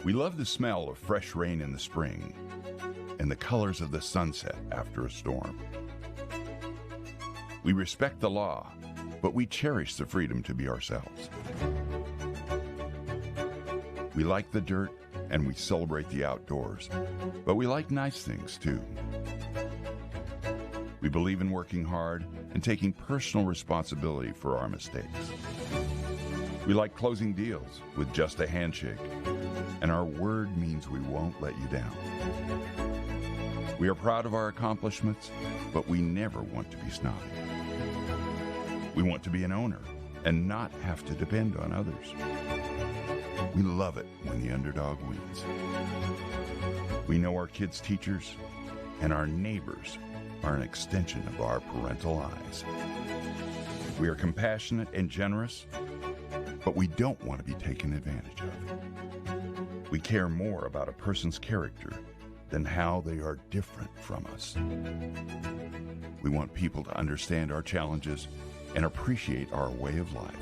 We love the smell of fresh rain in the spring and the colors of the sunset after a storm. We respect the law, but we cherish the freedom to be ourselves. We like the dirt and we celebrate the outdoors, but we like nice things too. We believe in working hard and taking personal responsibility for our mistakes. We like closing deals with just a handshake, and our word means we won't let you down. We are proud of our accomplishments, but we never want to be snobby. We want to be an owner and not have to depend on others. We love it when the underdog wins. We know our kids' teachers and our neighbors are an extension of our parental eyes. We are compassionate and generous, but we don't want to be taken advantage of. We care more about a person's character than how they are different from us. We want people to understand our challenges and appreciate our way of life.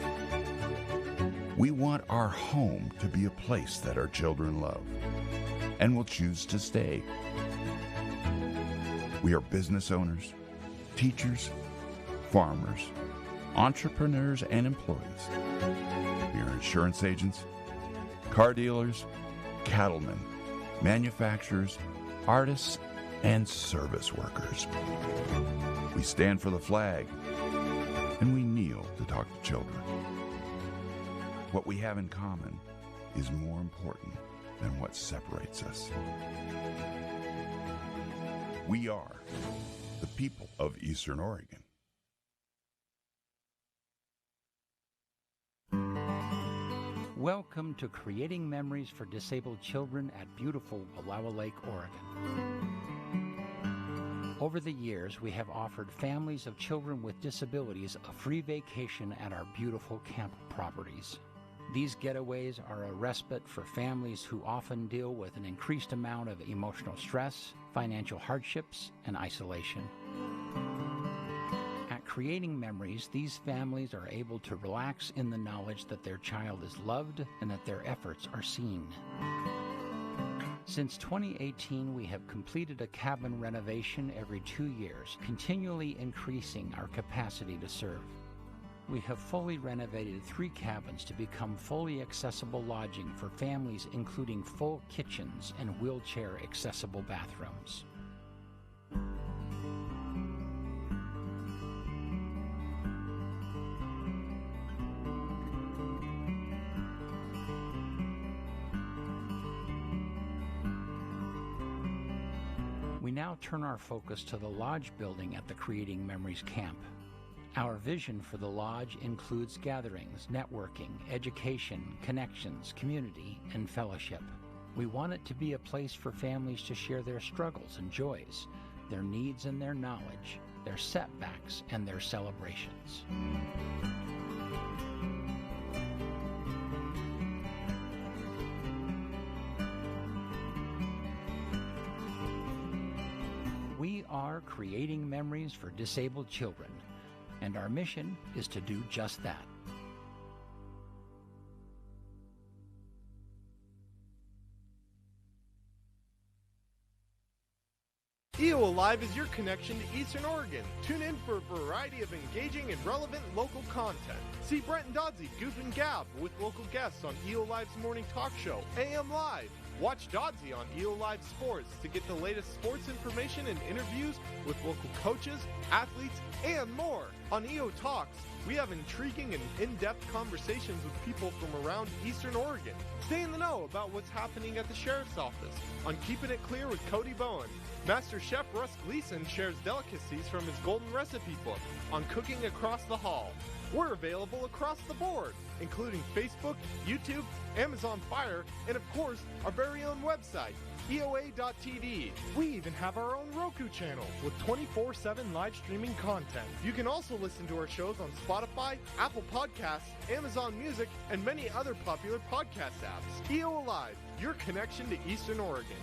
We want our home to be a place that our children love and will choose to stay. We are business owners, teachers, farmers, entrepreneurs, and employees. We are insurance agents, car dealers, cattlemen, manufacturers, artists, and service workers. We stand for the flag, and we kneel to talk to children. What we have in common is more important than what separates us. We are the people of Eastern Oregon. Welcome to Creating Memories for Disabled Children at beautiful Wallowa Lake, Oregon. Over the years, we have offered families of children with disabilities a free vacation at our beautiful camp properties. These getaways are a respite for families who often deal with an increased amount of emotional stress, financial hardships, and isolation. At Creating Memories, these families are able to relax in the knowledge that their child is loved and that their efforts are seen. Since 2018, we have completed a cabin renovation every 2 years, continually increasing our capacity to serve. We have fully renovated 3 cabins to become fully accessible lodging for families, including full kitchens and wheelchair-accessible bathrooms. We now turn our focus to the lodge building at the Creating Memories camp. Our vision for the lodge includes gatherings, networking, education, connections, community, and fellowship. We want it to be a place for families to share their struggles and joys, their needs and their knowledge, their setbacks and their celebrations. We are Creating Memories for Disabled Children, and our mission is to do just that. EO Alive is your connection to Eastern Oregon. Tune in for a variety of engaging and relevant local content. See Brent and Dodsey goof and gab with local guests on EO Live's morning talk show, AM Live. Watch Dodsey on EO Live Sports to get the latest sports information and interviews with local coaches, athletes, and more. On EO Talks, we have intriguing and in-depth conversations with people from around Eastern Oregon. Stay in the know about what's happening at the Sheriff's Office. On Keeping It Clear with Cody Bowen, Master Chef Russ Gleason shares delicacies from his Golden Recipe book on cooking across the hall. We're available across the board, including Facebook, YouTube, Amazon Fire, and of course, our very own website, EOA.tv. We even have our own Roku channel with 24/7 live streaming content. You can also listen to our shows on Spotify, Apple Podcasts, Amazon Music, and many other popular podcast apps. EO Alive, your connection to Eastern Oregon.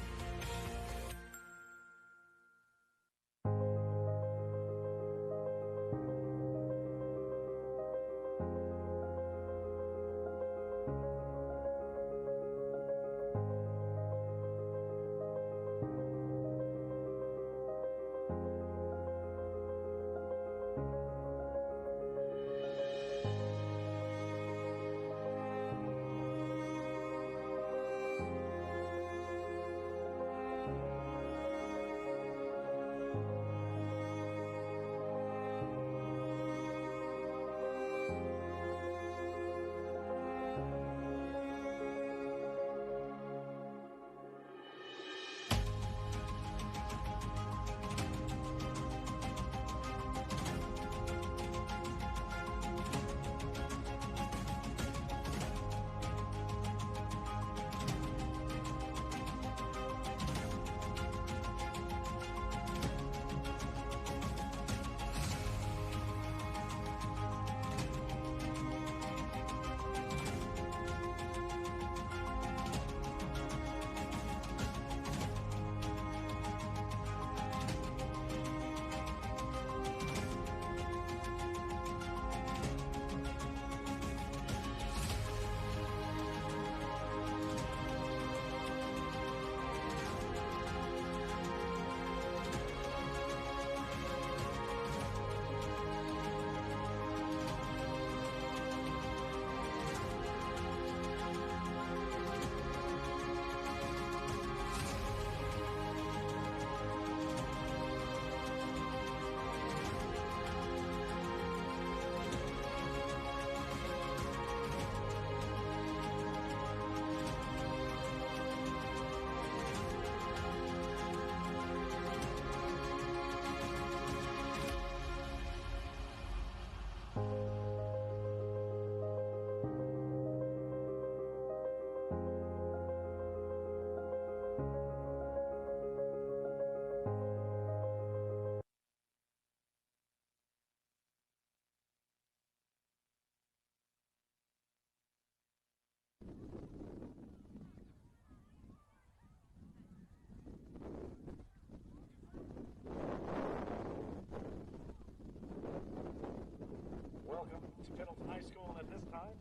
welcome to Pendleton High School, and at this time,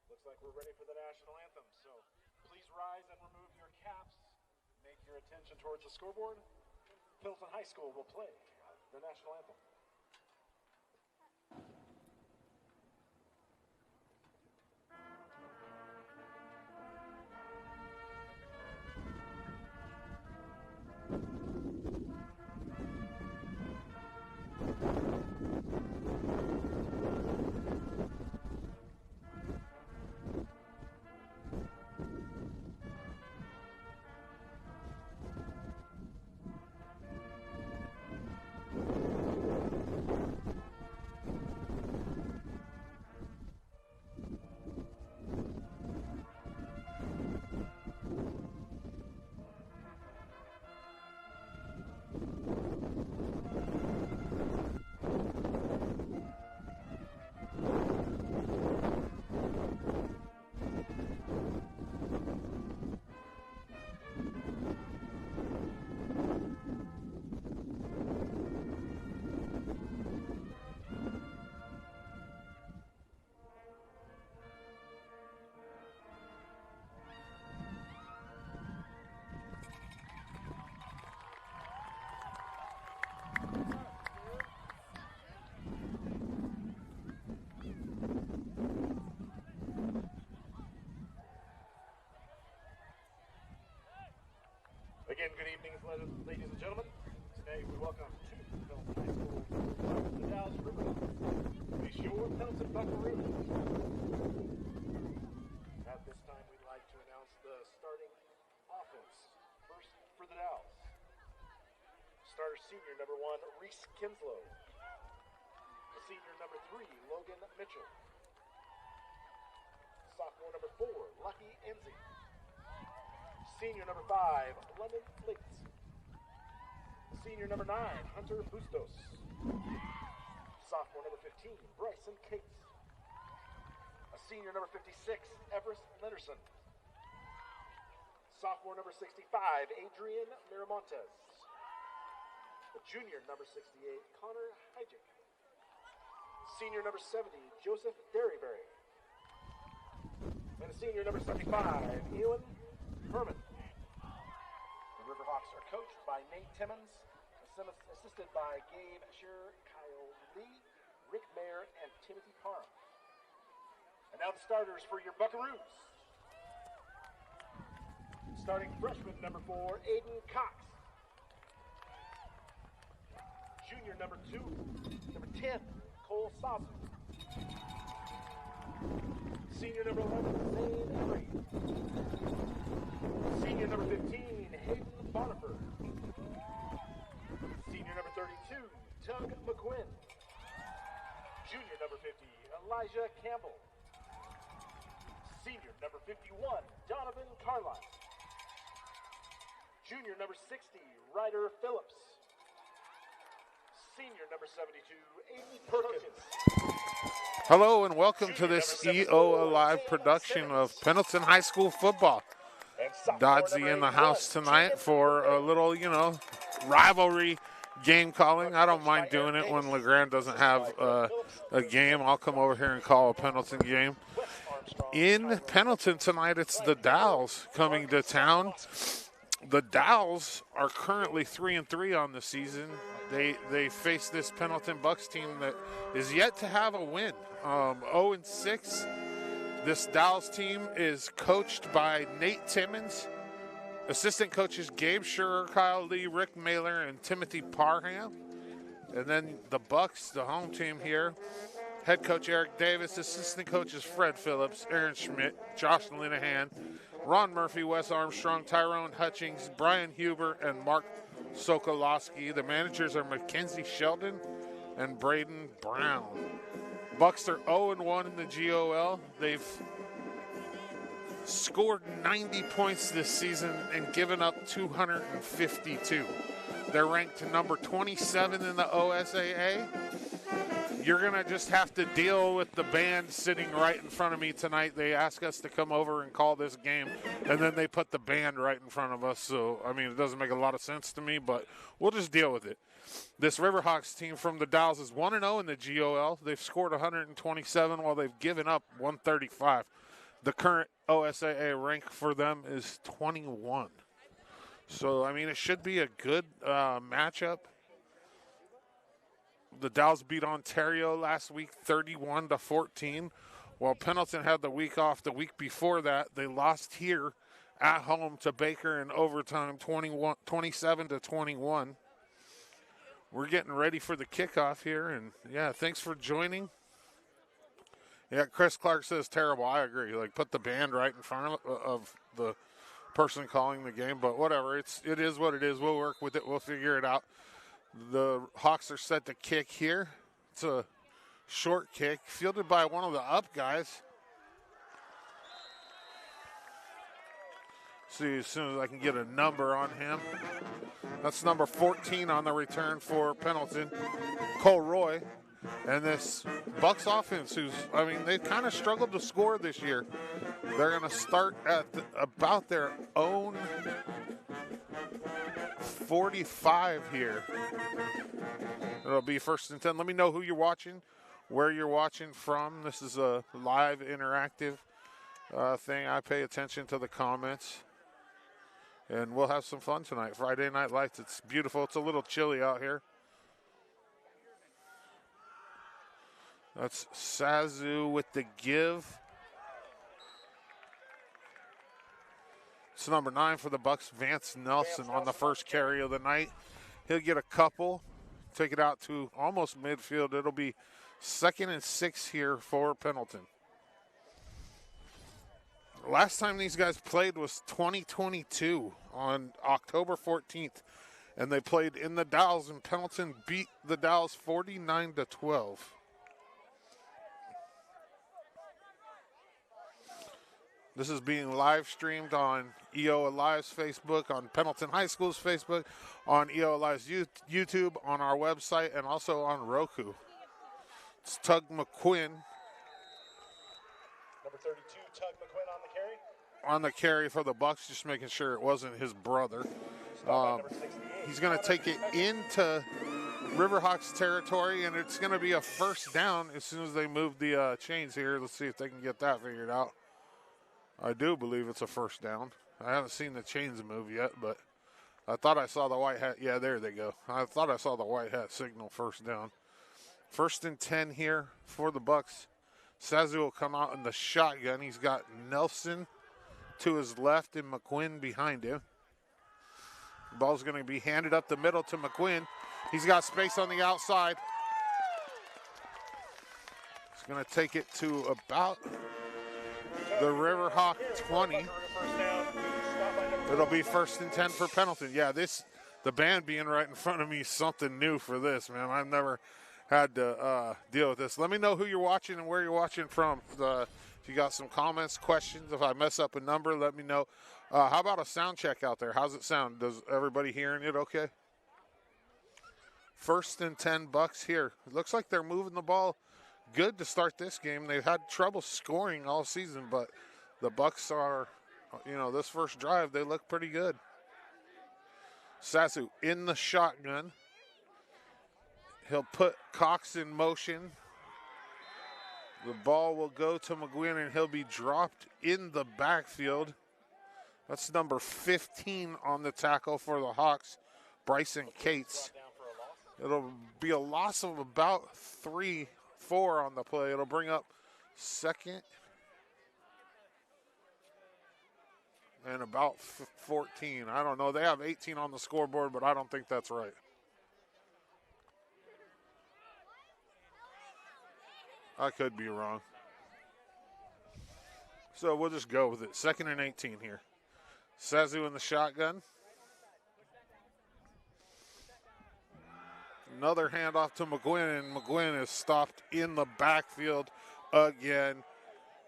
looks like we're ready for the national anthem. So please rise and remove your caps. Make your attention towards the scoreboard. Pendleton High School will play the national anthem. Again, good evening, ladies and gentlemen. Today we welcome to Pendleton High School the Dalles Riverhawks. It's your Pendleton Buckaroos. At this time, we'd like to announce the starting offense. First for the Dalles. Starter senior number 1, Reese Kinslow. The senior number 3, Logan Mitchell. Sophomore number 4, Lucky Enzi. Senior number 5, London Fleets. Senior number 9, Hunter Bustos. Sophomore number 15, Bryson Cates. A senior number 56, Everest Lenderson. Sophomore number 65, Adrian Miramontes. A junior number 68, Connor Hygic. Senior number 70, Joseph Derryberry. And a senior number 75, Ewan Herman. The Riverhawks are coached by Nate Timmons, assisted by Gabe Shearer, Kyle Lee, Rick Mayer, and Timothy Parham. And now the starters for your Buckaroos. Starting freshman number 4, Aiden Cox. Junior number 2, number 10, Cole Sawson. Senior number 11, Zane Emery. Senior number 15, Hayden Bonifer. Senior number 32, Tug McQuinn. Junior number 50, Elijah Campbell. Senior number 51, Donovan Carline. Junior number 60, Ryder Phillips. Senior number 72, Aiden Perkins. Hello and welcome to this EO Alive production of Pendleton High School football. Dodsey in the house tonight for a little, rivalry game calling. I don't mind doing it when LeGrand doesn't have a game. I'll come over here and call a Pendleton game. In Pendleton tonight, it's the Dalles coming to town. The Dalles are currently 3-3 on the season. They face this Pendleton Bucks team that is yet to have a win. 0-6. This Dalles team is coached by Nate Timmons. Assistant coaches Gabe Shearer, Kyle Lee, Rick Mailer, and Timothy Parham. And then the Bucks, the home team here. Head coach Eric Davis, assistant coaches Fred Phillips, Aaron Schmidt, Josh Linehan, Ron Murphy, Wes Armstrong, Tyrone Hutchings, Brian Huber, and Mark Sokolowski. The managers are Mackenzie Sheldon and Braden Brown. Bucks are 0-1 in the GOL. They've scored 90 points this season and given up 252. They're ranked number 27 in the OSAA. You're going to just have to deal with the band sitting right in front of me tonight. They ask us to come over and call this game, and then they put the band right in front of us. So, it doesn't make a lot of sense to me, but we'll just deal with it. This Riverhawks team from the Dalles is 1-0 in the GOL. They've scored 127 while they've given up 135. The current OSAA rank for them is 21. So, I mean, it should be a good matchup. The Dalles beat Ontario last week 31-14. While Pendleton had the week off the week before that, they lost here at home to Baker in overtime 27-21. We're getting ready for the kickoff here, and yeah, thanks for joining. Yeah, Chris Clark says terrible. I agree. Like, put the band right in front of the person calling the game, but whatever. It is what it is. We'll work with it. We'll figure it out. The Hawks are set to kick here. It's a short kick fielded by one of the up guys. See as soon as I can get a number on him. That's number 14 on the return for Pendleton, Cole Roy. And this Bucks offense, they've kind of struggled to score this year. They're going to start at about their own 45 here. It'll be 1st and 10. Let me know who you're watching, where you're watching from. This is a live interactive thing. I pay attention to the comments. And we'll have some fun tonight. Friday Night Lights. It's beautiful. It's a little chilly out here. That's Sazu with the give. It's number 9 for the Bucks, Vance Nelson on the first carry of the night. He'll get a couple, take it out to almost midfield. It'll be 2nd and 6 here for Pendleton. Last time these guys played was 2022 on October 14th, and they played in the Dalles, and Pendleton beat the Dalles 49-12. This is being live streamed on EO Alive's Facebook, on Pendleton High School's Facebook, on EO Alive's YouTube, on our website, and also on Roku. It's Tug McQuinn. Number 32, Tug McQuinn on the carry. On the carry for the Bucks, just making sure it wasn't his brother. He's going to take it into Riverhawks territory, and it's going to be a 1st down as soon as they move the chains here. Let's see if they can get that figured out. I do believe it's a 1st down. I haven't seen the chains move yet, but I thought I saw the white hat. Yeah, there they go. I thought I saw the white hat signal 1st down. 1st and 10 here for the Bucks. Sazu will come out in the shotgun. He's got Nelson to his left and McQuinn behind him. Ball's going to be handed up the middle to McQuinn. He's got space on the outside. He's going to take it to about the Riverhawk 20. It'll be 1st and 10 for Pendleton. Yeah, the band being right in front of me is something new for this, man. I've never had to deal with this. Let me know who you're watching and where you're watching from. If you got some comments, questions, if I mess up a number, let me know. How about a sound check out there? How's it sound? Does everybody hearing it okay? 1st and 10 Bucks here. It looks like they're moving the ball good to start this game. They've had trouble scoring all season, but the Bucks are, this first drive, they look pretty good. Sasu in the shotgun. He'll put Cox in motion. The ball will go to McGuinn, and he'll be dropped in the backfield. That's number 15 on the tackle for the Hawks, Bryson Cates. It'll be a loss of about 3-4 on the play. It'll bring up 2nd and about 14. I don't know. They have 18 on the scoreboard, but I don't think that's right. I could be wrong. So we'll just go with it. 2nd and 18 here. Sazu in the shotgun. Another handoff to McGuinn, and McGuinn is stopped in the backfield again.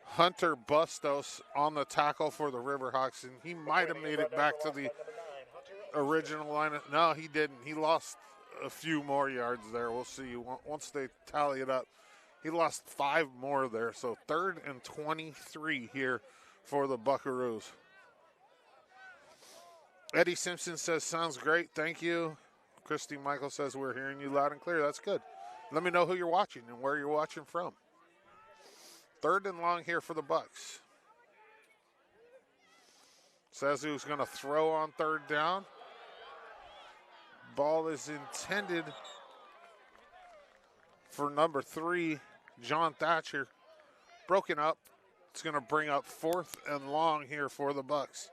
Hunter Bustos on the tackle for the Riverhawks, and he might have made it back to the original line. No, he didn't. He lost a few more yards there. We'll see once they tally it up. He lost 5 more there, so 3rd and 23 here for the Buckaroos. Eddie Simpson says, sounds great, thank you. Christy Michael says we're hearing you loud and clear. That's good. Let me know who you're watching and where you're watching from. 3rd and long here for the Bucks. Says who's going to throw on 3rd down. Ball is intended for number 3, John Thatcher. Broken up. It's going to bring up 4th and long here for the Bucks.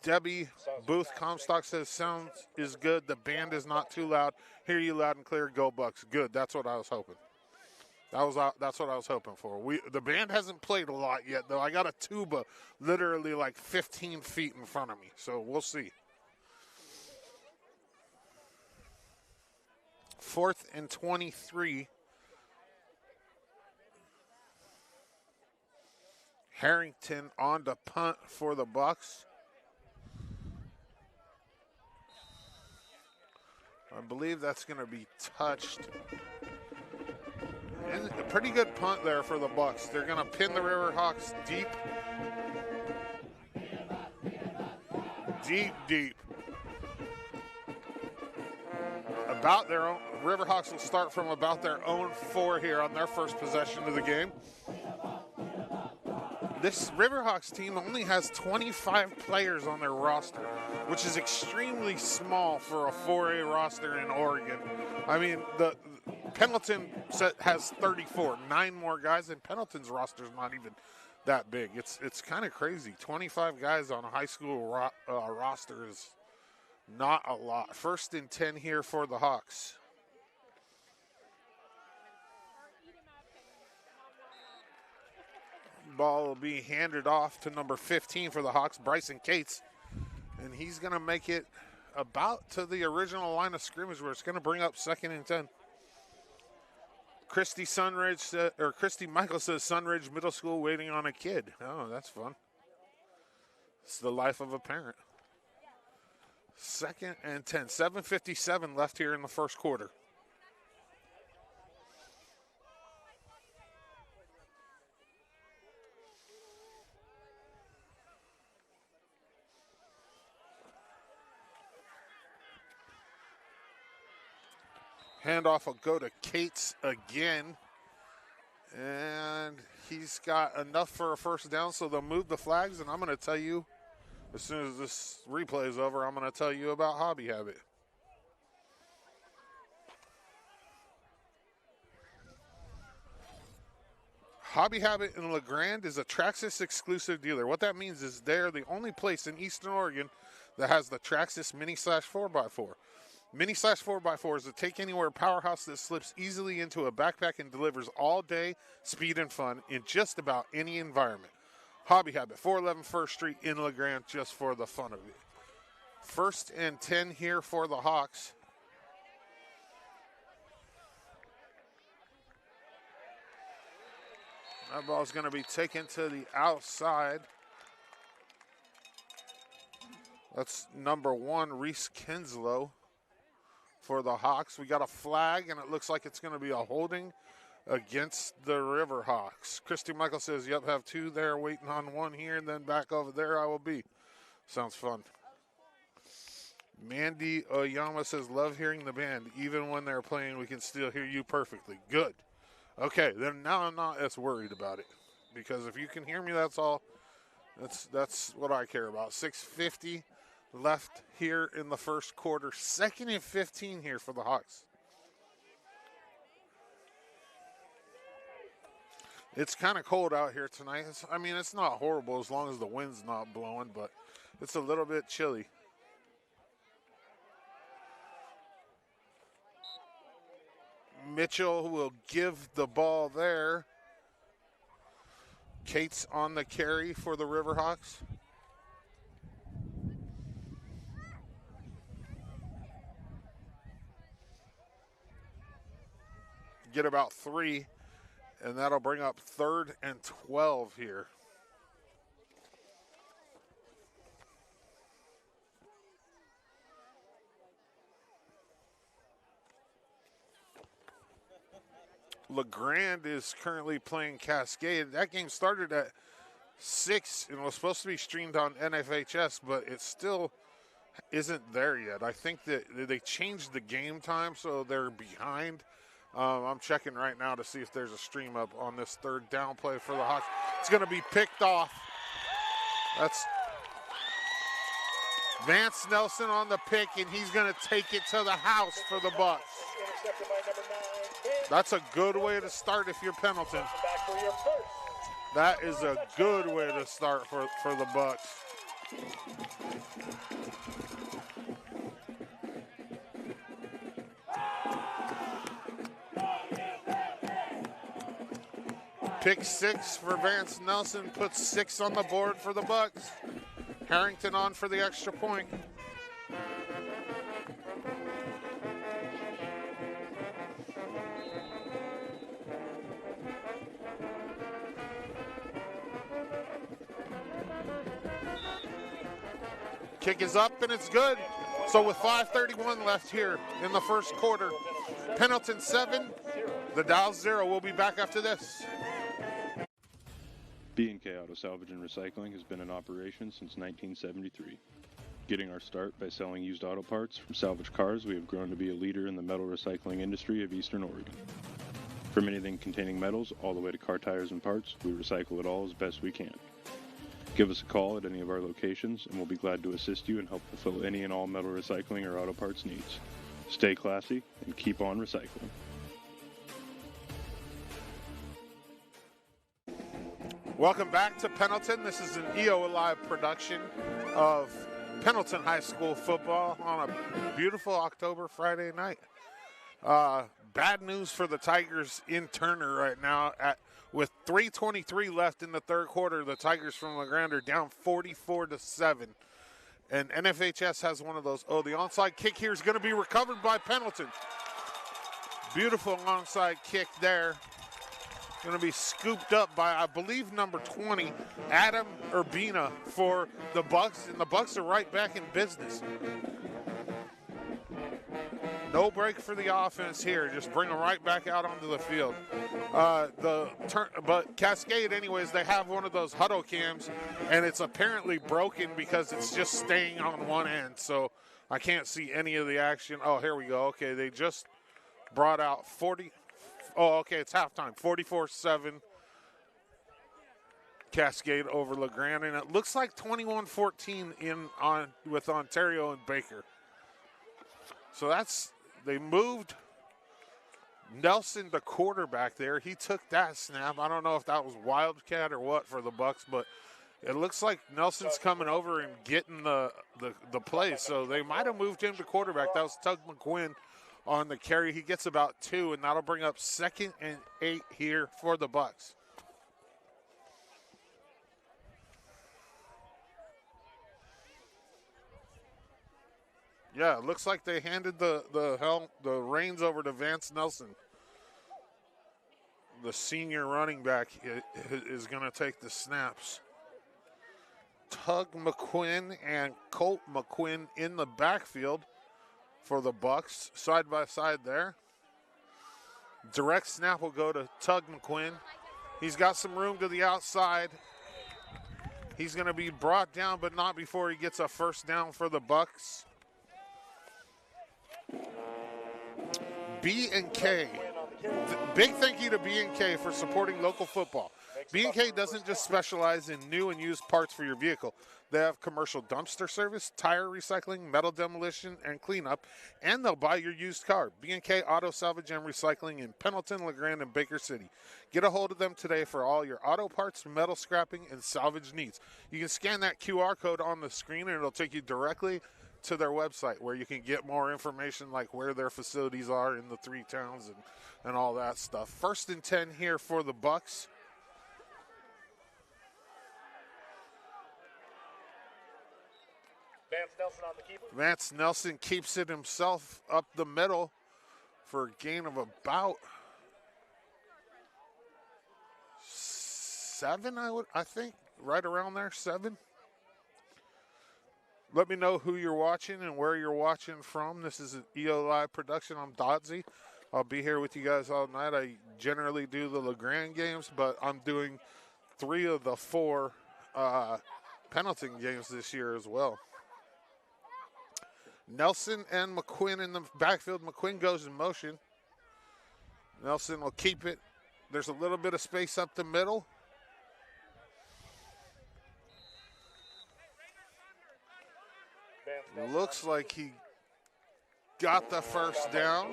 Debbie Booth Comstock says sound is good. The band is not too loud. Hear you loud and clear. Go Bucks. Good. That's what I was hoping. That's what I was hoping for. The band hasn't played a lot yet, though. I got a tuba literally like 15 feet in front of me, so we'll see. 4th and 23. Harrington on the punt for the Bucks. I believe that's going to be touched. And a pretty good punt there for the Bucks. They're going to pin the Riverhawks deep. Deep. About their own. Riverhawks will start from about their own 4 here on their first possession of the game. This Riverhawks team only has 25 players on their roster, which is extremely small for a 4A roster in Oregon. I mean, the Pendleton has 34, 9 more guys, and Pendleton's roster is not even that big. It's kind of crazy. 25 guys on a high school roster is not a lot. 1st and 10 here for the Hawks. Ball will be handed off to number 15 for the Hawks, Bryson Cates. And he's going to make it about to the original line of scrimmage where it's going to bring up 2nd and 10. Christy Michael says Sunridge Middle School waiting on a kid. Oh, that's fun. It's the life of a parent. 2nd and 10. 7:57 left here in the first quarter. Handoff will go to Cates again. And he's got enough for a 1st down, so they'll move the flags. And I'm going to tell you, as soon as this replay is over, I'm going to tell you about Hobby Habit. Hobby Habit in LeGrand is a Traxxas exclusive dealer. What that means is they're the only place in Eastern Oregon that has the Traxxas Mini/4x4. Mini/4x4 is a take-anywhere powerhouse that slips easily into a backpack and delivers all-day speed and fun in just about any environment. Hobby Habit, 411 1st Street in LeGrand, just for the fun of it. 1st and 10 here for the Hawks. That ball is going to be taken to the outside. That's number 1, Reese Kinslow. For the Hawks, we got a flag, and it looks like it's going to be a holding against the Riverhawks. Christy Michael says, yep, have 2 there, waiting on 1 here, and then back over there I will be. Sounds fun. Mandy Oyama says, love hearing the band. Even when they're playing, we can still hear you perfectly. Good. Okay, then now I'm not as worried about it, because if you can hear me, that's all. That's what I care about. 6:50 left here in the first quarter. 2nd and 15 here for the Hawks. It's kind of cold out here tonight. It's not horrible as long as the wind's not blowing, but it's a little bit chilly. Mitchell will give the ball there. Cates on the carry for the Riverhawks. Get about 3, and that'll bring up 3rd and 12 here. LeGrand is currently playing Cascade. That game started at 6 and was supposed to be streamed on NFHS, but it still isn't there yet. I think that they changed the game time, so they're behind. I'm checking right now to see if there's a stream up on this third down play for the Hawks. It's going to be picked off. That's Vance Nelson on the pick, and he's going to take it to the house for the Bucks. That's a good way to start if you're Pendleton. That is a good way to start for the Bucks. Pick 6 for Vance Nelson, puts 6 on the board for the Bucks. Harrington on for the extra point. Kick is up and it's good. So with 5:31 left here in the first quarter, Pendleton 7, the Dalles 0. We'll be back after this. B&K Auto Salvage and Recycling has been in operation since 1973. Getting our start by selling used auto parts from salvaged cars, we have grown to be a leader in the metal recycling industry of Eastern Oregon. From anything containing metals all the way to car tires and parts, we recycle it all as best we can. Give us a call at any of our locations and we'll be glad to assist you and help fulfill any and all metal recycling or auto parts needs. Stay classy and keep on recycling. Welcome back to Pendleton. This is an EO Live production of Pendleton High School football on a beautiful October Friday night. Bad news for the Tigers in Turner right now. With 3:23 left in the third quarter, the Tigers from LeGrand are down 44-7. And NFHS has one of those. Oh, the onside kick here is going to be recovered by Pendleton. Beautiful onside kick there. Going to be scooped up by, I believe, number 20, Adam Urbina for the Bucks, and the Bucks are right back in business. No break for the offense here. Just bring them right back out onto the field. But Cascade, anyways, they have one of those huddle cams, and it's apparently broken because it's just staying on one end. So I can't see any of the action. Oh, here we go. Okay, they just brought out 40. Oh, okay, it's halftime. 44-7. Cascade over LeGrand, and it looks like 21-14 with Ontario and Baker. So they moved Nelson, the quarterback there. He took that snap. I don't know if that was Wildcat or what for the Bucks, but it looks like Nelson's coming over and getting the play. So they might have moved him to quarterback. That was Tug McQuinn on the carry. He gets about 2, and that'll bring up 2nd and 8 here for the Bucks. Yeah, it looks like they handed the reins over to Vance Nelson. The senior running back is going to take the snaps. Tug McQuinn and Colt McQuinn in the backfield for the Bucks, side by side there. Direct snap will go to Tug McQuinn. He's got some room to the outside. He's going to be brought down, but not before he gets a first down for the Bucks. B&K. Big thank you to B&K for supporting local football. B&K doesn't just specialize in new and used parts for your vehicle. They have commercial dumpster service, tire recycling, metal demolition, and cleanup, and they'll buy your used car. B&K Auto Salvage and Recycling in Pendleton, LeGrand, and Baker City. Get a hold of them today for all your auto parts, metal scrapping, and salvage needs. You can scan that QR code on the screen, and it'll take you directly to their website where you can get more information like where their facilities are in the 3 towns and all that stuff. 1st and 10 here for the Bucks. Vance Nelson keeps it himself up the middle for a gain of about 7, I think, right around there, 7. Let me know who you're watching and where you're watching from. This is an EO Live production. I'm Dodzy. I'll be here with you guys all night. I generally do the LeGrand games, but I'm doing 3 of the 4 Pendleton games this year as well. Nelson and McQuinn in the backfield. McQuinn goes in motion. Nelson will keep it. There's a little bit of space up the middle. Looks like he got the first down.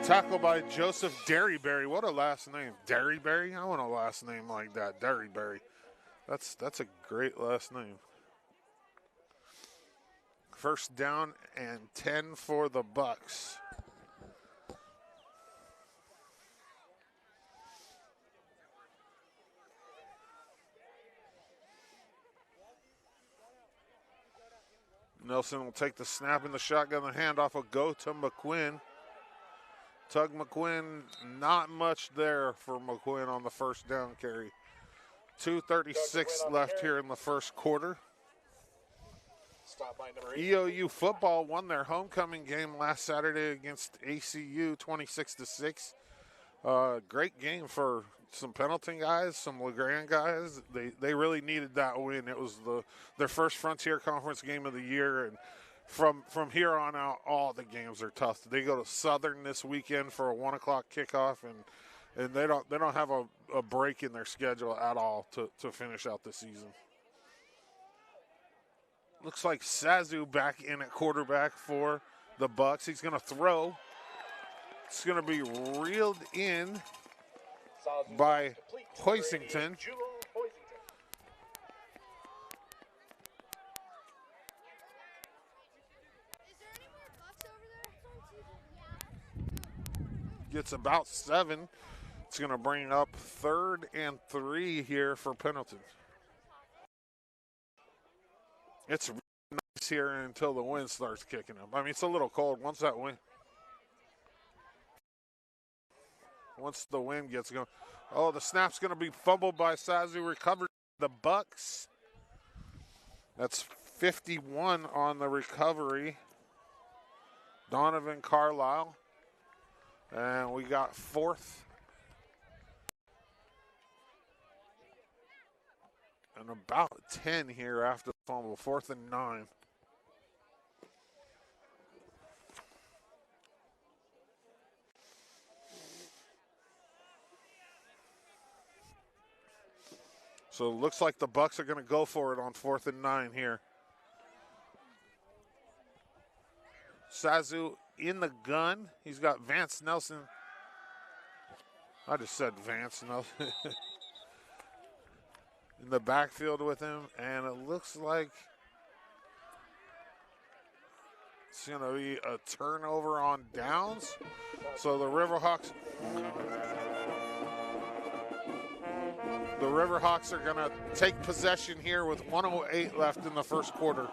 Tackle by Joseph Derryberry. What a last name. Derryberry? I want a last name like that. Derryberry. That's a great last name. First down and 10 for the Bucks. Nelson will take the snap in the shotgun. The handoff will go to McQuinn. Tug McQuinn, not much there for McQuinn on the first down carry. 2:36 left here in the first quarter. EOU football won their homecoming game last Saturday against ACU 26-6. Great game for some Pendleton guys, some LeGrand guys. They really needed that win. It was their first Frontier Conference game of the year, and from here on out, all the games are tough. They go to Southern this weekend for a 1 o'clock kickoff, and they don't have a break in their schedule at all to finish out the season. Looks like Sazu back in at quarterback for the Bucks. He's going to throw. It's going to be reeled in by Hoisington. Gets about 7. It's going to bring up 3rd and 3 here for Pendleton. It's really nice here until the wind starts kicking up. I mean, it's a little cold once the wind gets going. Oh, the snap's going to be fumbled by Sazu, recovered the Bucks. That's 51 on the recovery. Donovan Carlisle. And we got 4th. And about 10 here after the fumble, 4th and 9. So it looks like the Bucks are going to go for it on 4th and 9 here. Sazu in the gun. He's got Vance Nelson. I just said Vance Nelson. In the backfield with him, and it looks like it's going to be a turnover on downs. So the Riverhawks are going to take possession here with 1:08 left in the first quarter.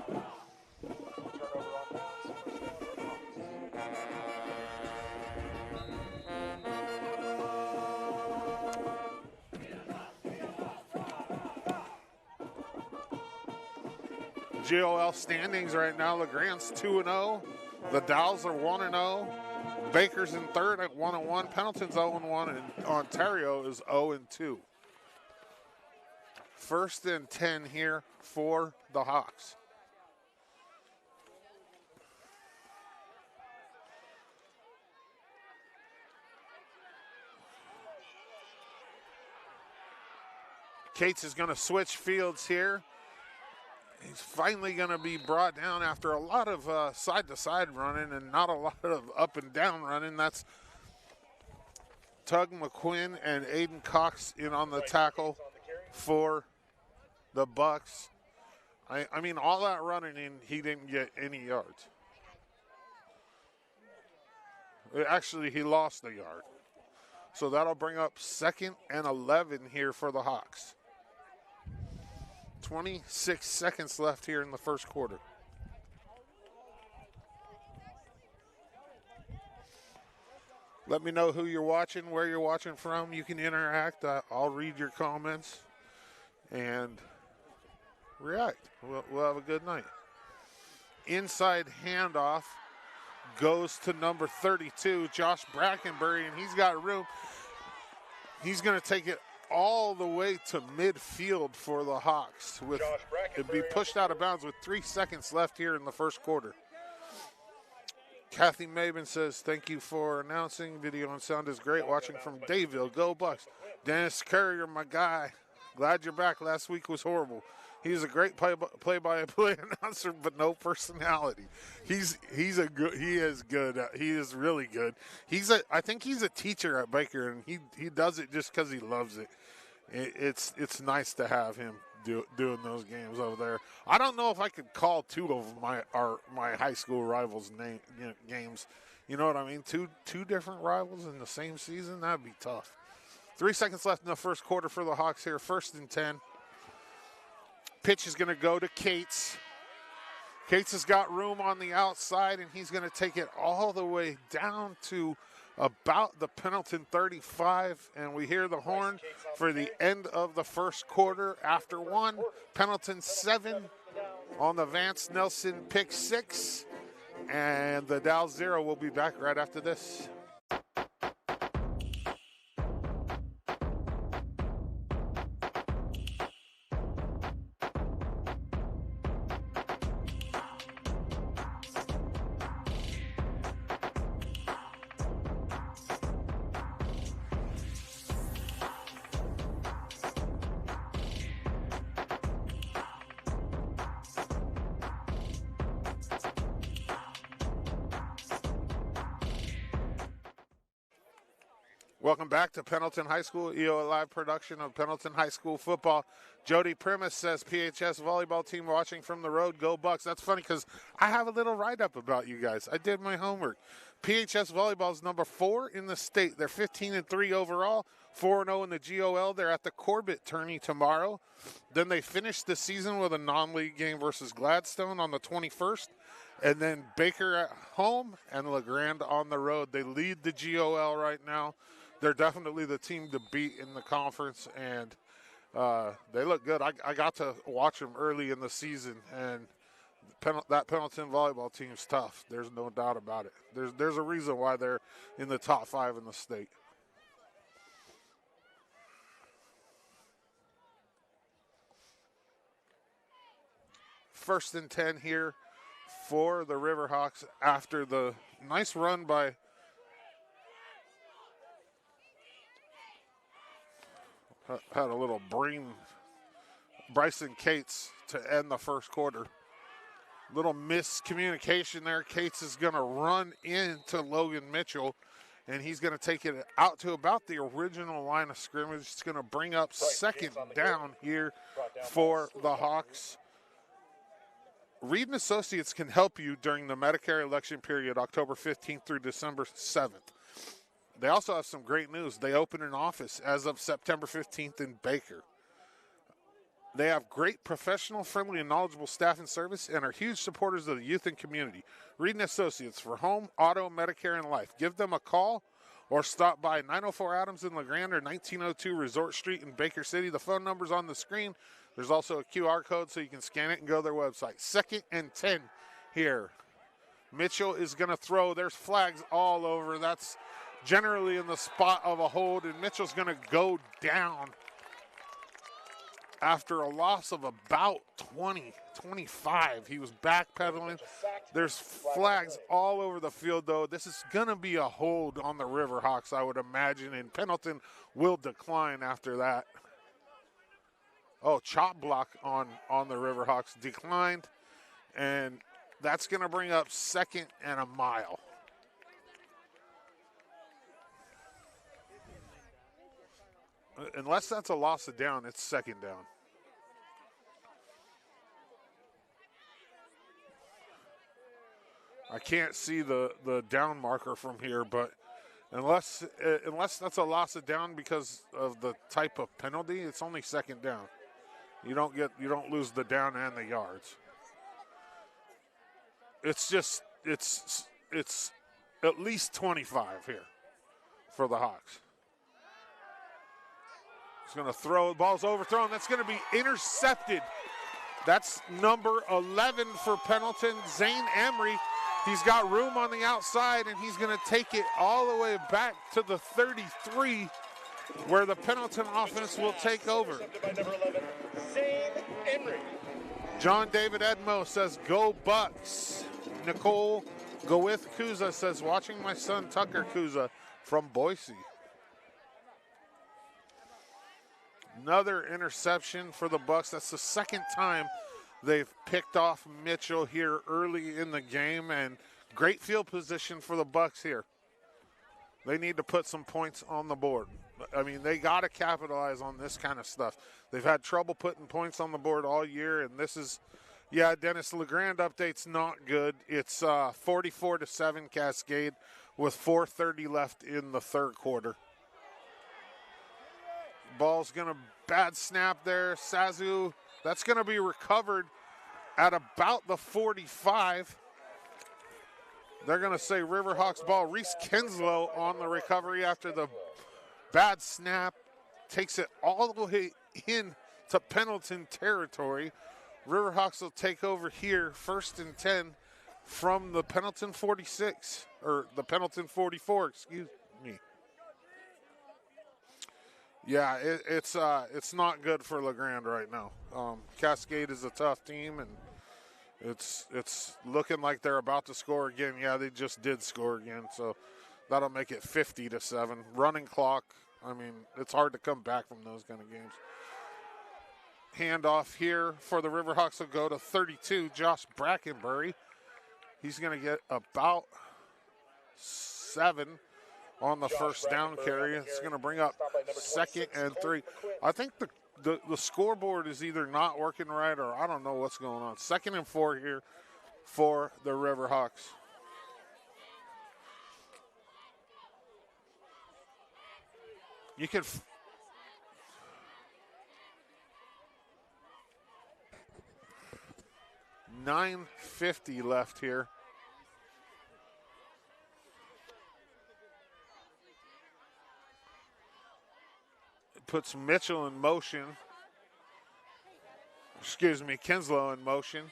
GOL standings right now, LeGrand's 2-0. The Dalles are 1-0. Baker's in 3rd at 1-1. Pendleton's 0-1, and Ontario is 0-2. 1st and 10 here for the Hawks. Cates is going to switch fields here. He's finally going to be brought down after a lot of side-to-side running and not a lot of up and down running. That's Tug McQuinn and Aiden Cox in on the tackle for the Bucks. I mean, all that running in, he didn't get any yards. Actually, he lost a yard. So that'll bring up 2nd and 11 here for the Hawks. 26 seconds left here in the first quarter. Let me know who you're watching, where you're watching from. You can interact. I'll read your comments and react. We'll have a good night. Inside handoff goes to number 32, Josh Brackenbury, and he's got room. He's going to take it all the way to midfield for the Hawks. With it'd be pushed out of bounds with 3 seconds left here in the first quarter. Kathy Maben says, thank you for announcing. Video and sound is great. Watching from Dayville. Go Bucks. Dennis Courier, my guy. Glad you're back. Last week was horrible. He's a great play-by-play announcer, but no personality. He is good. He is really good. I think he's a teacher at Baker, and he does it just because he loves it. It's nice to have him doing those games over there. I don't know if I could call two of my high school rivals games. You know what I mean? Two different rivals in the same season. That'd be tough. 3 seconds left in the first quarter for the Hawks here. 1st and 10. Pitch is going to go to Cates. Cates has got room on the outside, and he's going to take it all the way down to about the Pendleton 35, and we hear the horn for the end of the first quarter. After 1, Pendleton 7 on the Vance Nelson pick 6, and the Dalles 0 will be back right after this. Welcome back to Pendleton High School, EO Live production of Pendleton High School football. Jody Primus says, PHS volleyball team watching from the road, go Bucks. That's funny because I have a little write-up about you guys. I did my homework. PHS volleyball is number 4 in the state. They're 15-3 overall, 4-0 in the GOL. They're at the Corbett tourney tomorrow. Then they finish the season with a non-league game versus Gladstone on the 21st. And then Baker at home and LeGrand on the road. They lead the GOL right now. They're definitely the team to beat in the conference, and they look good. I got to watch them early in the season, and that Pendleton volleyball team's tough. There's no doubt about it. There's a reason why they're in the top 5 in the state. First and 10 here for the Riverhawks after the nice run by had a little Bryson Cates to end the first quarter. Little miscommunication there. Cates is going to run into Logan Mitchell, and he's going to take it out to about the original line of scrimmage. It's going to bring up 2nd down here for the Hawks. Reed & Associates can help you during the Medicare election period, October 15th through December 7th. They also have some great news. They open an office as of September 15th in Baker. They have great professional, friendly, and knowledgeable staff and service and are huge supporters of the youth and community. Reed & Associates for home, auto, Medicare, and life. Give them a call or stop by 904 Adams in LeGrand or 1902 Resort Street in Baker City. The phone number's on the screen. There's also a QR code so you can scan it and go to their website. 2nd and 10 here. Mitchell is going to throw. There's flags all over. That's generally in the spot of a hold, and Mitchell's going to go down after a loss of about 25. He was backpedaling. There's flags all over the field, though. This is going to be a hold on the Riverhawks, I would imagine, and Pendleton will decline after that. Oh, chop block on the Riverhawks declined, and that's going to bring up 2nd and a mile. Unless that's a loss of down, it's 2nd down. I can't see the down marker from here, but unless that's a loss of down because of the type of penalty, it's only 2nd down. You don't lose the down and the yards. It's at least 25 here for the Hawks. He's going to throw. The ball's overthrown. That's going to be intercepted. That's number 11 for Pendleton, Zane Emery. He's got room on the outside, and he's going to take it all the way back to the 33 where the Pendleton offense will take over. By number 11, Zane Emery. John David Edmo says, go Bucks. Nicole Goith Kuza says, watching my son Tucker Kuza from Boise. Another interception for the Bucks. That's the second time they've picked off Mitchell here early in the game, and great field position for the Bucks here. They need to put some points on the board. I mean, they got to capitalize on this kind of stuff. They've had trouble putting points on the board all year, and this is, yeah, Dennis, LeGrand update's not good. It's 44-7 Cascade with 4:30 left in the third quarter. Ball's going to bad snap there. Sazu, that's going to be recovered at about the 45. They're going to say Riverhawks ball. Reese Kinslow on the recovery after the bad snap. Takes it all the way in to Pendleton territory. Riverhawks will take over here, 1st and 10 from the Pendleton 46, or the Pendleton 44, excuse me. Yeah, it's not good for LeGrand right now. Cascade is a tough team, and it's looking like they're about to score again. Yeah, they just did score again, so that'll make it 50-7. Running clock. I mean, it's hard to come back from those kind of games. Handoff here for the Riverhawks will go to 32, Josh Brackenbury. He's going to get about 7 on the first down carry. It's going to bring up 2nd and 3. I think the scoreboard is either not working right or I don't know what's going on. 2nd and 4 here for the Riverhawks. You can 9:50 left here. It puts Mitchell in motion. Excuse me, Kinslow in motion.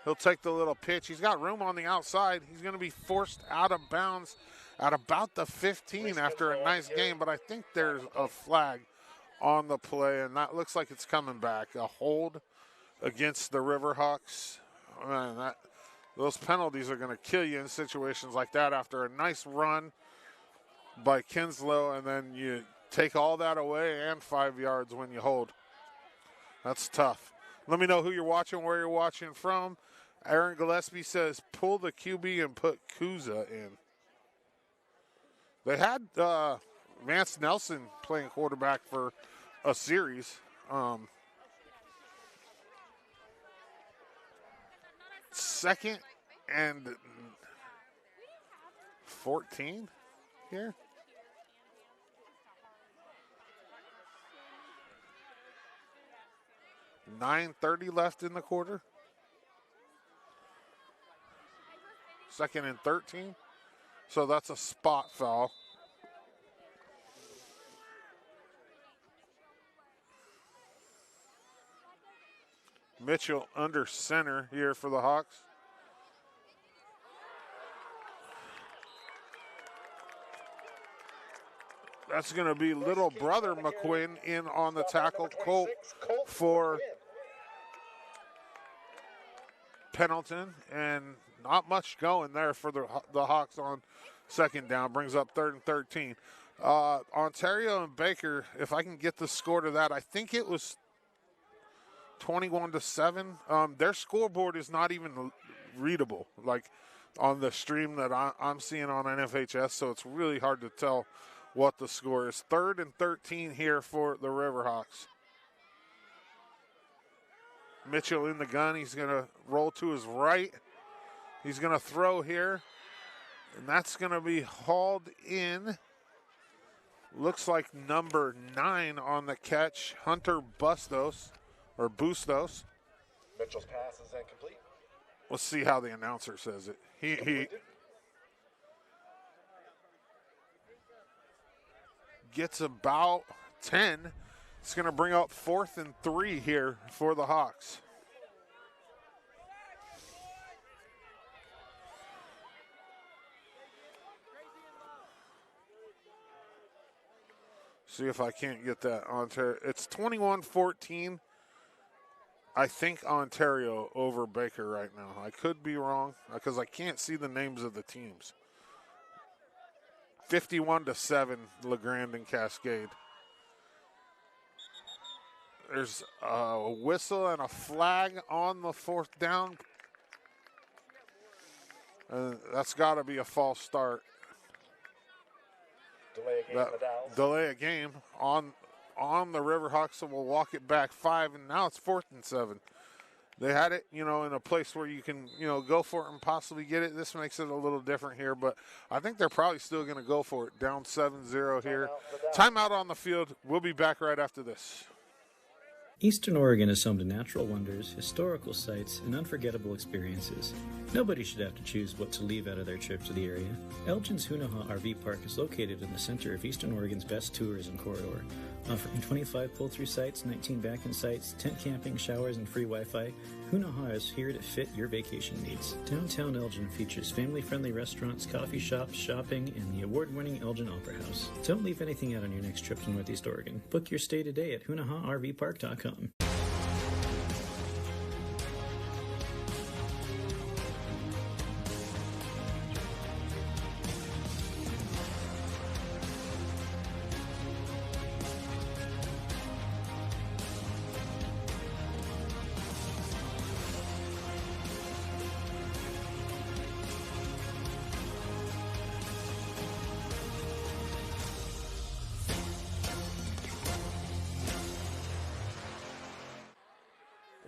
He'll take the little pitch. He's got room on the outside. He's going to be forced out of bounds at about the 15 after a nice game, but I think there's a flag on the play, and that looks like it's coming back. A hold against the Riverhawks. Man, those penalties are going to kill you in situations like that after a nice run by Kinslow, and then you take all that away and 5 yards when you hold. That's tough. Let me know who you're watching, where you're watching from. Aaron Gillespie says, pull the QB and put Kuza in. They had Vance Nelson playing quarterback for a series. 2nd and 14 here. $9:30 left in the quarter. 2nd and 13. So that's a spot foul. Mitchell under center here for the Hawks. That's going to be little brother McQuinn in on the tackle. Colt for Pendleton, and not much going there for the Hawks on 2nd down. Brings up 3rd and 13. Ontario and Baker, if I can get the score to that, I think it was 21-7. Their scoreboard is not even readable, like on the stream that I'm seeing on NFHS, so it's really hard to tell what the score is. 3rd and 13 here for the Riverhawks. Mitchell in the gun. He's going to roll to his right. He's going to throw here, and that's going to be hauled in. Looks like number 9 on the catch, Hunter Bustos. Or Bustos. Mitchell's pass is incomplete. Let's see how the announcer says it. He gets about 10. It's going to bring up 4th and 3 here for the Hawks. See if I can't get that Ontario. It's 21-14. I think Ontario over Baker right now. I could be wrong because I can't see the names of the teams. 51-7, LeGrand and Cascade. There's a whistle and a flag on the fourth down. That's got to be a false start. Delay a game on the Riverhawks, and we'll walk it back 5, and now it's 4th and 7. They had it, in a place where you can, go for it and possibly get it. This makes it a little different here, but I think they're probably still going to go for it. Down 7-0 here. Timeout on the field. We'll be back right after this. Eastern Oregon is home to natural wonders, historical sites, and unforgettable experiences. Nobody should have to choose what to leave out of their trip to the area. Elgin's Hunaha RV Park is located in the center of Eastern Oregon's best tourism corridor, offering 25 pull-through sites, 19 back-in sites, tent camping, showers, and free Wi-Fi. Hunaha is here to fit your vacation needs. Downtown Elgin features family-friendly restaurants, coffee shops, shopping, and the award-winning Elgin Opera House. Don't leave anything out on your next trip to Northeast Oregon. Book your stay today at HunahaRVPark.com.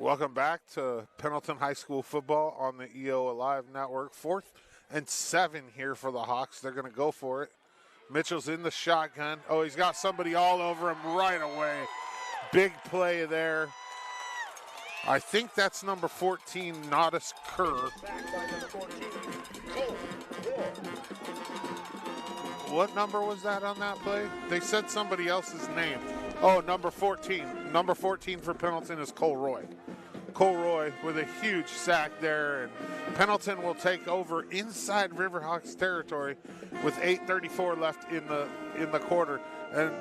Welcome back to Pendleton High School football on the EO Alive Network. 4th and 7 here for the Hawks. They're going to go for it. Mitchell's in the shotgun. Oh, he's got somebody all over him right away. Big play there. I think that's number 14, Nodis Kerr. What number was that on that play? They said somebody else's name. Oh, number 14. Number 14 for Pendleton is Cole Roy. Cole Roy with a huge sack there, and Pendleton will take over inside Riverhawks territory with 8:34 left in the quarter. And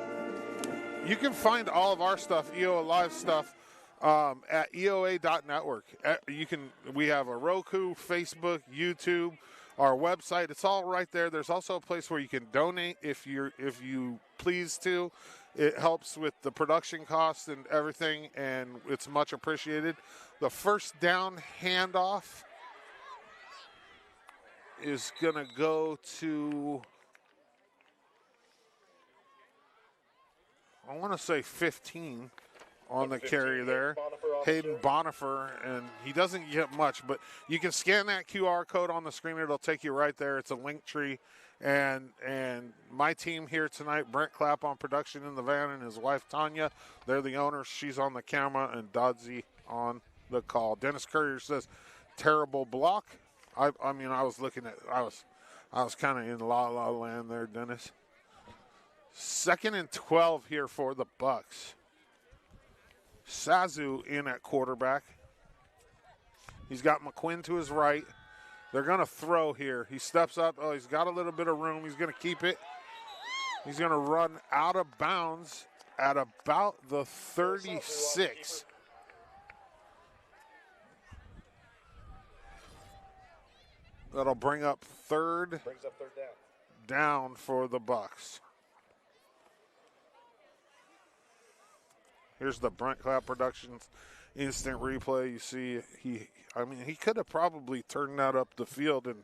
you can find all of our stuff, EO Live stuff, at eoa.network. We have a Roku, Facebook, YouTube, our website. It's all right there. There's also a place where you can donate if you please to. It helps with the production costs and everything, and it's much appreciated. The first down handoff is going to go to, I want to say 15 on the carry there. Hayden Bonifer, and he doesn't get much, but you can scan that QR code on the screen. It'll take you right there. It's a link tree. And my team here tonight, Brent Clapp on production in the van and his wife Tanya, they're the owners. She's on the camera, and Dodzy on the call. Dennis Courier says, terrible block. I was looking at, I was kind of in la la land there, Dennis. 2nd and 12 here for the Bucks. Sazu in at quarterback. He's got McQuinn to his right. They're going to throw here. He steps up. Oh, he's got a little bit of room. He's going to keep it. He's going to run out of bounds at about the 36. That'll bring up third down for the Bucks. Here's the Brent Clapp Productions instant replay. You see, he could have probably turned that up the field, and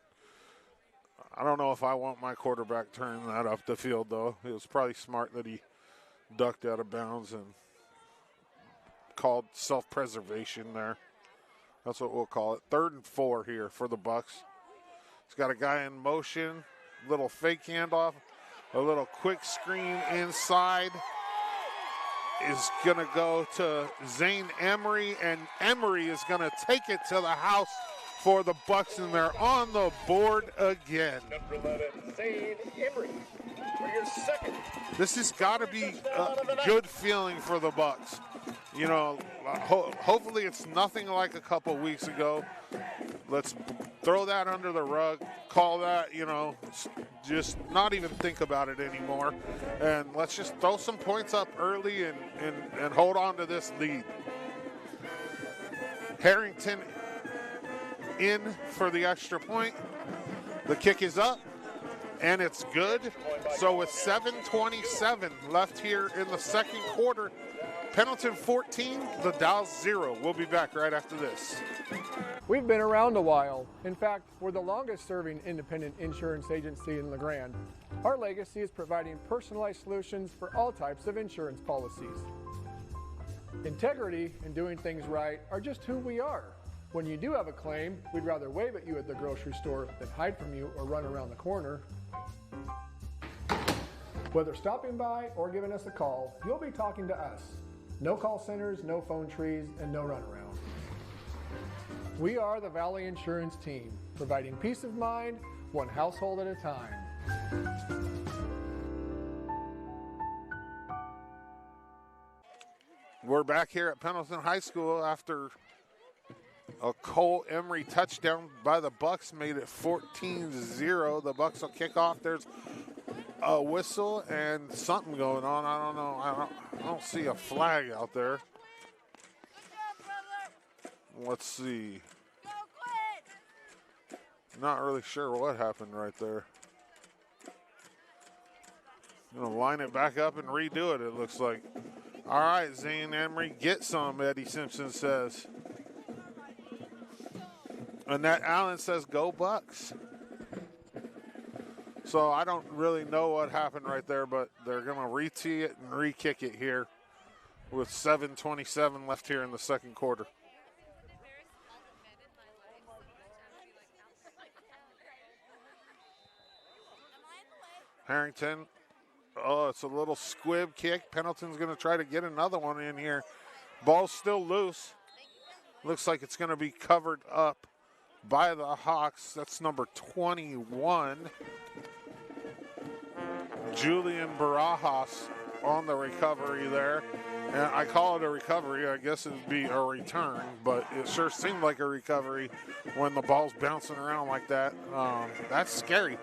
I don't know if I want my quarterback turning that up the field, though. It was probably smart that he ducked out of bounds and called self-preservation there. That's what we'll call it. 3rd and 4 here for the Bucks. He's got a guy in motion, little fake handoff, a little quick screen inside. Is going to go to Zane Emery, and Emery is going to take it to the house for the Bucks, and they're on the board again. Number 11, Zane Emery, for your second. This has got to be a good feeling for the Bucks. Hopefully it's nothing like a couple weeks ago. Let's throw that under the rug, call that, just not even think about it anymore. And let's just throw some points up early and hold on to this lead. Harrington in for the extra point. The kick is up, and it's good. So with 7:27 left here in the second quarter, Pendleton 14, the Dalles 0. We'll be back right after this. We've been around a while. In fact, we're the longest serving independent insurance agency in LeGrand. Our legacy is providing personalized solutions for all types of insurance policies. Integrity and doing things right are just who we are. When you do have a claim, we'd rather wave at you at the grocery store than hide from you or run around the corner. Whether stopping by or giving us a call, you'll be talking to us. No call centers, no phone trees, and no runaround. We are the Valley Insurance Team, providing peace of mind, one household at a time. We're back here at Pendleton High School after a Cole Emery touchdown by the Bucks made it 14-0. The Bucks will kick off. There's a whistle and something going on. I don't know. I don't see a flag out there. Let's see. Not really sure what happened right there. Gonna line it back up and redo it, it looks like. All right, Zane Emery, get some, Eddie Simpson says. Annette Allen says, go Bucks. So I don't really know what happened right there, but they're gonna re-tee it and re-kick it here with 7:27 left here in the second quarter. Harrington, oh, it's a little squib kick. Pendleton's going to try to get another one in here. Ball's still loose. Looks like it's going to be covered up by the Hawks. That's number 21. Julian Barajas on the recovery there. And I call it a recovery. I guess it would be a return, but it sure seemed like a recovery when the ball's bouncing around like that. That's scary.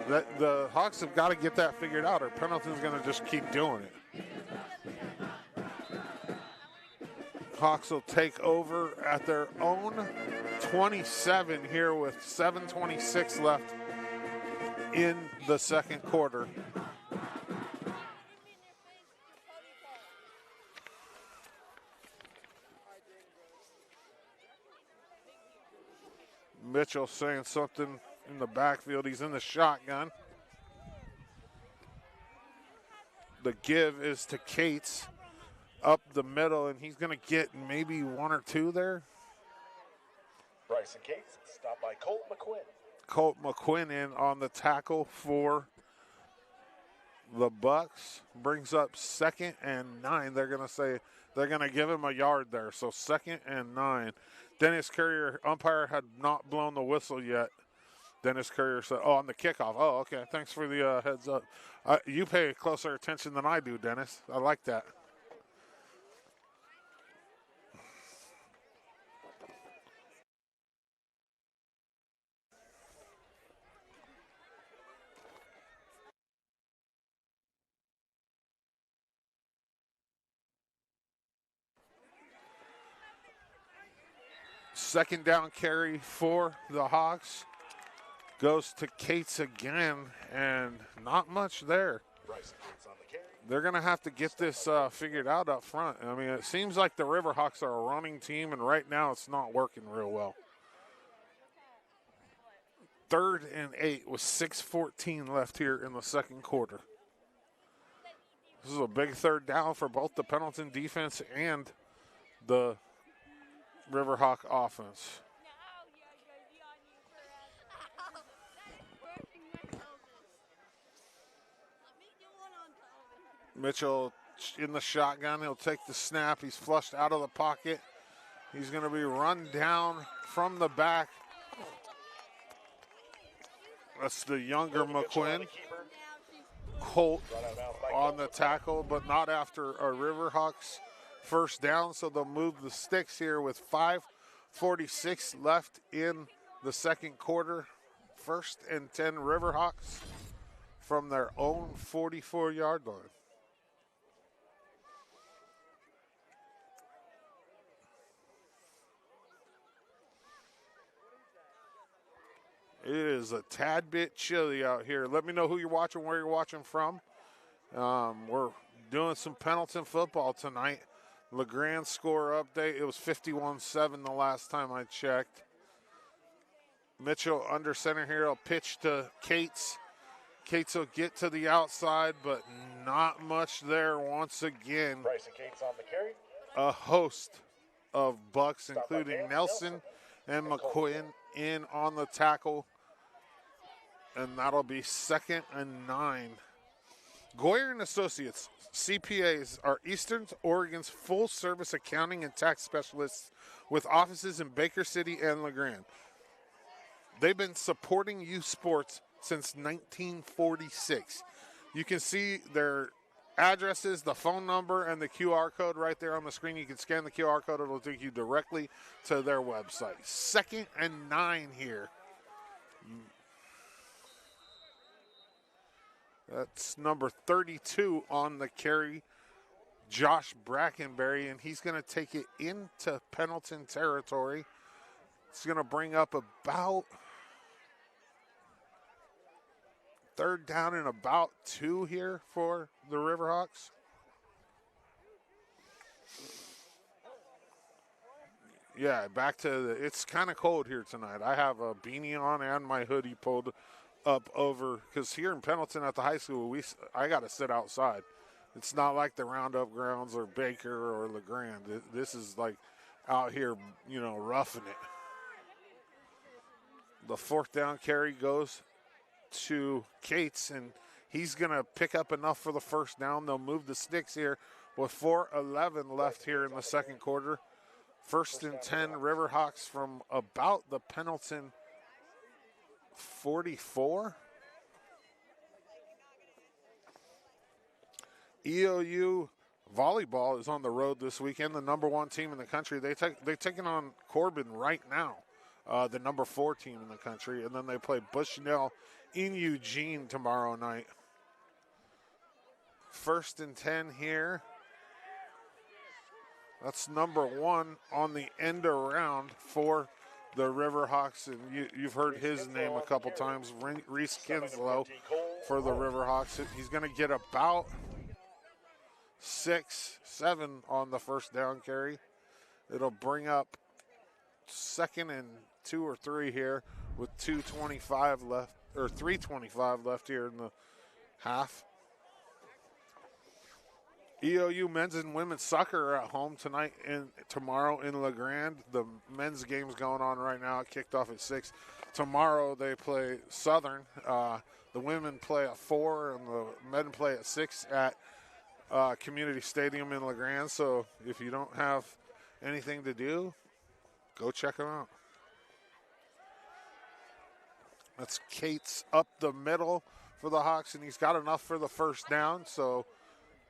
The Hawks have got to get that figured out, or Pendleton's going to just keep doing it. Hawks will take over at their own 27 here with 7:26 left in the second quarter. Mitchell saying something in the backfield. He's in the shotgun. The give is to Cates up the middle, and he's going to get maybe one or two there. Bryson Cates, stopped by Colt McQuinn. Colt McQuinn in on the tackle for the Bucks. Brings up 2nd and 9. They're going to say they're going to give him a yard there. So 2nd and 9. Dennis Courier, umpire had not blown the whistle yet. Dennis Courier said, oh, on the kickoff. Oh, okay. Thanks for the heads up. You pay closer attention than I do, Dennis. I like that. Second down carry for the Hawks. Goes to Cates again, and not much there. They're going to have to get this figured out up front. I mean, it seems like the Riverhawks are a running team, and right now it's not working real well. 3rd and 8 with 6:14 left here in the second quarter. This is a big third down for both the Pendleton defense and the Riverhawk offense. Mitchell in the shotgun. He'll take the snap. He's flushed out of the pocket. He's going to be run down from the back. That's the younger McQuinn. Colt on the tackle, but not after a Riverhawks first down, so they'll move the sticks here with 5:46 left in the second quarter. 1st and 10 Riverhawks. from their own 44-yard line. It is a tad bit chilly out here. Let me know who you're watching, where you're watching from. We're doing some Pendleton football tonight. LeGrand score update. It was 51-7 the last time I checked. Mitchell under center here. He'll pitch to Cates. Cates will get to the outside, but not much there once again. Bryson Cates on the carry. A host of Bucks, including Nelson and McQuinn, in on the tackle. And that'll be 2nd and 9. Goyer and Associates, CPAs, are Eastern Oregon's full-service accounting and tax specialists with offices in Baker City and LeGrand. They've been supporting youth sports since 1946. You can see their addresses, the phone number, and the QR code right there on the screen. You can scan the QR code. It'll take you directly to their website. 2nd and 9 here. That's number 32 on the carry, Josh Brackenberry, and he's going to take it into Pendleton territory. It's going to bring up about 3rd down and about 2 here for the Riverhawks. Yeah, back to it's kind of cold here tonight. I have a beanie on and my hoodie pulled up over, because here in Pendleton at the high school, I got to sit outside. It's not like the Roundup grounds or Baker or LeGrand. This is like out here, roughing it. The 4th down carry goes to Cates, and he's going to pick up enough for the 1st down. They'll move the sticks here with 4:11 left here in the 2nd quarter. 1st and 10 Riverhawks from about the Pendleton 44. EOU volleyball is on the road this weekend, the number 1 team in the country. They're taking on Corbin right now, the number 4 team in the country, and then they play Bushnell in Eugene tomorrow night. 1st and 10 here. That's number 1 on the end around for the Riverhawks, and you've heard his name a couple times, Reese Kinslow for the Riverhawks. He's going to get about 6, 7 on the 1st down carry. It'll bring up 2nd and 2 or 3 here with 2:25 left, or 3:25 left here in the half. EOU men's and women's soccer are at home tonight and tomorrow in LeGrand. The men's game's going on right now. It kicked off at 6. Tomorrow they play Southern. The women play at 4 and the men play at 6 at Community Stadium in LeGrand. So if you don't have anything to do, go check them out. That's Cates up the middle for the Hawks, and he's got enough for the 1st down. So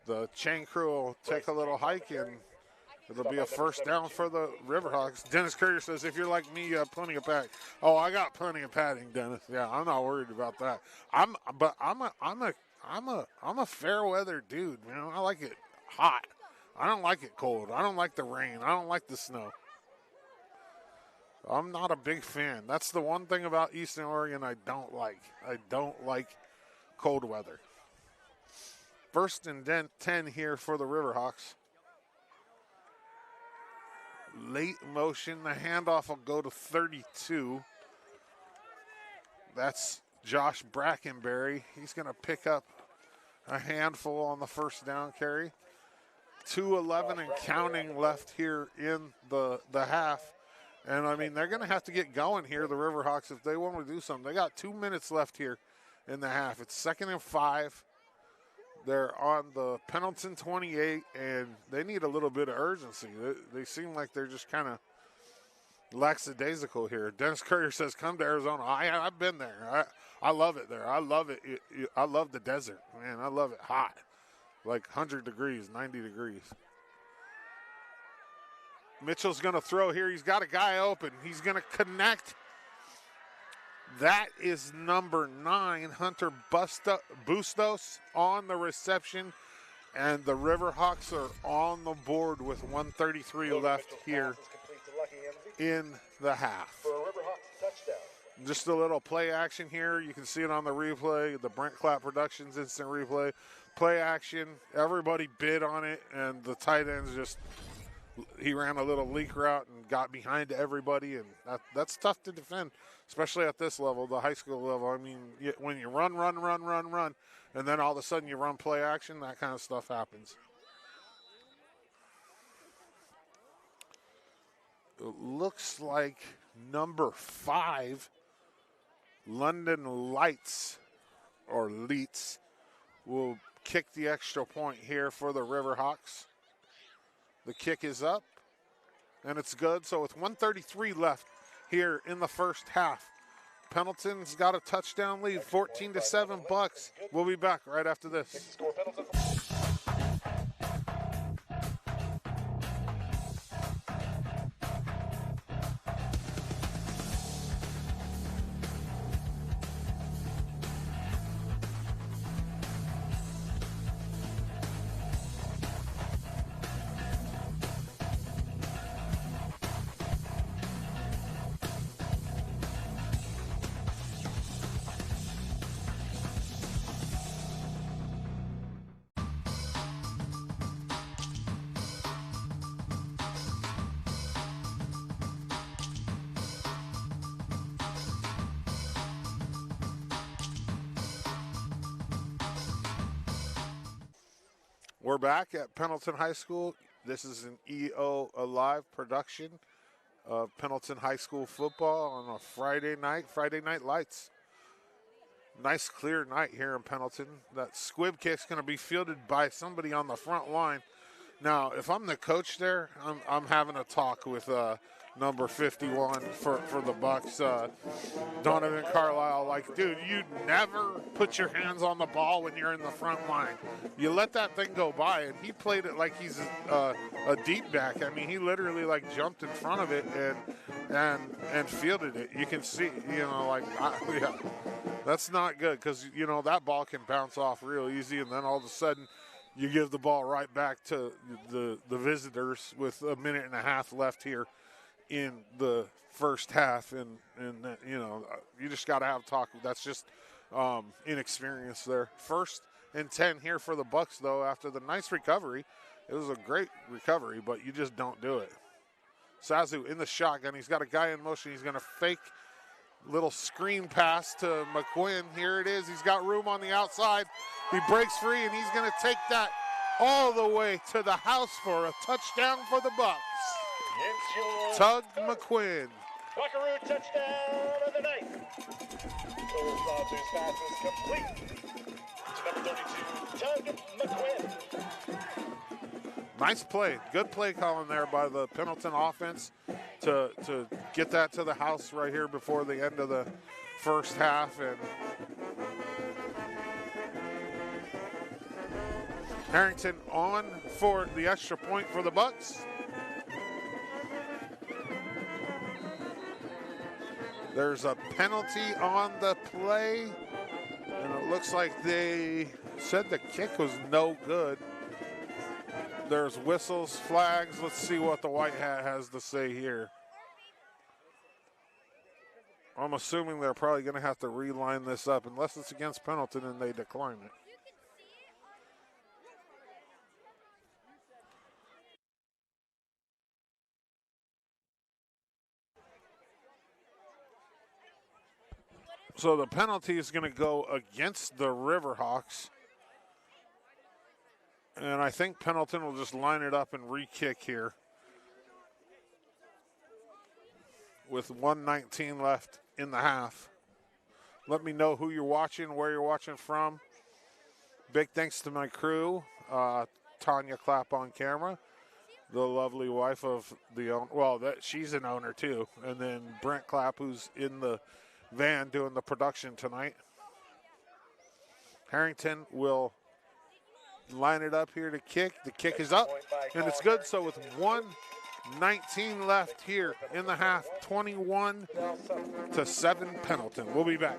the chain crew will take a little hike, and it'll be a 1st down for the Riverhawks. Dennis Currier says, if you're like me, you have plenty of padding. Oh, I got plenty of padding, Dennis. Yeah, I'm not worried about that. I'm a fair weather dude, man. I like it hot. I don't like it cold. I don't like the rain. I don't like the snow. I'm not a big fan. That's the one thing about Eastern Oregon I don't like. I don't like cold weather. 1st and 10 here for the Riverhawks. Late motion. The handoff will go to 32. That's Josh Brackenberry. He's going to pick up a handful on the 1st down carry. 2:11 and counting left here in the half. And, I mean, they're going to have to get going here, the Riverhawks, if they want to do something. They got 2 minutes left here in the half. It's 2nd and 5. They're on the Pendleton 28, and they need a little bit of urgency. They seem like they're just kind of lackadaisical here. Dennis Currier says, come to Arizona. I've been there. I love it there. I love it. I love the desert, man. I love it hot, like 100 degrees, 90 degrees. Mitchell's going to throw here. He's got a guy open. He's going to connect That is number 9, Hunter Bustos, on the reception. And the Riverhawks are on the board with 1:33 left here in the half. For a Riverhawks touchdown. Just a little play action here. You can see it on the replay, the Brent Clapp Productions instant replay. Play action. Everybody bid on it, and the tight ends he ran a little leak route and got behind everybody, and that's tough to defend, especially at this level, the high school level. I mean, when you run, and then all of a sudden you run play action, that kind of stuff happens. It looks like number 5, London Lights, or Leets, will kick the extra point here for the Riverhawks. The kick is up, and it's good. So with 1:33 left here in the first half, Pendleton's got a touchdown lead, 14-7 Bucks. We'll be back right after this. We're back at Pendleton High School. This is an EO Alive production of Pendleton High School football on a Friday night lights. Nice clear night here in Pendleton. That squib kick's going to be fielded by somebody on the front line. Now, if I'm the coach there, I'm having a talk with number 51 for the Bucks, Donovan Carlisle. Like, dude, you never put your hands on the ball when you're in the front line. You let that thing go by, and he played it like he's a deep back. I mean, he literally like jumped in front of it and fielded it. You can see, yeah, that's not good because that ball can bounce off real easy, and then all of a sudden you give the ball right back to the visitors with a minute and a half left here in the first half, and you just got to have talk. That's just inexperience there. 1st and 10 here for the Bucks, though. After the nice recovery, it was a great recovery, but you just don't do it. Sazu in the shotgun. He's got a guy in motion. He's going to fake little screen pass to McQuinn. Here it is. He's got room on the outside. He breaks free, and he's going to take that all the way to the house for a touchdown for the Bucks. Tug McQuinn. Buckaroo touchdown of the night. Sazu's pass is complete to number 32, Tug McQuinn. Nice play. Good play calling there by the Pendleton offense to get that to the house right here before the end of the first half. And Harrington on for the extra point for the Bucks. There's a penalty on the play, and it looks like they said the kick was no good. There's whistles, flags. Let's see what the white hat has to say here. I'm assuming they're probably going to have to reline this up unless it's against Pendleton and they decline it. So the penalty is going to go against the Riverhawks. And I think Pendleton will just line it up and re-kick here. With 1:19 left in the half. Let me know who you're watching, where you're watching from. Big thanks to my crew, Tanya Clapp on camera, the lovely wife of the owner. Well, she's an owner too. And then Brent Clapp, who's in the van doing the production tonight. Harrington will line it up here to kick. The kick is up, and it's good. So with 1:19 left here in the half. 21-7 Pendleton. We'll be back.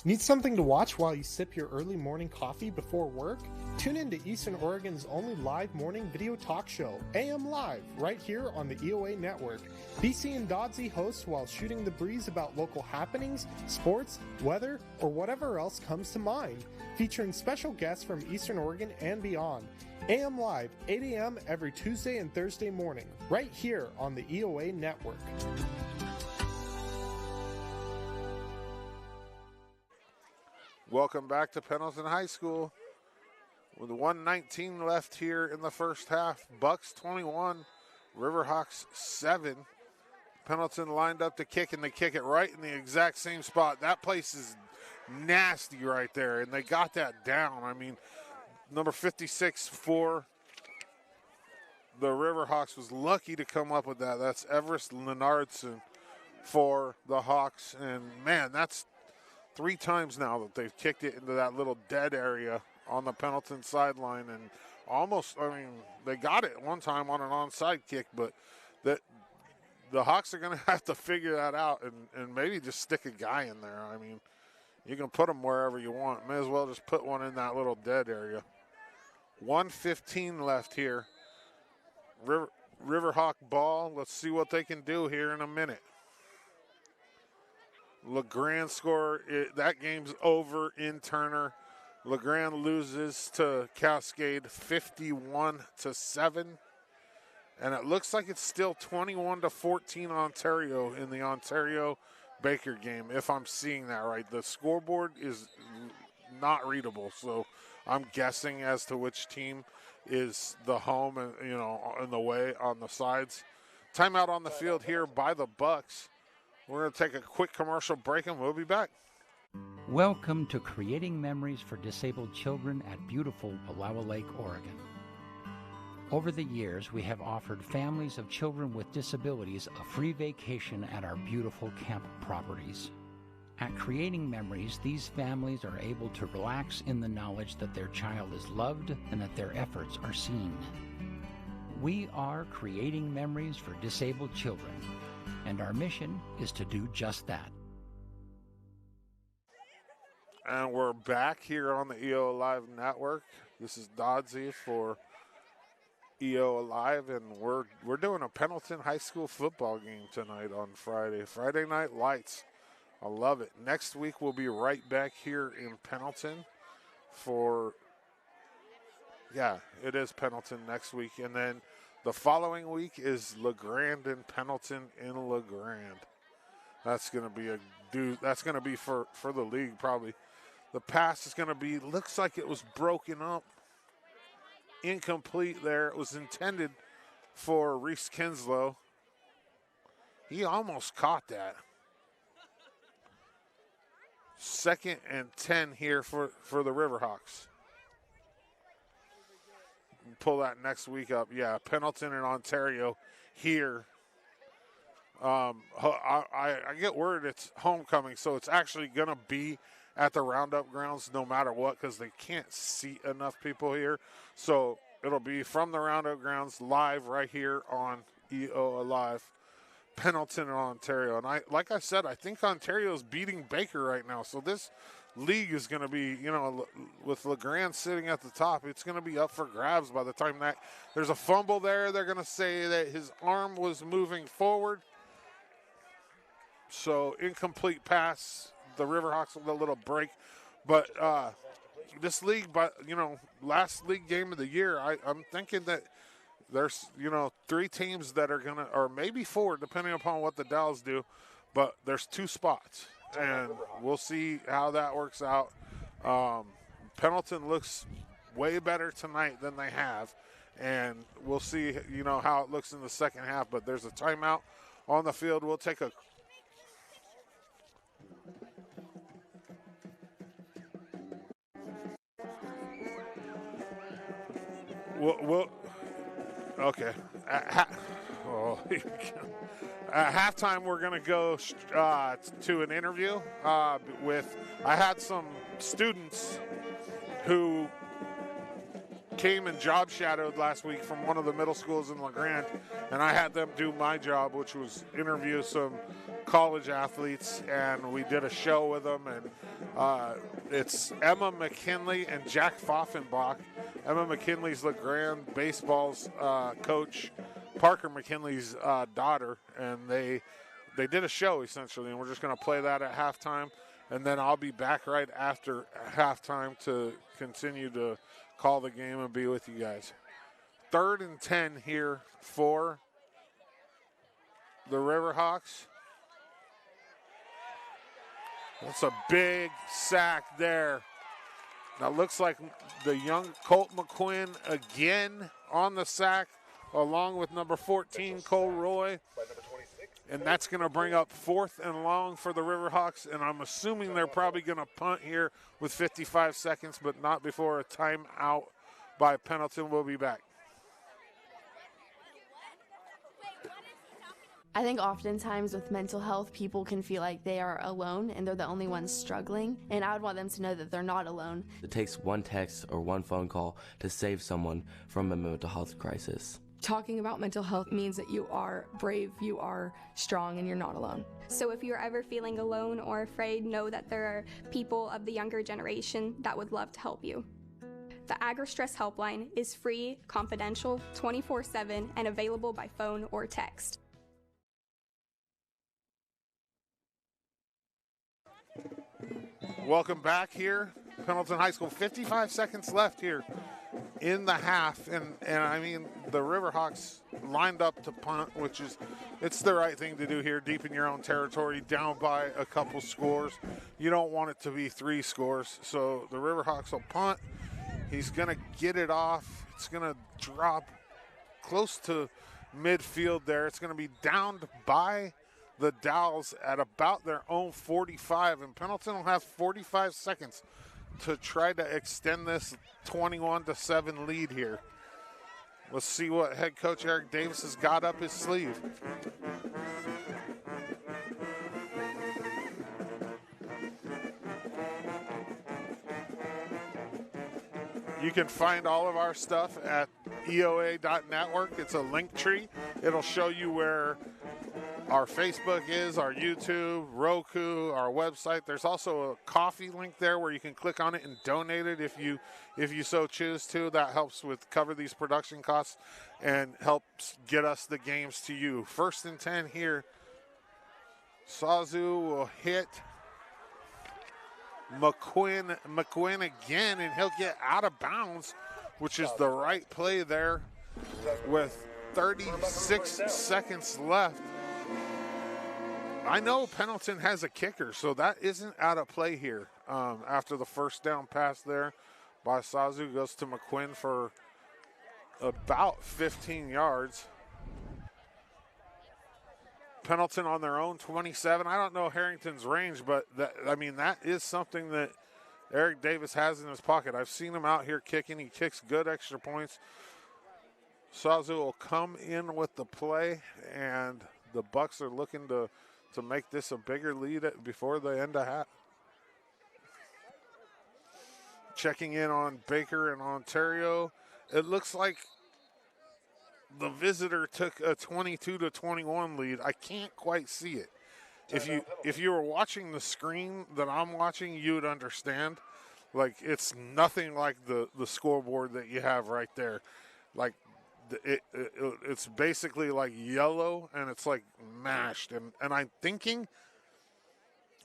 Need something to watch while you sip your early morning coffee before work? Tune in to Eastern Oregon's only live morning video talk show, AM Live, right here on the EOA network. BC and Dalles hosts while shooting the breeze about local happenings, sports, weather, or whatever else comes to mind, featuring special guests from Eastern Oregon and beyond. AM Live, 8 a.m. every Tuesday and Thursday morning, right here on the EOA network. Welcome back to Pendleton High School. With 1:19 left here in the first half. Bucks 21, Riverhawks 7. Pendleton lined up to kick, and they kick it right in the exact same spot. That place is nasty right there, and they got that down. I mean, number 56 for the Riverhawks was lucky to come up with that. That's Everest Lennardson for the Hawks, and man, that's 3 times now that they've kicked it into that little dead area on the Pendleton sideline, and almost, I mean, they got it one time on an onside kick, but the Hawks are going to have to figure that out and maybe just stick a guy in there. I mean, you can put them wherever you want. May as well just put one in that little dead area. 1:15 left here. Riverhawk ball. Let's see what they can do here in a minute. LeGrand score. That game's over in Turner. LeGrand loses to Cascade 51-7. And it looks like it's still 21-14 Ontario in the Ontario Baker game, if I'm seeing that right. The scoreboard is not readable, so I'm guessing as to which team is the home and, you know, in the way on the sides. Timeout on the field here by the Bucks. We're going to take a quick commercial break, and we'll be back. Welcome to Creating Memories for Disabled Children at beautiful Wallowa Lake, Oregon. Over the years, we have offered families of children with disabilities a free vacation at our beautiful camp properties. At Creating Memories, these families are able to relax in the knowledge that their child is loved and that their efforts are seen. We are Creating Memories for Disabled Children, and our mission is to do just that. And we're back here on the EO Live Network. This is Dalles for EO Live, and we're doing a Pendleton High School football game tonight on Friday. Friday Night Lights. I love it. Next week we'll be right back here in Pendleton for, yeah, it is Pendleton next week. And then the following week is LeGrand and Pendleton in LeGrand. That's going to be for the league probably. The pass is going to be, looks like it was broken up. Incomplete there. It was intended for Reese Kinslow. He almost caught that. 2nd and 10 here for the Riverhawks. Pull that next week up. Yeah, Pendleton and Ontario here. I get word it's homecoming, so it's actually going to be at the Roundup grounds no matter what, because they can't seat enough people here. So it'll be from the Roundup grounds live right here on EO Live, Pendleton and Ontario. And like I said, I think Ontario's beating Baker right now. So this league is going to be, you know, with LeGrand sitting at the top, it's going to be up for grabs by the time that there's a fumble there. They're going to say that his arm was moving forward. So incomplete pass. The Riverhawks with a little break. But this league, last league game of the year, I'm thinking that there's, 3 teams that are going to, or maybe 4, depending upon what the Dalles do, but there's 2 spots. And we'll see how that works out. Pendleton looks way better tonight than they have. And we'll see, how it looks in the second half. But there's a timeout on the field. We'll take a okay. At halftime, we're going to go to an interview I had some students who came and job shadowed last week from one of the middle schools in LeGrand, and I had them do my job, which was interview some college athletes, and we did a show with them. And it's Emma McKinley and Jack Pfaffenbach. Emma McKinley's LeGrand baseball's coach, Parker McKinley's daughter, and they did a show essentially, and we're just going to play that at halftime, and then I'll be back right after halftime to continue to call the game and be with you guys. 3rd and 10 here for the Riverhawks. That's a big sack there. Now looks like the young Colt McQuinn again on the sack, along with number 14, Cole Roy. And that's going to bring up 4th and long for the Riverhawks, and I'm assuming they're probably going to punt here with 55 seconds, but not before a timeout by Pendleton. We'll be back. I think oftentimes with mental health, people can feel like they are alone and they're the only ones struggling, and I would want them to know that they're not alone. It takes one text or one phone call to save someone from a mental health crisis. Talking about mental health means that you are brave, you are strong, and you're not alone. So if you're ever feeling alone or afraid, know that there are people of the younger generation that would love to help you. The Agri-Stress Helpline is free, confidential, 24/7, and available by phone or text. Welcome back here, Pendleton High School. 55 seconds left here in the half, and I mean, the Riverhawks lined up to punt, which is, it's the right thing to do here, deep in your own territory, down by a couple scores. You don't want it to be 3 scores, so the Riverhawks will punt. He's going to get it off. It's going to drop close to midfield there. It's going to be downed by the Dalles at about their own 45, and Pendleton will have 45 seconds to try to extend this 21-7 lead here. Let's see what head coach Eric Davis has got up his sleeve. You can find all of our stuff at eoa.network. It's a link tree. It'll show you where our Facebook is, our YouTube, Roku, our website. There's also a coffee link there where you can click on it and donate it if you so choose to. That helps with cover these production costs and helps get us the games to you. 1st and 10 here. Sazu will hit McQuinn again, and he'll get out of bounds, which is the right play there with 36 seconds left. I know Pendleton has a kicker, so that isn't out of play here. After the first down pass there by Sazu, goes to McQuinn for about 15 yards. Pendleton on their own 27. I don't know Harrington's range, but that is something that Eric Davis has in his pocket. I've seen him out here kicking. He kicks good extra points. Sazu will come in with the play, and the Bucks are looking to make this a bigger lead before the end of half. Checking in on Baker and Ontario. It looks like the visitor took a 22-21 lead. I can't quite see it. If you were watching the screen that I'm watching, you would understand. Like, it's nothing like the scoreboard that you have right there. Like, it's basically like yellow, and it's like mashed. And I'm thinking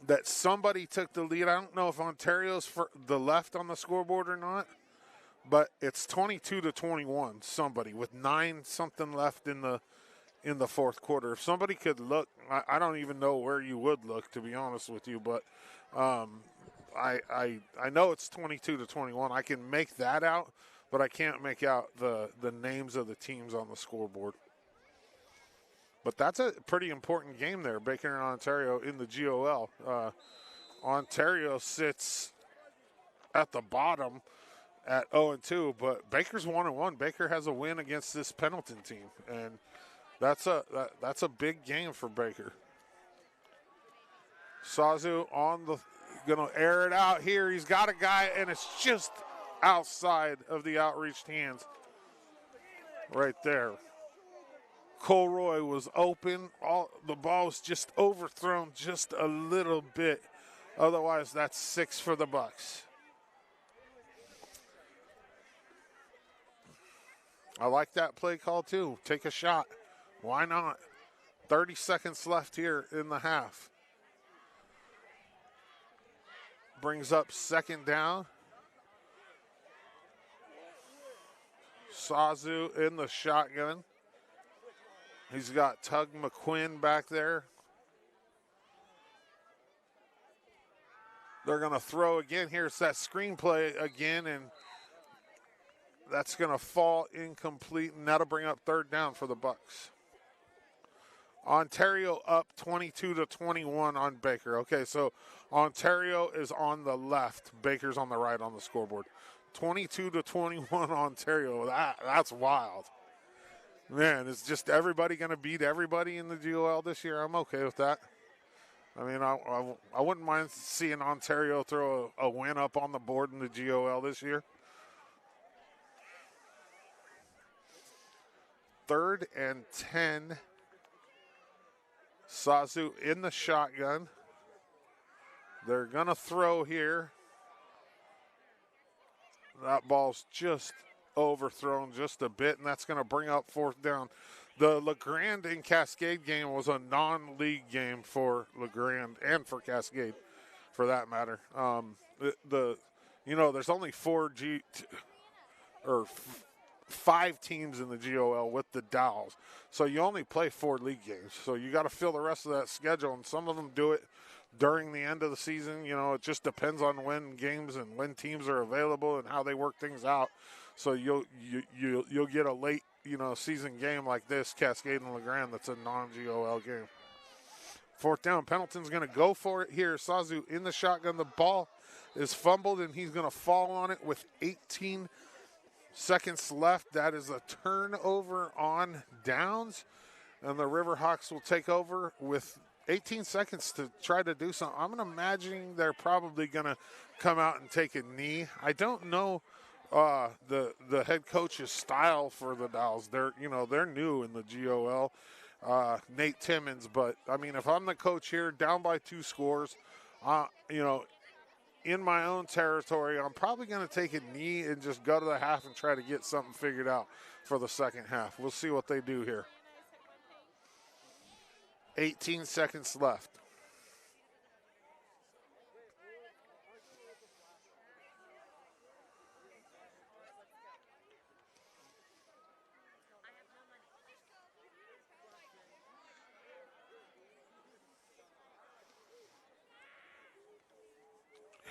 that somebody took the lead. I don't know if Ontario's for the left on the scoreboard or not, but it's 22-21. Somebody with 9-something left in the 4th quarter. If somebody could look, I don't even know where you would look, to be honest with you, but I know it's 22-21. I can make that out, but I can't make out the names of the teams on the scoreboard. But that's a pretty important game there, Baker and Ontario in the GOL. Ontario sits at the bottom at 0-2, but Baker's 1-1. Baker has a win against this Pendleton team, and that's a big game for Baker. Sazu gonna air it out here. He's got a guy, and it's just outside of the outreached hands right there. Colroy was open. The ball was just overthrown just a little bit. Otherwise, that's 6 for the Bucks. I like that play call too. Take a shot. Why not? 30 seconds left here in the half. Brings up second down. Sazu in the shotgun. He's got Tug McQuinn back there. They're going to throw again. Here's that screenplay again, and that's going to fall incomplete, and that'll bring up third down for the Bucks. Ontario up 22-21 on Baker. Okay, so Ontario is on the left. Baker's on the right on the scoreboard. 22-21 Ontario. That's wild. Man, is just everybody going to beat everybody in the GOL this year? I'm okay with that. I mean, I wouldn't mind seeing Ontario throw a win up on the board in the GOL this year. 3rd and 10. Sazu in the shotgun. They're going to throw here. That ball's just overthrown just a bit, and that's going to bring up 4th down. The LeGrand and Cascade game was a non-league game for LeGrand and for Cascade, for that matter. There's only 5 teams in the GOL with the Dalles, so you only play 4 league games. So you got to fill the rest of that schedule, and some of them do it during the end of the season. It just depends on when games and when teams are available and how they work things out. So you'll get a late season game like this, Cascade and LeGrand, that's a non-GOL game. 4th down, Pendleton's going to go for it here. Sazu in the shotgun. The ball is fumbled, and he's going to fall on it with 18 seconds left. That is a turnover on downs, and the Riverhawks will take over with 18 seconds to try to do something. I'm imagining they're probably going to come out and take a knee. I don't know the head coach's style for the Dalles. They're new in the GOL, Nate Timmons. But I mean, if I'm the coach here, down by 2 scores, in my own territory, I'm probably going to take a knee and just go to the half and try to get something figured out for the second half. We'll see what they do here. 18 seconds left.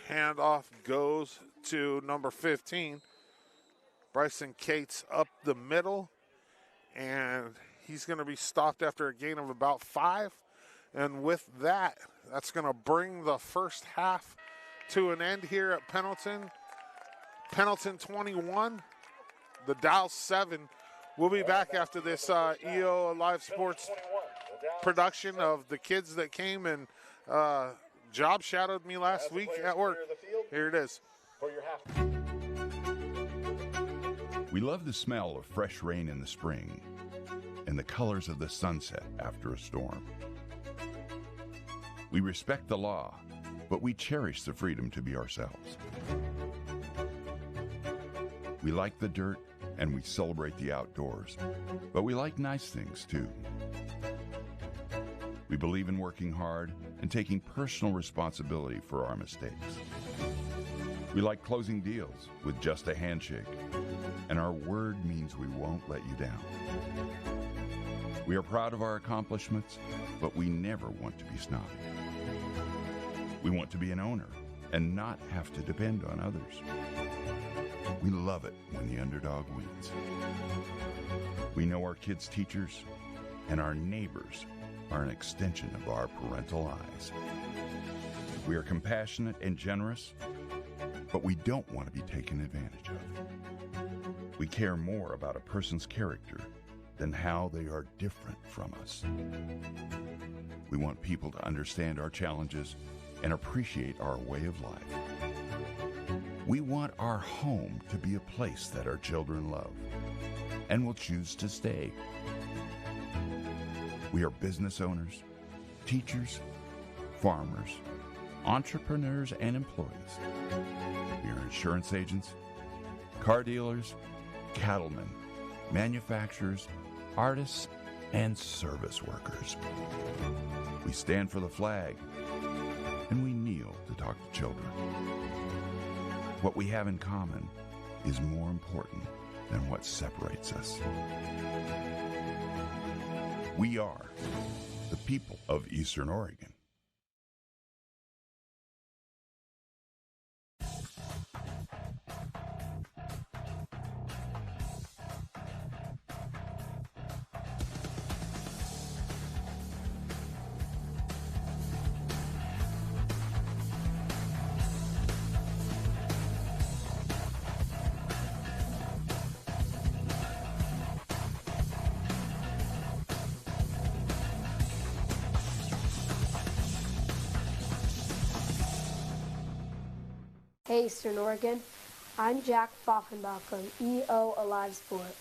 Handoff goes to number 15. Bryson Cates up the middle, and he's going to be stopped after a gain of about 5. And with that, that's going to bring the first half to an end here at Pendleton. Pendleton 21, the Dalles 7. We'll be back after this EO Live Sports production of the kids that came and job shadowed me last week at work. Here it is. We love the smell of fresh rain in the spring and the colors of the sunset after a storm. We respect the law, but we cherish the freedom to be ourselves. We like the dirt and we celebrate the outdoors, but we like nice things too. We believe in working hard and taking personal responsibility for our mistakes. We like closing deals with just a handshake, and our word means we won't let you down. We are proud of our accomplishments, but we never want to be snobby. We want to be an owner and not have to depend on others. We love it when the underdog wins. We know our kids' teachers and our neighbors are an extension of our parental eyes. We are compassionate and generous, but we don't want to be taken advantage of. We care more about a person's character than how they are different from us. We want people to understand our challenges and appreciate our way of life. We want our home to be a place that our children love and will choose to stay. We are business owners, teachers, farmers, entrepreneurs, and employees. We are insurance agents, car dealers, cattlemen, manufacturers, artists, and service workers. We stand for the flag, and we kneel to talk to children. What we have in common is more important than what separates us. We are the people of Eastern Oregon. Hey, Eastern Oregon. I'm Jack Falkenbach from EO Alive Sport.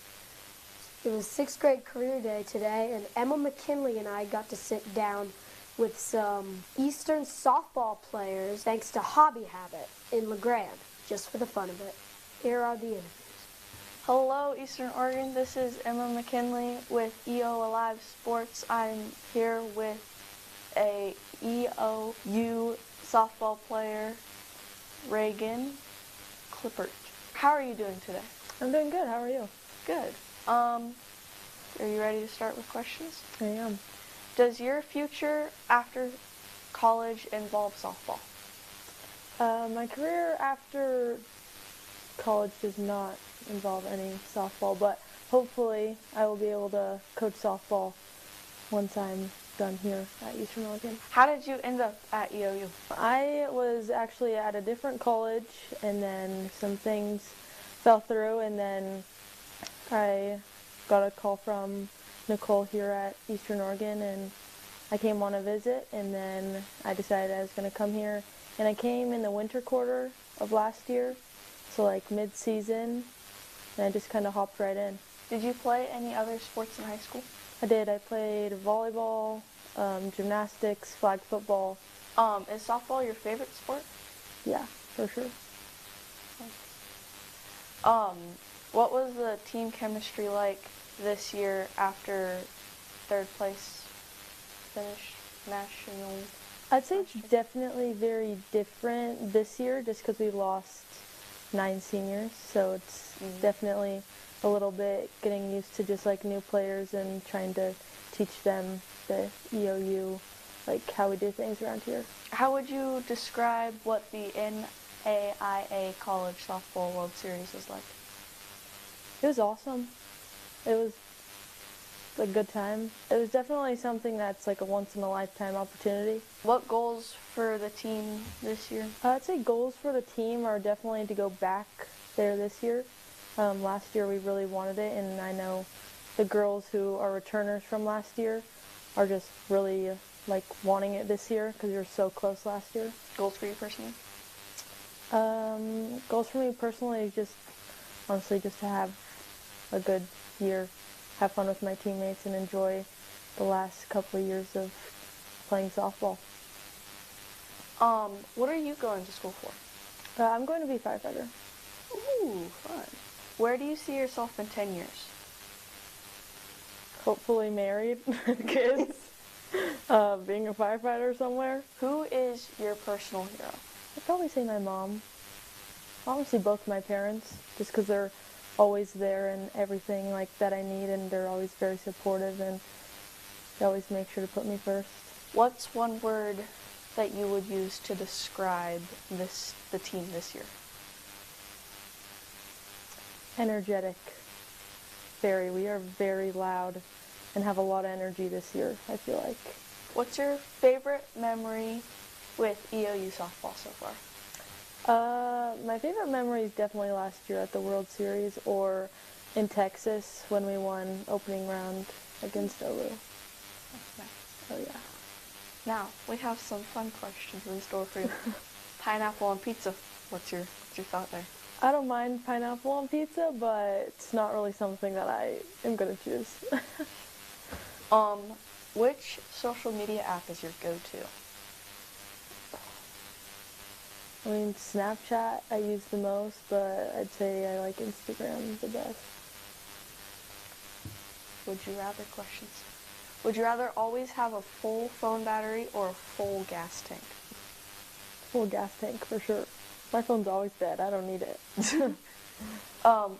It was 6th grade career day today, and Emma McKinley and I got to sit down with some Eastern softball players thanks to Hobby Habit in LeGrand, just for the fun of it. Here are the interviews. Hello, Eastern Oregon. This is Emma McKinley with EO Alive Sports. I'm here with a EOU softball player, Reagan Clippert. How are you doing today? I'm doing good. How are you? Good. Are you ready to start with questions? I am. Does your future after college involve softball? My career after college does not involve any softball, but hopefully I will be able to coach softball once I'm done here at Eastern Oregon. How did you end up at EOU? I was actually at a different college, and then some things fell through, and then I got a call from Nicole here at Eastern Oregon, and I came on a visit, and then I decided I was going to come here, and I came in the winter quarter of last year, so like mid-season, and I just kind of hopped right in. Did you play any other sports in high school? I did. I played volleyball, gymnastics, flag football. Is softball your favorite sport? Yeah, for sure. What was the team chemistry like this year after third place finish national? I'd say it's definitely very different this year just because we lost 9 seniors, so it's definitely a little bit getting used to just like new players and trying to teach them the EOU, like how we do things around here. How would you describe what the NAIA College Softball World Series was like? It was awesome. It was a good time. It was definitely something that's like a once-in-a-lifetime opportunity. What goals for the team this year? I'd say goals for the team are definitely to go back there this year. Last year we really wanted it, and I know the girls who are returners from last year are just really like wanting it this year because you're so close last year. Goals for you personally? Goals for me personally is just honestly just to have a good year, have fun with my teammates, and enjoy the last couple of years of playing softball. What are you going to school for? I'm going to be a firefighter. Ooh, fun. Where do you see yourself in 10 years? Hopefully married, kids, being a firefighter somewhere. Who is your personal hero? I'd probably say my mom. Honestly, both my parents, just because they're always there and everything like that I need, and they're always very supportive, and they always make sure to put me first. What's one word that you would use to describe the team this year? Energetic. We are very loud and have a lot of energy this year, I feel like. What's your favorite memory with EOU softball so far? My favorite memory is definitely last year at the World Series, or in Texas when we won opening round against OU. Nice. Oh yeah. Now, we have some fun questions in store for you. Pineapple on pizza. What's your thought there? I don't mind pineapple on pizza, but it's not really something that I am going to choose. Which social media app is your go-to? I mean, Snapchat I use the most, but I'd say I like Instagram the best. Would you rather questions? Would you rather always have a full phone battery or a full gas tank? Full gas tank, for sure. My phone's always dead. I don't need it.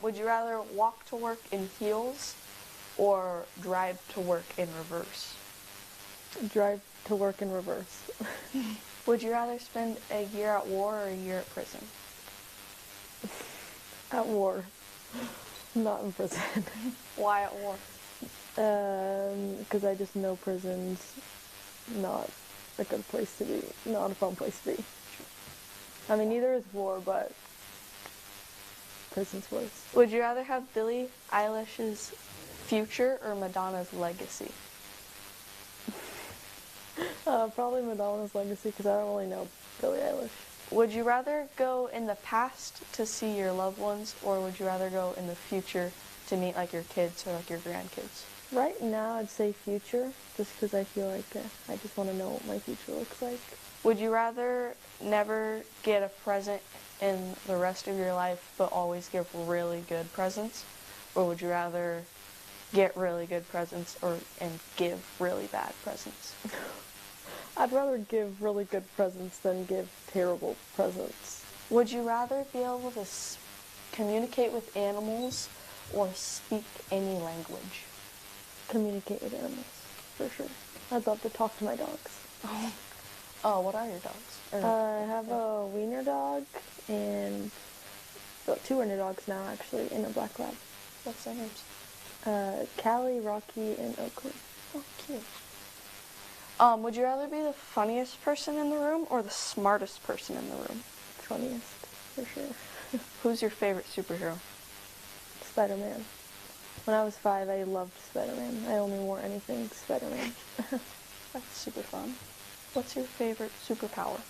Would you rather walk to work in heels or drive to work in reverse? Drive to work in reverse. Would you rather spend a year at war or a year at prison? At war. Not in prison. Why at war? Because I just know prison's not a good place to be. Not a fun place to be. I mean, neither is war, but prison's worse. Would you rather have Billie Eilish's future or Madonna's legacy? Probably Madonna's legacy, because I don't really know Billie Eilish. Would you rather go in the past to see your loved ones, or would you rather go in the future to meet like your kids or like your grandkids? Right now, I'd say future, just because I feel like I just want to know what my future looks like. Would you rather never get a present in the rest of your life, but always give really good presents? Or would you rather get really good presents and give really bad presents? I'd rather give really good presents than give terrible presents. Would you rather be able to communicate with animals or speak any language? Communicate with animals, for sure. I'd love to talk to my dogs. Oh, what are your dogs? I have a wiener dog and two wiener dogs now, actually, and a black lab. What's their names? Callie, Rocky, and Oakley. Oh, cute. Would you rather be the funniest person in the room or the smartest person in the room? Funniest, for sure. Who's your favorite superhero? Spider-Man. When I was 5, I loved Spider-Man. I only wore anything Spider-Man. That's super fun. What's your favorite superpower?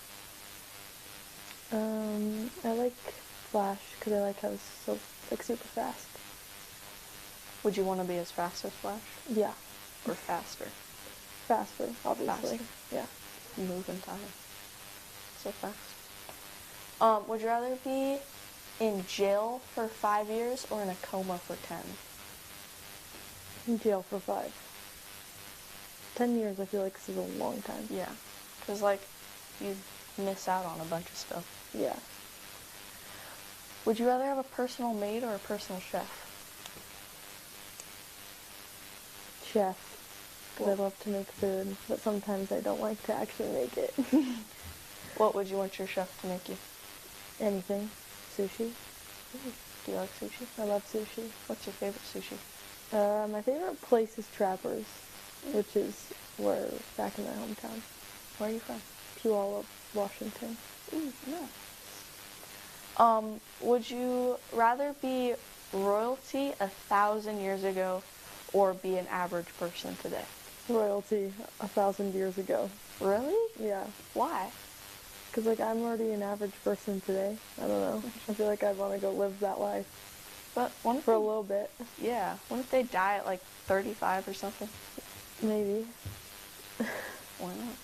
I like Flash, because I like how it's so, super fast. Would you want to be as fast as Flash? Yeah. Or faster? Faster, obviously. Faster. Yeah. Move in time. So fast. Would you rather be in jail for 5 years or in a coma for 10? In jail for 5. 10 years, I feel like this is a long time. Yeah. Because, like, you miss out on a bunch of stuff. Yeah. Would you rather have a personal maid or a personal chef? Chef. Because I love to make food, but sometimes I don't like to actually make it. What would you want your chef to make you? Anything. Sushi. Do you like sushi? I love sushi. What's your favorite sushi? My favorite place is Trappers, which is back in my hometown. Where are you from? Puyallup, Washington. Nice. Would you rather be royalty 1,000 years ago or be an average person today? Royalty 1,000 years ago. Really? Yeah. Why? Because, like, I'm already an average person today. I don't know. I feel like I want to go live that life. But what if for a little bit. Yeah. What if they die at, like, 35 or something? Maybe. Why not?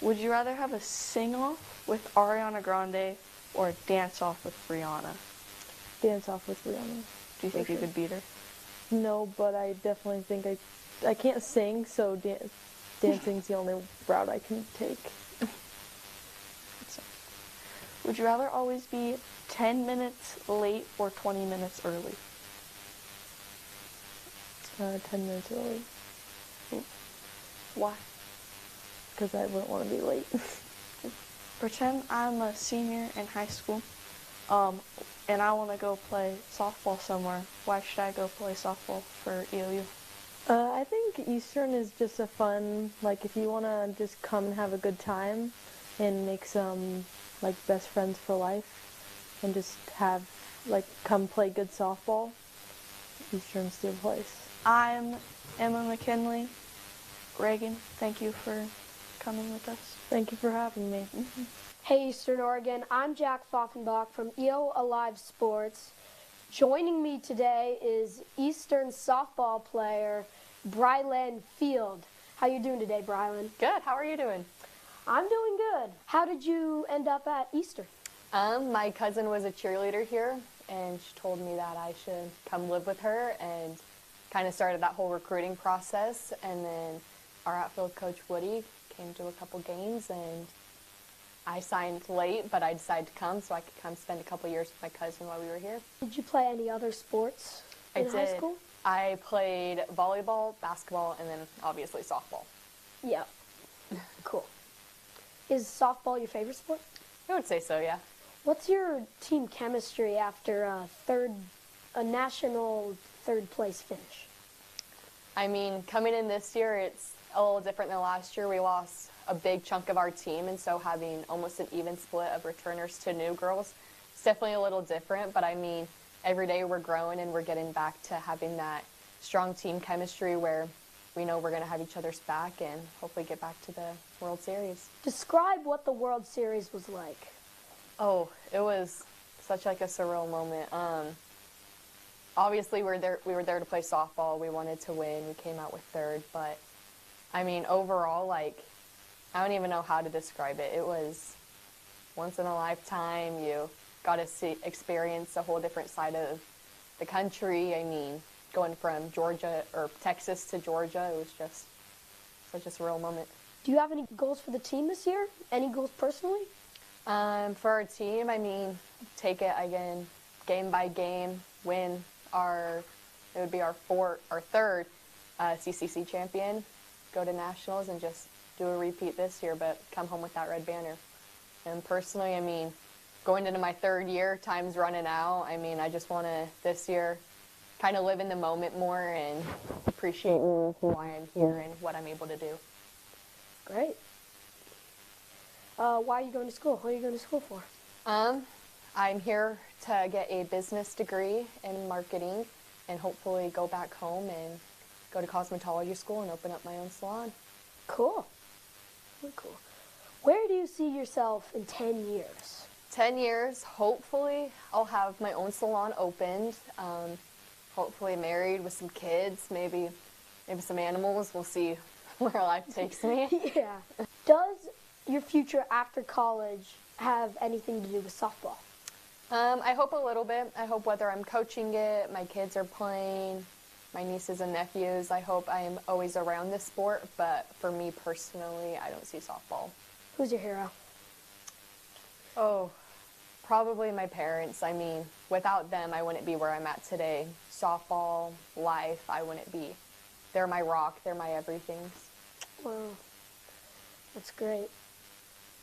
Would you rather have a sing-off with Ariana Grande or a dance-off with Rihanna? Dance-off with Rihanna. Do you think you could beat her? No, but I definitely think I can't sing, so dancing's the only route I can take. Would you rather always be 10 minutes late or 20 minutes early? 10 minutes early. Why? Because I wouldn't want to be late. Pretend I'm a senior in high school, and I want to go play softball somewhere. Why should I go play softball for EOU? I think Eastern is just a fun, like, if you want to just come and have a good time and make some, like, best friends for life and just have, like, come play good softball, Eastern's the place. I'm Emma McKinley. Reagan, thank you for coming with us. Thank you for having me. Hey Eastern Oregon, I'm Jack Falkenbach from EO Alive Sports. Joining me today is Eastern softball player Brylan Field. How you doing today, Brylan? Good. How are you doing? I'm doing good. How did you end up at Eastern? My cousin was a cheerleader here, and she told me that I should come live with her, and kind of started that whole recruiting process. And then our outfield coach Woody came to a couple games, and I signed late, but I decided to come so I could come spend a couple years with my cousin while we were here. Did you play any other sports in high school? I played volleyball, basketball, and then obviously softball. Yeah. Cool. Is softball your favorite sport? I would say so, yeah. What's your team chemistry after a national third place finish? I mean, coming in this year, it's a little different than last year. We lost a big chunk of our team, and so having almost an even split of returners to new girls, it's definitely a little different. But I mean, every day we're growing and we're getting back to having that strong team chemistry where we know we're going to have each other's back and hopefully get back to the World Series. Describe what the World Series was like. Oh, it was such like a surreal moment. Obviously, we were there to play softball. We wanted to win. We came out with third, but I mean, overall, like, I don't even know how to describe it. It was once in a lifetime. You got to experience a whole different side of the country. I mean, going from Georgia or Texas to Georgia, it was just such a surreal moment. Do you have any goals for the team this year? Any goals personally? For our team, I mean, take it again, game by game, win it would be our third CCC champion, go to nationals and just do a repeat this year, but come home with that red banner. And personally, I mean, going into my third year, time's running out. I mean, I just want to, this year, kind of live in the moment more and appreciate who I am here and what I'm able to do. Great. Why are you going to school? What are you going to school for? I'm here to get a business degree in marketing and hopefully go back home and go to cosmetology school and open up my own salon. Cool. Really cool. Where do you see yourself in 10 years? 10 years, hopefully I'll have my own salon opened, hopefully married with some kids, maybe some animals. We'll see where life takes me. Yeah. Does your future after college have anything to do with softball? I hope a little bit. I hope whether I'm coaching it, my kids are playing, my nieces and nephews, I hope I am always around this sport, but for me personally, I don't see softball. Who's your hero? Oh, probably my parents. I mean, without them, I wouldn't be where I'm at today. Softball, life, I wouldn't be. They're my rock, they're my everything. Wow, that's great.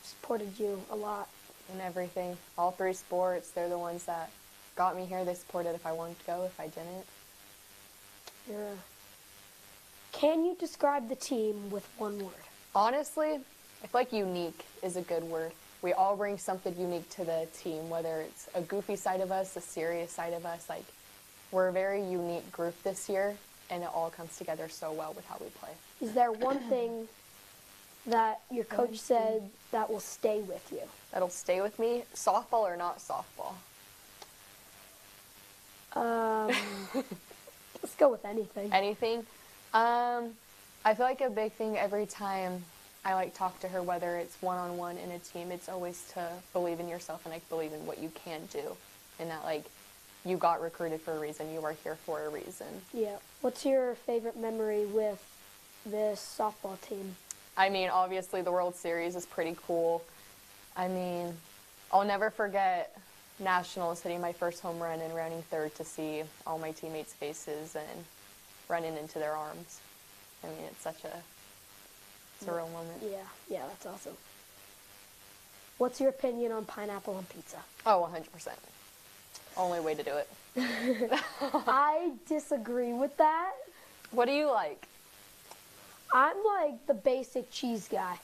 Supported you a lot. And everything. All three sports, they're the ones that got me here. They supported if I wanted to go, if I didn't. Yeah. Can you describe the team with one word? Honestly, I feel like unique is a good word. We all bring something unique to the team, whether it's a goofy side of us, a serious side of us. Like, we're a very unique group this year, and it all comes together so well with how we play. Is there one thing that your coach said that will stay with you? That'll stay with me? Softball or not softball? Let's go with anything. Anything? I feel like a big thing every time I talk to her, whether it's one-on-one in a team, it's always to believe in yourself and believe in what you can do, and that you got recruited for a reason, you are here for a reason. Yeah. What's your favorite memory with this softball team? I mean, obviously the World Series is pretty cool. I mean, I'll never forget Nationals, hitting my first home run and running third to see all my teammates' faces and running into their arms. I mean, it's such a surreal moment. Yeah, that's awesome. What's your opinion on pineapple on pizza? Oh, 100%. Only way to do it. I disagree with that. What do you like? I'm like the basic cheese guy.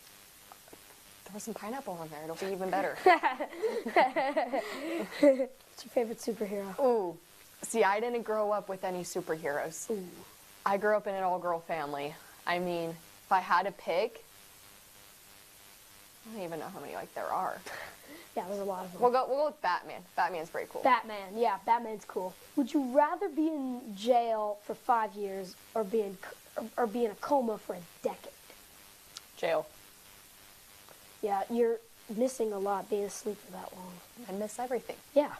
Throw some pineapple on there. It'll be even better. What's your favorite superhero? Ooh. See, I didn't grow up with any superheroes. Ooh. I grew up in an all-girl family. I mean, if I had to pick, I don't even know how many there are. Yeah, there's a lot of them. We'll go with Batman. Batman's pretty cool. Batman, yeah, Batman's cool. Would you rather be in jail for 5 years or be in a coma for a decade? Jail. Yeah, you're missing a lot being asleep for that long. I miss everything. Yeah.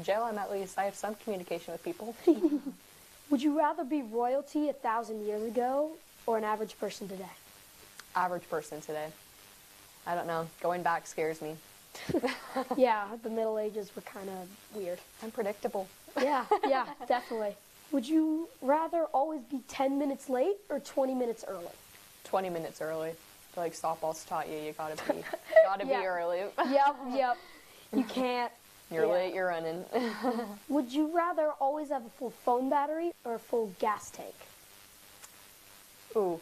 Jail, I have some communication with people. Would you rather be royalty 1,000 years ago or an average person today? Average person today. I don't know. Going back scares me. Yeah, the Middle Ages were kind of weird. Unpredictable. Yeah, definitely. Would you rather always be 10 minutes late or 20 minutes early? 20 minutes early. I feel like softball's taught you gotta be early. Yep. You can't. You're late, you're running. Would you rather always have a full phone battery or a full gas tank? Ooh.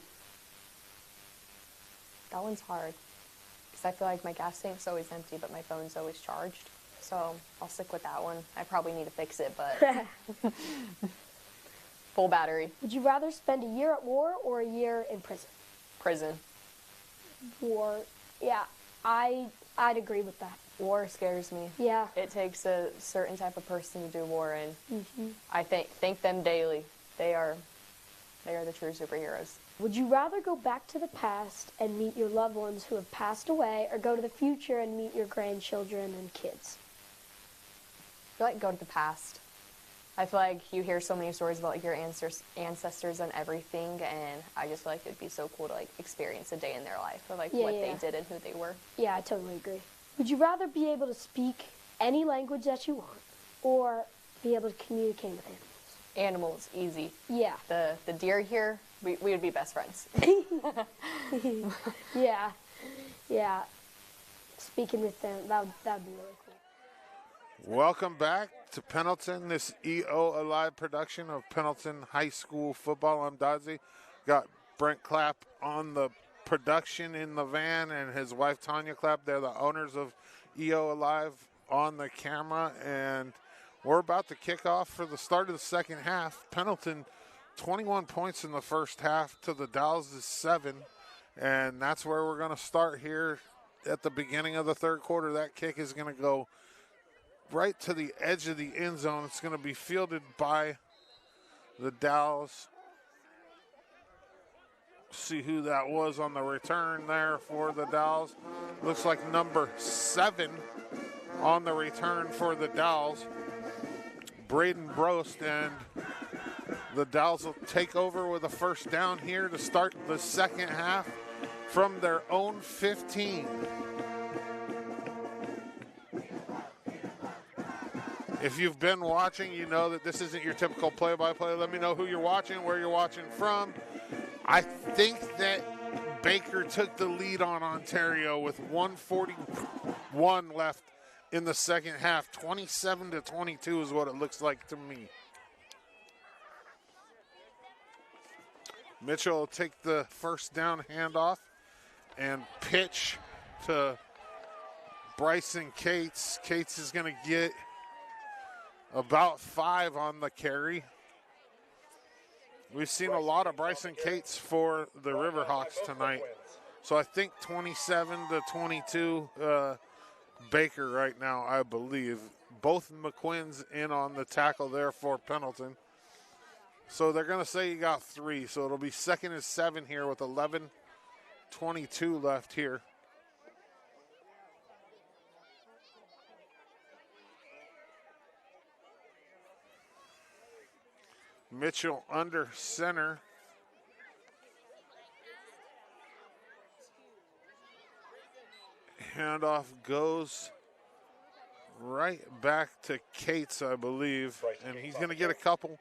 That one's hard. Because I feel like my gas tank's always empty, but my phone's always charged. So I'll stick with that one. I probably need to fix it, but full battery. Would you rather spend a year at war or a year in prison? Prison. War. Yeah, I'd agree with that. War scares me. Yeah. It takes a certain type of person to do war, and Mm-hmm. I thank them daily. They are the true superheroes. Would you rather go back to the past and meet your loved ones who have passed away, or go to the future and meet your grandchildren and kids? I feel like go to the past. I feel like you hear so many stories about your ancestors and everything, and I just feel like it'd be so cool to experience a day in their life of what they did and who they were. Yeah, I totally agree. Would you rather be able to speak any language that you want, or be able to communicate with animals? Animals, easy. Yeah. The deer here, we would be best friends. Yeah. Speaking with them, that'd be really cool. Welcome back to Pendleton, this EO Alive production of Pendleton High School football. I'm Dalles. Got Brent Clapp on the production in the van and his wife Tanya Clapp. They're the owners of EO Alive on the camera, and we're about to kick off for the start of the second half. Pendleton 21 points in the first half to the Dalles' 7, and that's where we're going to start here at the beginning of the third quarter. That kick is going to go right to the edge of the end zone. It's going to be fielded by the Dalles. See who that was on the return there for the Dalles. Looks like number 7 on the return for the Dalles, Braden Brost, and the Dalles will take over with a first down here to start the second half from their own 15. If you've been watching, you know that this isn't your typical play-by-play. Let me know who you're watching, where you're watching from. I think that Baker took the lead on Ontario with 1:41 left in the second half. 27-22 is what it looks like to me. Mitchell will take the first down handoff and pitch to Bryson Cates. Cates is going to get about 5 on the carry. We've seen a lot of Bryson Cates for the Riverhawks tonight. So I think 27-22 Baker right now, I believe. Both McQuinn's in on the tackle there for Pendleton. So they're going to say you got 3. So it'll be 2nd and 7 here with 11:22 left here. Mitchell under center. Handoff goes right back to Cates, I believe, and he's going to get a couple.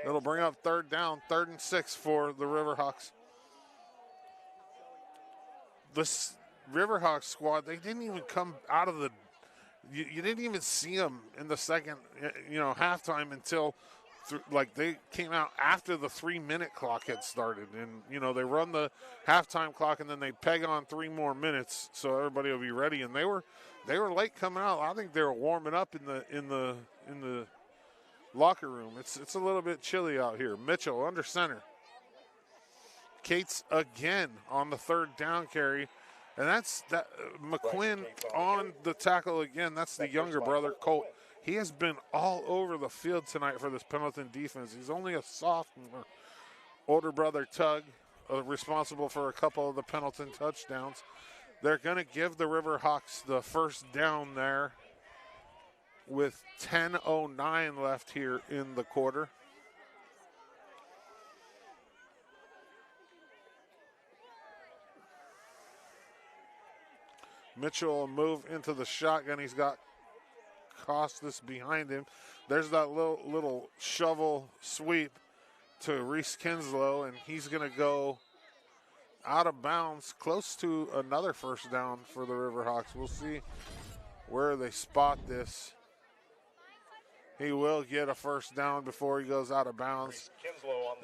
That'll bring up third down, 3rd and 6 for the Riverhawks. This Riverhawks squad, they didn't even come out of the, you didn't even see them in the second, halftime until they came out after the 3-minute clock had started. And, they run the halftime clock and then they peg on 3 more minutes so everybody will be ready. And they were late coming out. I think they were warming up in the locker room. It's a little bit chilly out here. Mitchell under center. Cates again on the 3rd down carry And that's that McQuinn on the tackle again. That's the younger brother, Colt. He has been all over the field tonight for this Pendleton defense. He's only a sophomore. Older brother, Tug, responsible for a couple of the Pendleton touchdowns. They're going to give the Riverhawks the first down there with 10:09 left here in the quarter. Mitchell will move into the shotgun. He's got Costas behind him. There's that little shovel sweep to Reese Kinslow, and he's going to go out of bounds close to another first down for the Riverhawks. We'll see where they spot this. He will get a first down before he goes out of bounds.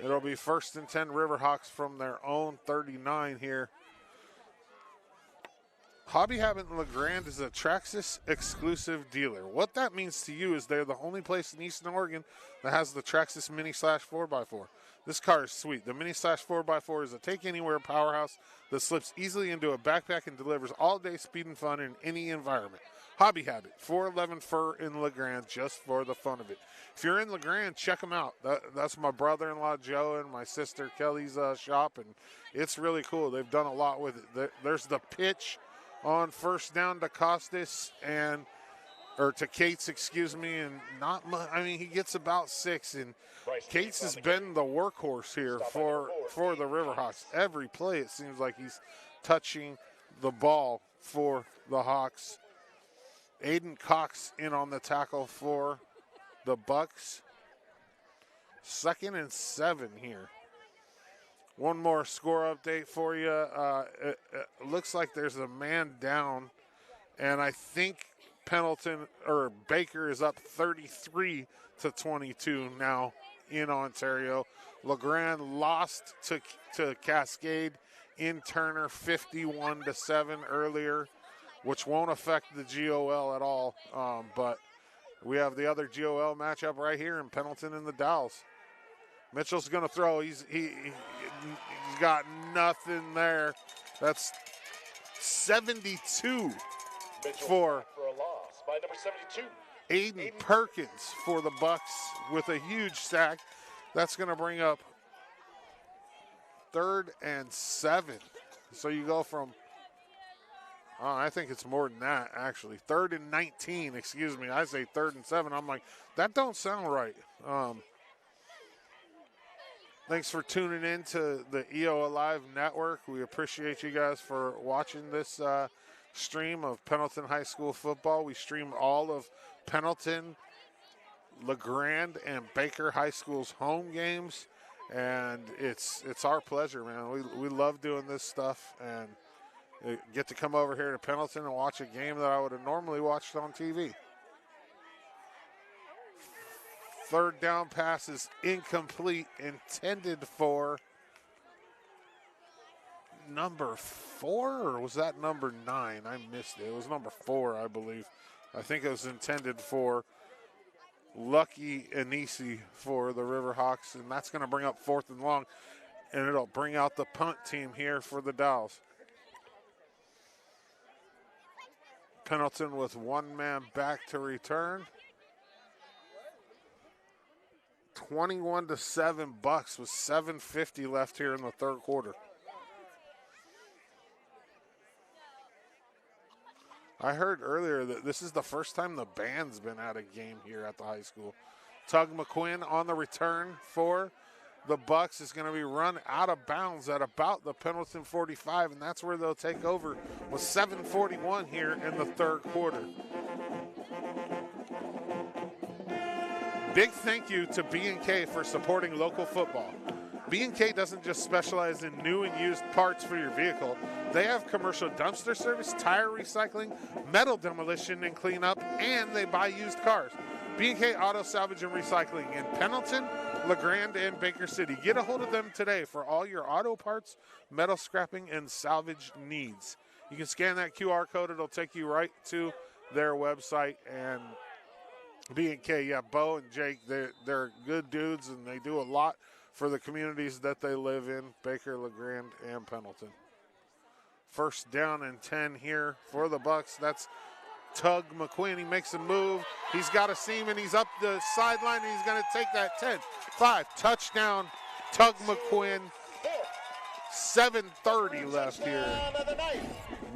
It'll be 1st and 10 Riverhawks from their own 39 here. Hobby Habit in LeGrand is a Traxxas exclusive dealer. What that means to you is they're the only place in Eastern Oregon that has the Traxxas Mini Slash 4x4. This car is sweet. The Mini Slash 4x4 is a take-anywhere powerhouse that slips easily into a backpack and delivers all-day speed and fun in any environment. Hobby Habit, 411 Fur in LeGrand, just for the fun of it. If you're in LeGrand, check them out. That's my brother-in-law, Joe, and my sister, Kelly's shop, and it's really cool. They've done a lot with it. There's the pitch on first down to Costas or to Cates, excuse me, and not much. I mean, he gets about 6, and Cates has been the workhorse here for the Riverhawks. Every play, it seems like he's touching the ball for the Hawks. Aiden Cox in on the tackle for the Bucks. 2nd and 7 here. One more score update for you. It looks like there's a man down, and I think Baker is up 33-22 now in Ontario. LeGrand lost to Cascade in Turner 51-7 earlier, which won't affect the GOL at all. But we have the other GOL matchup right here in Pendleton and the Dalles. Mitchell's going to throw. He's got nothing there. That's 72 for a loss by number 72. Aiden Perkins for the Bucks with a huge sack. That's going to bring up 3rd and 7. So you go from, I think it's more than that, actually. 3rd and 19, excuse me. I say 3rd and 7. I'm like, that don't sound right. Thanks for tuning in to the EO Alive Network. We appreciate you guys for watching this stream of Pendleton High School football. We stream all of Pendleton, LeGrand, and Baker High School's home games, and it's our pleasure, man. We love doing this stuff, and get to come over here to Pendleton and watch a game that I would have normally watched on TV. 3rd down pass is incomplete, intended for number 4, or was that number 9? I missed it. It was number 4, I believe. I think it was intended for Lucky Anisi for the Riverhawks, and that's going to bring up 4th and long, and it'll bring out the punt team here for the Dalles. Pendleton with one man back to return. 21-7 Bucks with 7:50 left here in the 3rd quarter. I heard earlier that this is the first time the band's been at a game here at the high school. Tug McQuinn on the return for the Bucks is going to be run out of bounds at about the Pendleton 45, and that's where they'll take over with 7:41 here in the 3rd quarter. Big thank you to B&K for supporting local football. B&K doesn't just specialize in new and used parts for your vehicle. They have commercial dumpster service, tire recycling, metal demolition and cleanup, and they buy used cars. B&K Auto Salvage and Recycling in Pendleton, LeGrand, and Baker City. Get a hold of them today for all your auto parts, metal scrapping, and salvage needs. You can scan that QR code. It'll take you right to their website. And B&K, yeah, Bo and Jake, they're good dudes, and they do a lot for the communities that they live in, Baker, LeGrand, and Pendleton. First down and 10 here for the Bucks. That's Tug McQuinn. He makes a move. He's got a seam, and he's up the sideline, and he's going to take that 10-5. Touchdown, Tug McQuinn. 7:30 left here.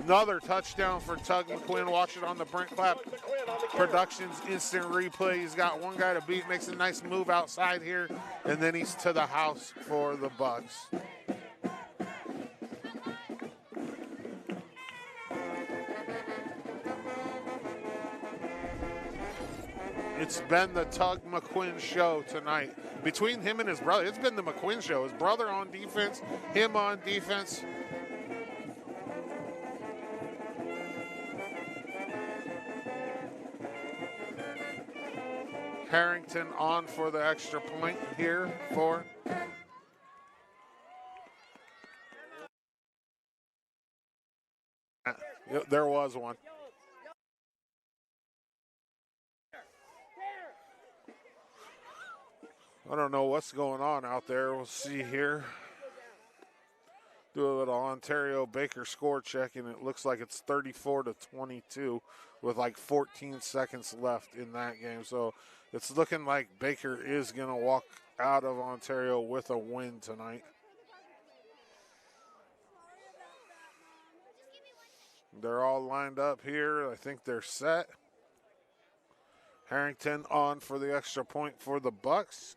Another touchdown for Tug McQuinn. Watch it on the Brent Clapp Productions instant replay. He's got one guy to beat, makes a nice move outside here, and then he's to the house for the Bucks. It's been the Tug McQuinn show tonight. Between him and his brother, it's been the McQuinn show. His brother on defense, him on defense. Harrington on for the extra point here for there was one. I don't know what's going on out there. We'll see here. Do a little Ontario Baker score check, and it looks like it's 34-22 with like 14 seconds left in that game. So it's looking like Baker is going to walk out of Ontario with a win tonight. They're all lined up here. I think they're set. Harrington on for the extra point for the Bucks.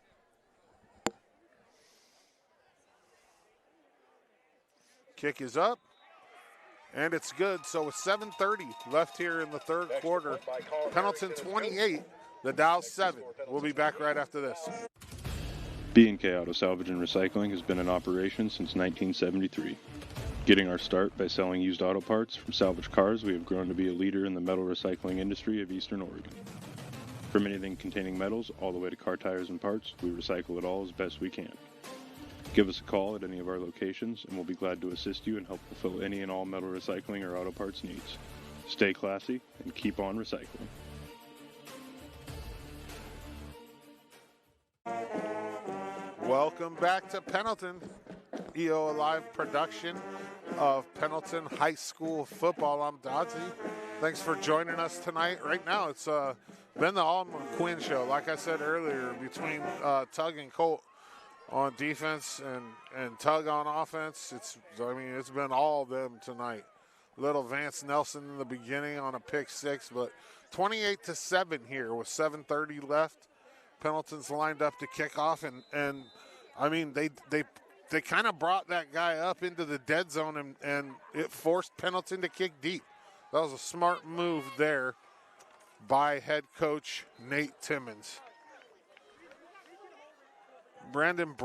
Kick is up, and it's good. So with 7:30 left here in the third quarter, Pendleton 28, the Dalles 7. We'll be back right after this. B&K Auto Salvage and Recycling has been in operation since 1973. Getting our start by selling used auto parts from salvage cars, we have grown to be a leader in the metal recycling industry of Eastern Oregon. From anything containing metals all the way to car tires and parts, we recycle it all as best we can. Give us a call at any of our locations, and we'll be glad to assist you and help fulfill any and all metal recycling or auto parts needs. Stay classy and keep on recycling. Welcome back to Pendleton. EO Live production of Pendleton High School football. I'm Dodzy. Thanks for joining us tonight. Right now, it's been the All McQuinn show. Like I said earlier, between Tug and Colt on defense and Tug on offense, it's been all of them tonight. Little Vance Nelson in the beginning on a pick six, but 28-7 here with 7:30 left. Pendleton's lined up to kick off, and I mean they kind of brought that guy up into the dead zone, and it forced Pendleton to kick deep. That was a smart move there by head coach Nate Timmons. Braden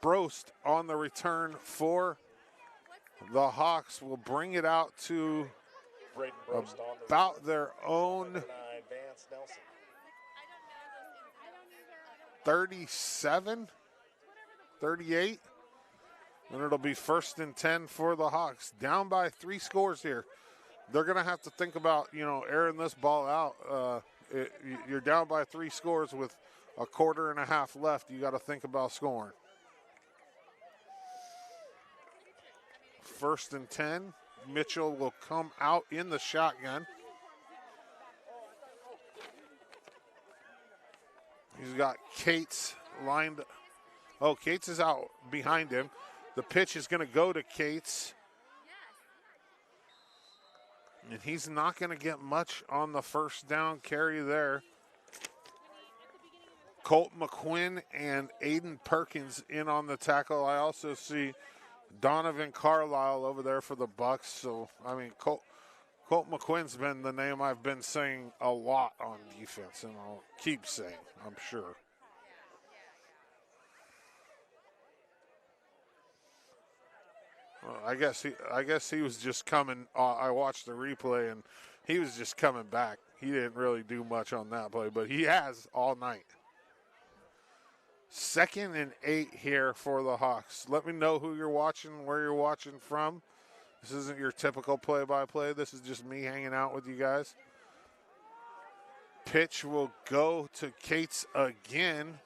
Brost on the return for the Hawks will bring it out to about their own 37, 38. And it'll be 1st and 10 for the Hawks. Down by 3 scores here. They're going to have to think about, airing this ball out. You're down by 3 scores with a quarter and a half left. You got to think about scoring. 1st and 10. Mitchell will come out in the shotgun. He's got Cates lined. Oh, Cates is out behind him. The pitch is going to go to Cates. And he's not going to get much on the first down carry there. Colt McQuinn and Aiden Perkins in on the tackle. I also see Donovan Carlisle over there for the Bucks. So, I mean, Colt McQuinn's been the name I've been saying a lot on defense, and I'll keep saying, I'm sure. I guess he was just coming. I watched the replay, and he was just coming back. He didn't really do much on that play, but he has all night. 2nd and 8 here for the Hawks. Let me know who you're watching, where you're watching from. This isn't your typical play-by-play. This is just me hanging out with you guys. Pitch will go to Cates again.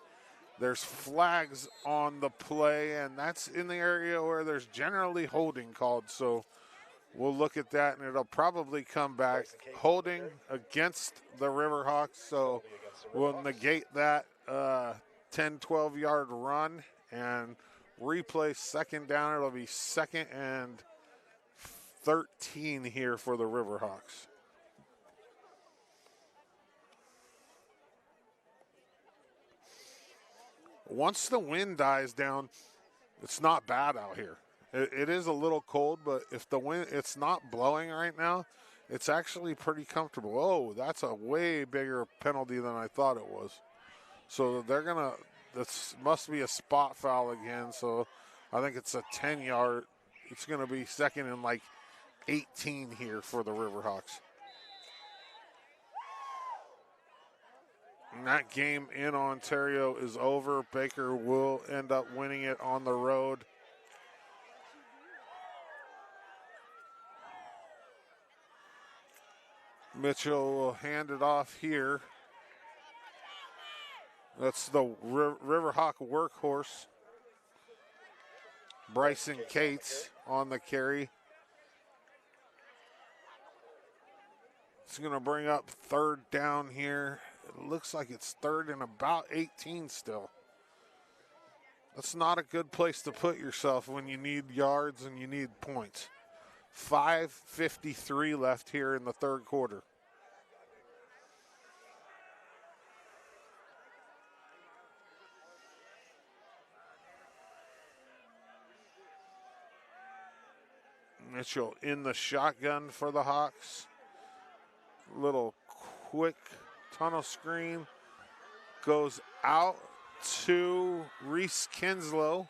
There's flags on the play, and that's in the area where there's generally holding called. So We'll look at that, and it'll probably come back holding against the Riverhawks. So we'll negate that 10, 12-yard run and replay second down. It'll be 2nd and 13 here for the Riverhawks. Once the wind dies down, it's not bad out here. It is a little cold, but if the wind, it's not blowing right now, it's actually pretty comfortable. Oh, that's a way bigger penalty than I thought it was. So they're going to, this must be a spot foul again. So I think it's a 10-yard. It's going to be 2nd and like 18 here for the Riverhawks. And that game in Ontario is over. Baker will end up winning it on the road. Mitchell will hand it off here. That's the Riverhawk workhorse. Bryson Cates on the carry. It's going to bring up 3rd down here. It looks like it's 3rd and about 18 still. That's not a good place to put yourself when you need yards and you need points. 5:53 left here in the 3rd quarter. Mitchell in the shotgun for the Hawks. Little quick tunnel screen. Goes out to Reese Kinslow.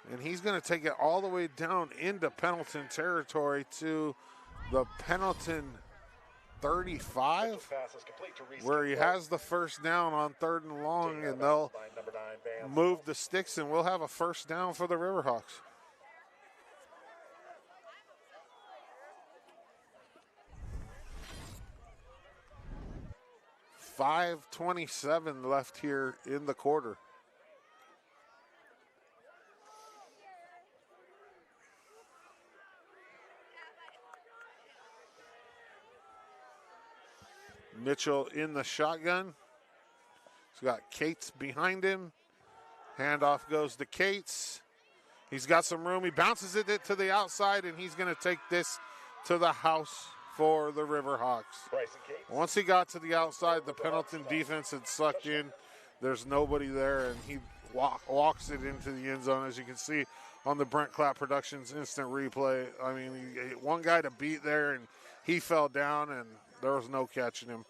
And he's going to take it all the way down into Pendleton territory to the Pendleton 35, where he has the first down on 3rd and long, and they'll move the sticks, and we'll have a first down for the Riverhawks. .527 left here in the quarter. Mitchell in the shotgun. He's got Cates behind him. Handoff goes to Cates. He's got some room. He bounces it to the outside, and he's going to take this to the house for the Riverhawks. Once he got to the outside, the Pendleton defense had sucked in. There's nobody there, and he walks it into the end zone, as you can see on the Brent Clapp Productions instant replay. I mean, one guy to beat there, and he fell down, and there was no catching him.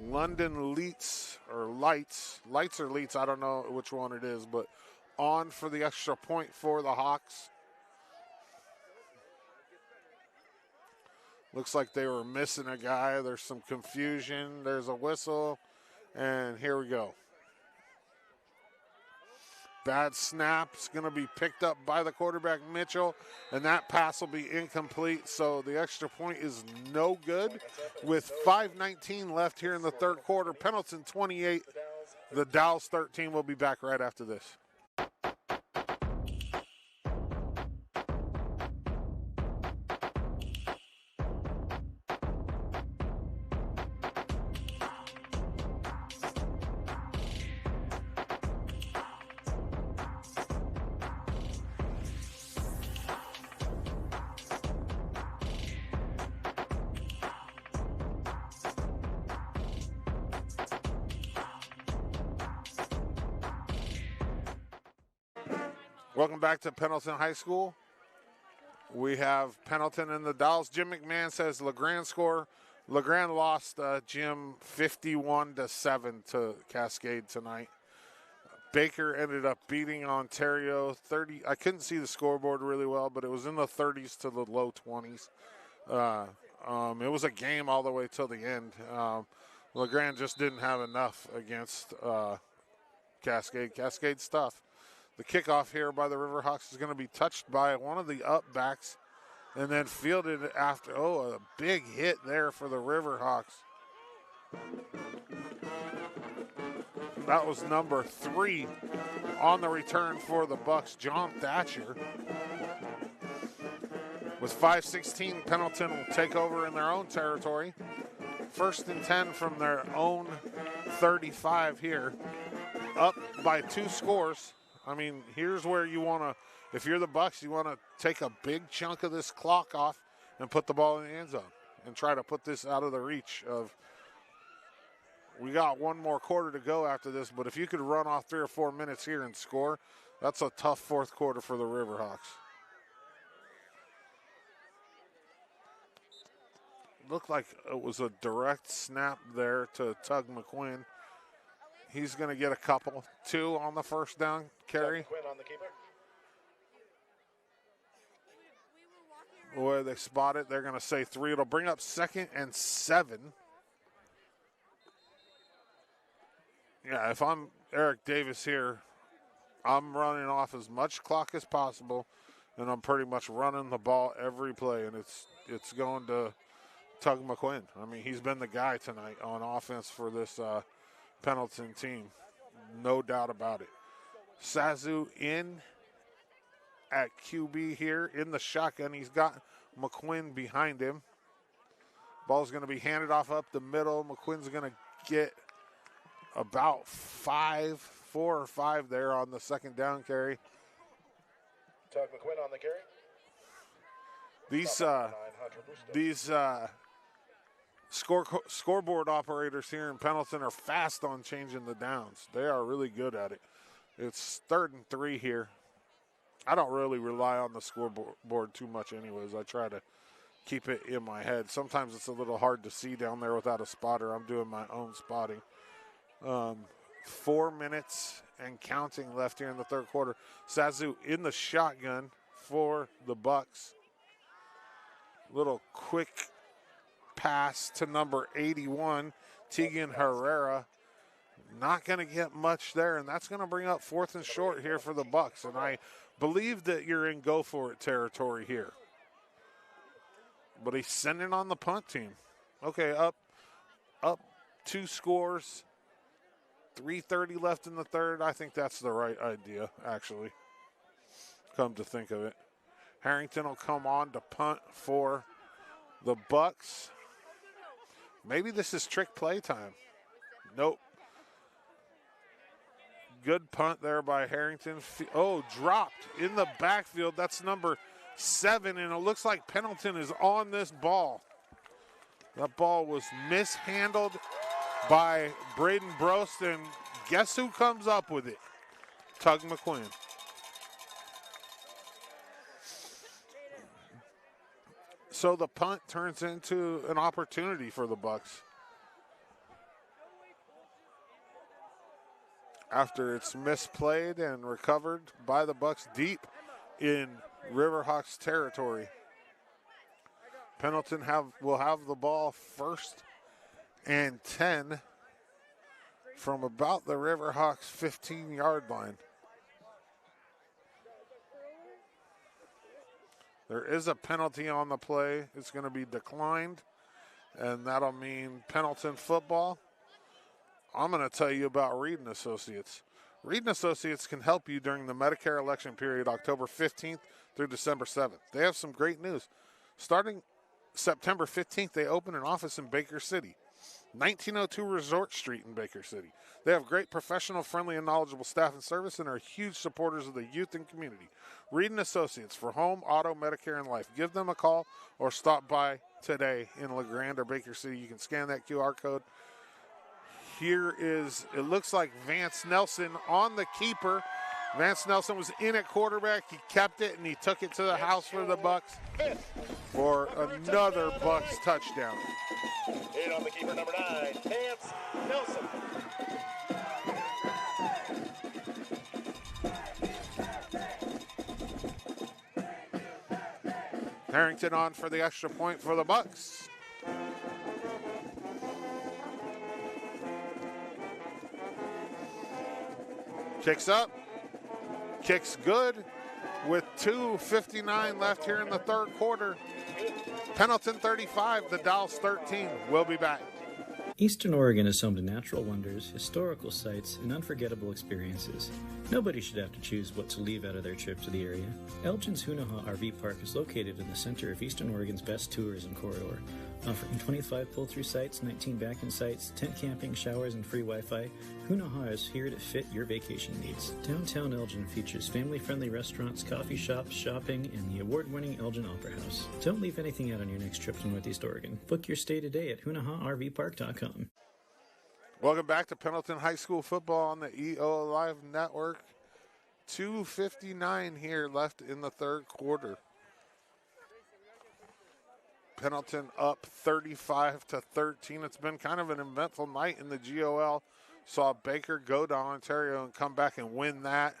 London Lights or Lights or Leets, I don't know which one it is, but on for the extra point for the Hawks. Looks like they were missing a guy. There's some confusion. There's a whistle, and here we go. Bad snap. It's going to be picked up by the quarterback, Mitchell, and that pass will be incomplete. So the extra point is no good. With 5:19 left here in the 3rd quarter, Pendleton 28, the Dalles 13. We'll be back right after this. Welcome back to Pendleton High School. We have Pendleton and the Dalles. Jim McMahon says LeGrand score. LeGrand lost, Jim, 51-7 to Cascade tonight. Baker ended up beating Ontario 30. I couldn't see the scoreboard really well, but it was in the 30s to the low 20s. It was a game all the way till the end. LeGrand just didn't have enough against Cascade. Cascade's tough. The kickoff here by the Riverhawks is going to be touched by one of the up backs and then fielded after. Oh, a big hit there for the Riverhawks. That was number 3 on the return for the Bucks, John Thatcher. With 5:16, Pendleton will take over in their own territory. 1st and 10 from their own 35 here. Up by 2 scores. I mean, here's where you want to, if you're the Bucks, you want to take a big chunk of this clock off and put the ball in the end zone and try to put this out of the reach of, we got one more quarter to go after this, but if you could run off 3 or 4 minutes here and score, that's a tough 4th quarter for the Riverhawks. Looked like it was a direct snap there to Tug McQuinn. He's going to get a couple. 2 on the 1st down carry. McQuinn on the keeper. Where they spot it, they're going to say 3. It'll bring up 2nd and 7. Yeah, if I'm Eric Davis here, I'm running off as much clock as possible, and I'm pretty much running the ball every play, and it's going to Tug McQuinn. I mean, he's been the guy tonight on offense for this Pendleton team. No doubt about it. Sazu in at QB here in the shotgun. He's got McQuinn behind him. Ball's going to be handed off up the middle. McQuinn's going to get about 4 or 5 there on the 2nd down carry. Tug McQuinn on the carry. These scoreboard operators here in Pendleton are fast on changing the downs. They are really good at it. It's 3rd and 3 here. I don't really rely on the scoreboard too much anyways. I try to keep it in my head. Sometimes it's a little hard to see down there without a spotter. I'm doing my own spotting. 4 minutes and counting left here in the 3rd quarter. Sazu in the shotgun for the Bucks. Little quick pass to number 81, Tegan Herrera. Not going to get much there, and that's going to bring up 4th and short here for the Bucks. And I believe that you're in go-for-it territory here. But he's sending on the punt team. Okay, up 2 scores. 3:30 left in the 3rd. I think that's the right idea, actually, come to think of it. Harrington will come on to punt for the Bucks. Maybe this is trick play time. Nope. Good punt there by Harrington. Oh, dropped in the backfield. That's number 7, and it looks like Pendleton is on this ball. That ball was mishandled by Braden Brost, and guess who comes up with it? Tug McQuinn. So the punt turns into an opportunity for the Bucks. After it's misplayed and recovered by the Bucks deep in Riverhawks territory. Pendleton will have the ball 1st and 10 from about the Riverhawks 15-yard line. There is a penalty on the play. It's going to be declined, and that'll mean Pendleton football. I'm going to tell you about Reed & Associates. Reed & Associates can help you during the Medicare election period, October 15th through December 7th. They have some great news. Starting September 15th, they open an office in Baker City, 1902 Resort Street in Baker City. They have great professional, friendly, and knowledgeable staff and service and are huge supporters of the youth and community. Reed & Associates for home, auto, Medicare, and life. Give them a call or stop by today in LeGrand or Baker City. You can scan that QR code. Here is, it looks like Vance Nelson on the keeper. Vance Nelson was in at quarterback. He kept it, and he took it to the house for the Bucks for another Bucks touchdown. In on the keeper, number 9, Vance Nelson. Harrington on for the extra point for the Bucks. Kicks up, kicks good with 2:59 left here in the 3rd quarter. Pendleton 35, the Dalles 13. We'll be back. Eastern Oregon is home to natural wonders, historical sites, and unforgettable experiences. Nobody should have to choose what to leave out of their trip to the area. Elgin's Hunaha RV Park is located in the center of Eastern Oregon's best tourism corridor, offering 25 pull-through sites, 19 back-in sites, tent camping, showers, and free Wi-Fi. Hunaha is here to fit your vacation needs. Downtown Elgin features family-friendly restaurants, coffee shops, shopping, and the award-winning Elgin Opera House. Don't leave anything out on your next trip to Northeast Oregon. Book your stay today at HunahaRVPark.com. Welcome back to Pendleton High School football on the EO Live Network. 2:59 here left in the third quarter. Pendleton up 35-13. It's been kind of an eventful night in the GOL. Saw Baker go to Ontario and come back and win that.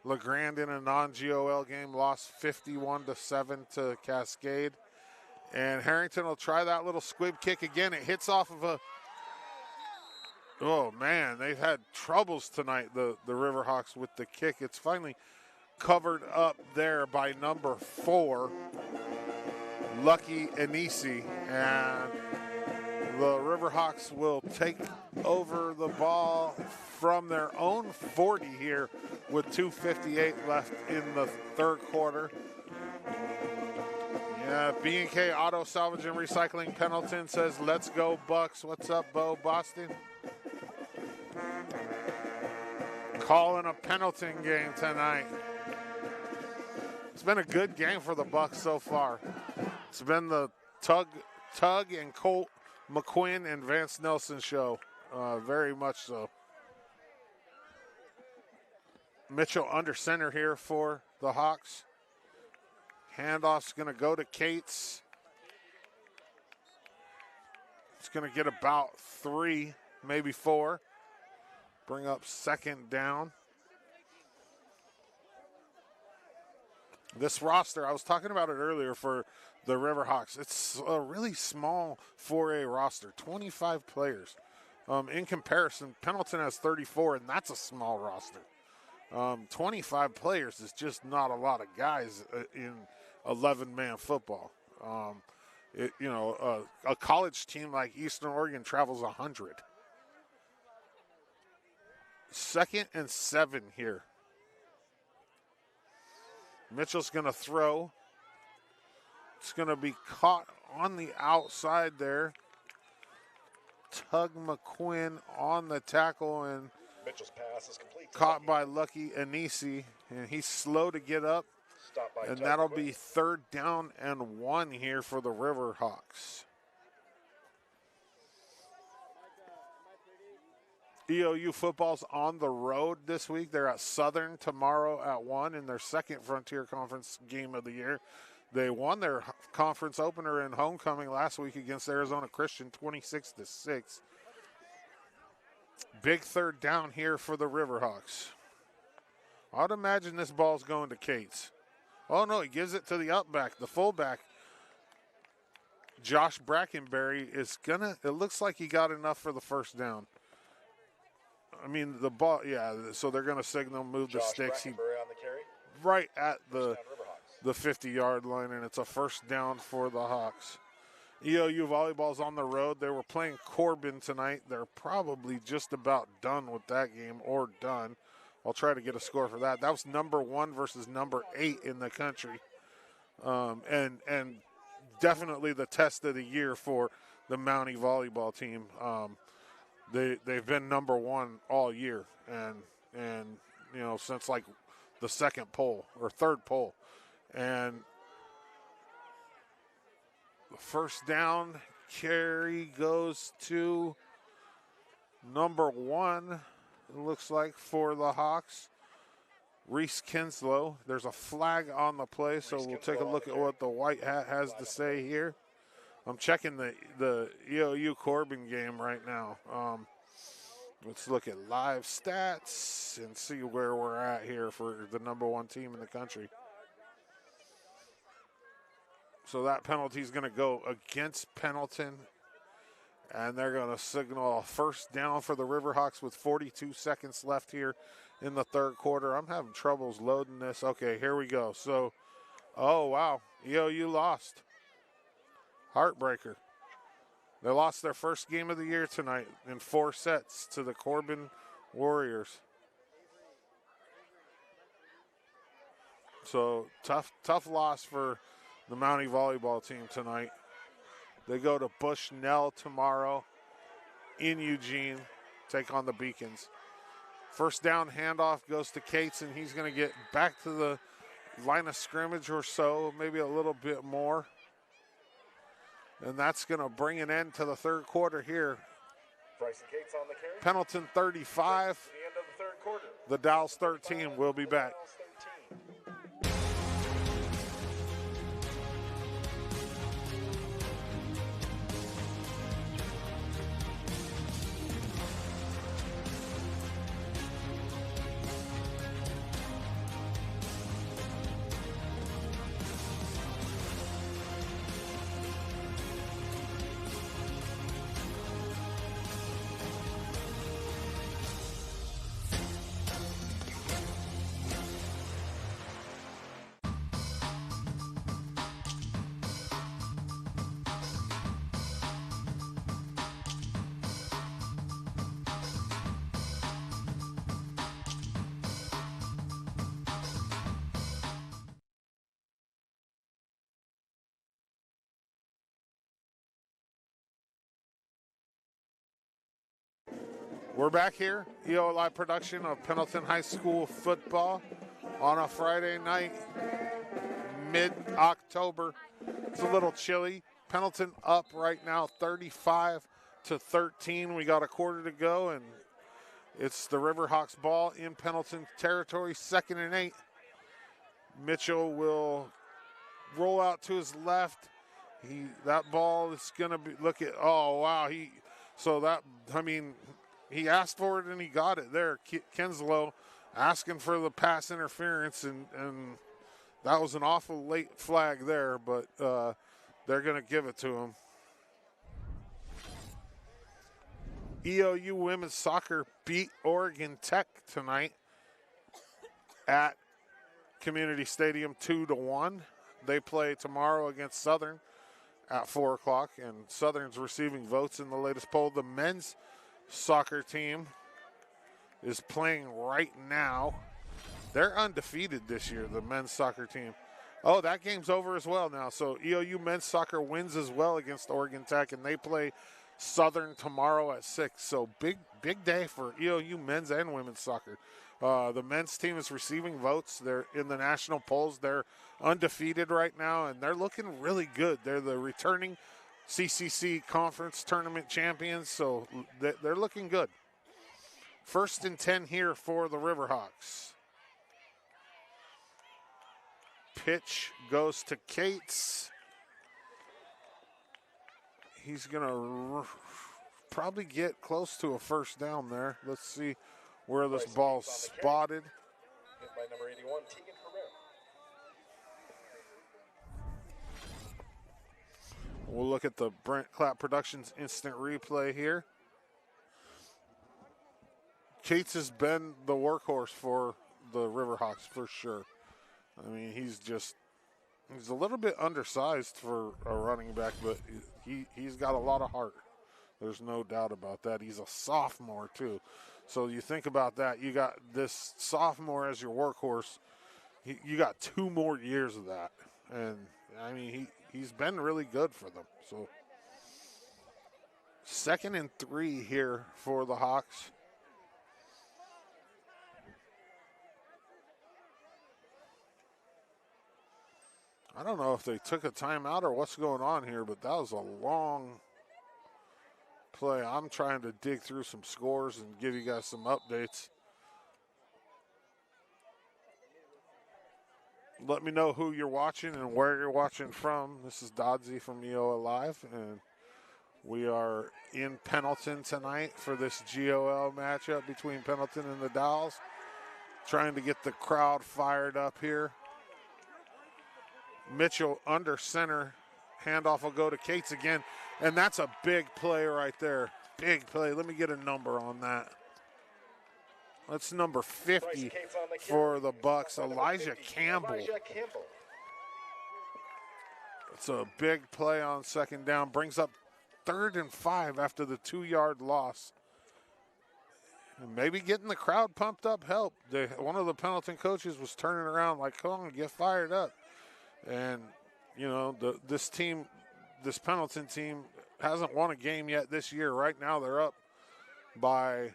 LeGrand in a non-GOL game lost 51-7 to Cascade. And Harrington will try that little squib kick again. It hits off of a... Oh, man, they've had troubles tonight, the Riverhawks, with the kick. It's finally covered up there by number 4, Lucky Anisi. And the Riverhawks will take over the ball from their own 40 here with 2:58 left in the third quarter. Yeah, B&K Auto Salvage and Recycling Pendleton says, let's go Bucks. What's up, Bo Boston? Calling a Pendleton game tonight. It's been a good game for the Bucks so far. It's been the Tug and Colt McQuinn and Vance Nelson show, very much so. Mitchell under center here for the Hawks. Handoff's going to go to Cates. It's going to get about 3, maybe 4. Bring up second down. This roster, I was talking about it earlier for the Riverhawks. It's a really small 4A roster, 25 players. In comparison, Pendleton has 34, and that's a small roster. 25 players is just not a lot of guys in 11-man football. A college team like Eastern Oregon travels 100. 2nd and 7 here. Mitchell's going to throw. It's going to be caught on the outside there. Tug McQuinn on the tackle, and Mitchell's pass is complete. Caught by Lucky Anisi, and he's slow to get up. And that'll be 3rd down and 1 here for the Riverhawks. EOU football's on the road this week. They're at Southern tomorrow at 1 in their second Frontier Conference game of the year. They won their conference opener in homecoming last week against Arizona Christian 26-6. Big 3rd down here for the Riverhawks. I'd imagine this ball's going to Cates. Oh, no, he gives it to the upback, the fullback. Josh Brackenberry is it looks like he got enough for the 1st down. I mean, the ball, yeah, so they're going to signal move the sticks. On the carry. Right at the 50-yard line, and it's a 1st down for the Hawks. EOU volleyball's on the road. They were playing Corbin tonight. They're probably just about done with that game, or done. I'll try to get a score for that. That was number 1 versus number 8 in the country. And definitely the test of the year for the Mountie volleyball team. They've been number 1 all year, and since like the 2nd poll or 3rd poll. And the 1st down carry goes to number 1, it looks like, for the Hawks, Reese Kinslow. There's a flag on the play, so we'll take a look at what the white hat has to say here. I'm checking the EOU Corbin game right now. Let's look at live stats and see where we're at here for the number 1 team in the country. So that penalty is going to go against Pendleton, and they're going to signal a 1st down for the Riverhawks with 42 seconds left here in the 3rd quarter. I'm having troubles loading this. Okay, here we go. So, oh, wow, EOU lost. Heartbreaker. They lost their first game of the year tonight in 4 sets to the Corbin Warriors. So tough loss for the Mountie volleyball team tonight. They go to Bushnell tomorrow in Eugene, take on the Beacons. First down handoff goes to Cates, and he's going to get back to the line of scrimmage or so, maybe a little bit more. And that's going to bring an end to the third quarter here. Bryson Cates on the carry. Pendleton 35. The end of the third quarter. The Dalles 13. We'll be back. We're back here, EO Live production of Pendleton High School football on a Friday night, mid-October. It's a little chilly. Pendleton up right now 35-13. We got a quarter to go, and it's the Riverhawks ball in Pendleton territory, 2nd and 8. Mitchell will roll out to his left. That ball is going to be, oh, wow. He asked for it and he got it there. Kinslow asking for the pass interference, and that was an awful late flag there, but they're going to give it to him. EOU women's soccer beat Oregon Tech tonight at Community Stadium 2-1. They play tomorrow against Southern at 4 o'clock, and Southern's receiving votes in the latest poll. The men's soccer team is playing right now. They're undefeated this year, the men's soccer team. Oh, that game's over as well now. So EOU men's soccer wins as well against Oregon Tech, and they play Southern tomorrow at 6. So big day for EOU men's and women's soccer. The men's team is receiving votes. They're in the national polls. They're undefeated right now, and they're looking really good. They're the returning CCC Conference Tournament champions, so they're looking good. 1st and 10 here for the Riverhawks. Pitch goes to Cates. He's going to probably get close to a first down there. Let's see where this ball's spotted. Hit by number 81, Tegan Herrera. We'll look at the Brent Clapp Productions instant replay here. Cates has been the workhorse for the Riverhawks for sure. I mean, he's a little bit undersized for a running back, but he's got a lot of heart. There's no doubt about that. He's a sophomore too. So you think about that. You got this sophomore as your workhorse. You got 2 more years of that. And, I mean, he's been really good for them. So 2nd and 3 here for the Hawks. I don't know if they took a timeout or what's going on here, but that was a long play. I'm trying to dig through some scores and give you guys some updates. Let me know who you're watching and where you're watching from. This is Dodsey from EOA Live, and we are in Pendleton tonight for this GOL matchup between Pendleton and the Dalles. Trying to get the crowd fired up here. Mitchell under center. Handoff will go to Cates again, and that's a big play right there. Big play. Let me get a number on that. That's number 50 for the Bucks, Elijah Campbell. It's a big play on 2nd down. Brings up 3rd and 5 after the 2-yard loss. And maybe getting the crowd pumped up helped. One of the Pendleton coaches was turning around like, come on, get fired up. And, you know, this Pendleton team hasn't won a game yet this year. Right now they're up by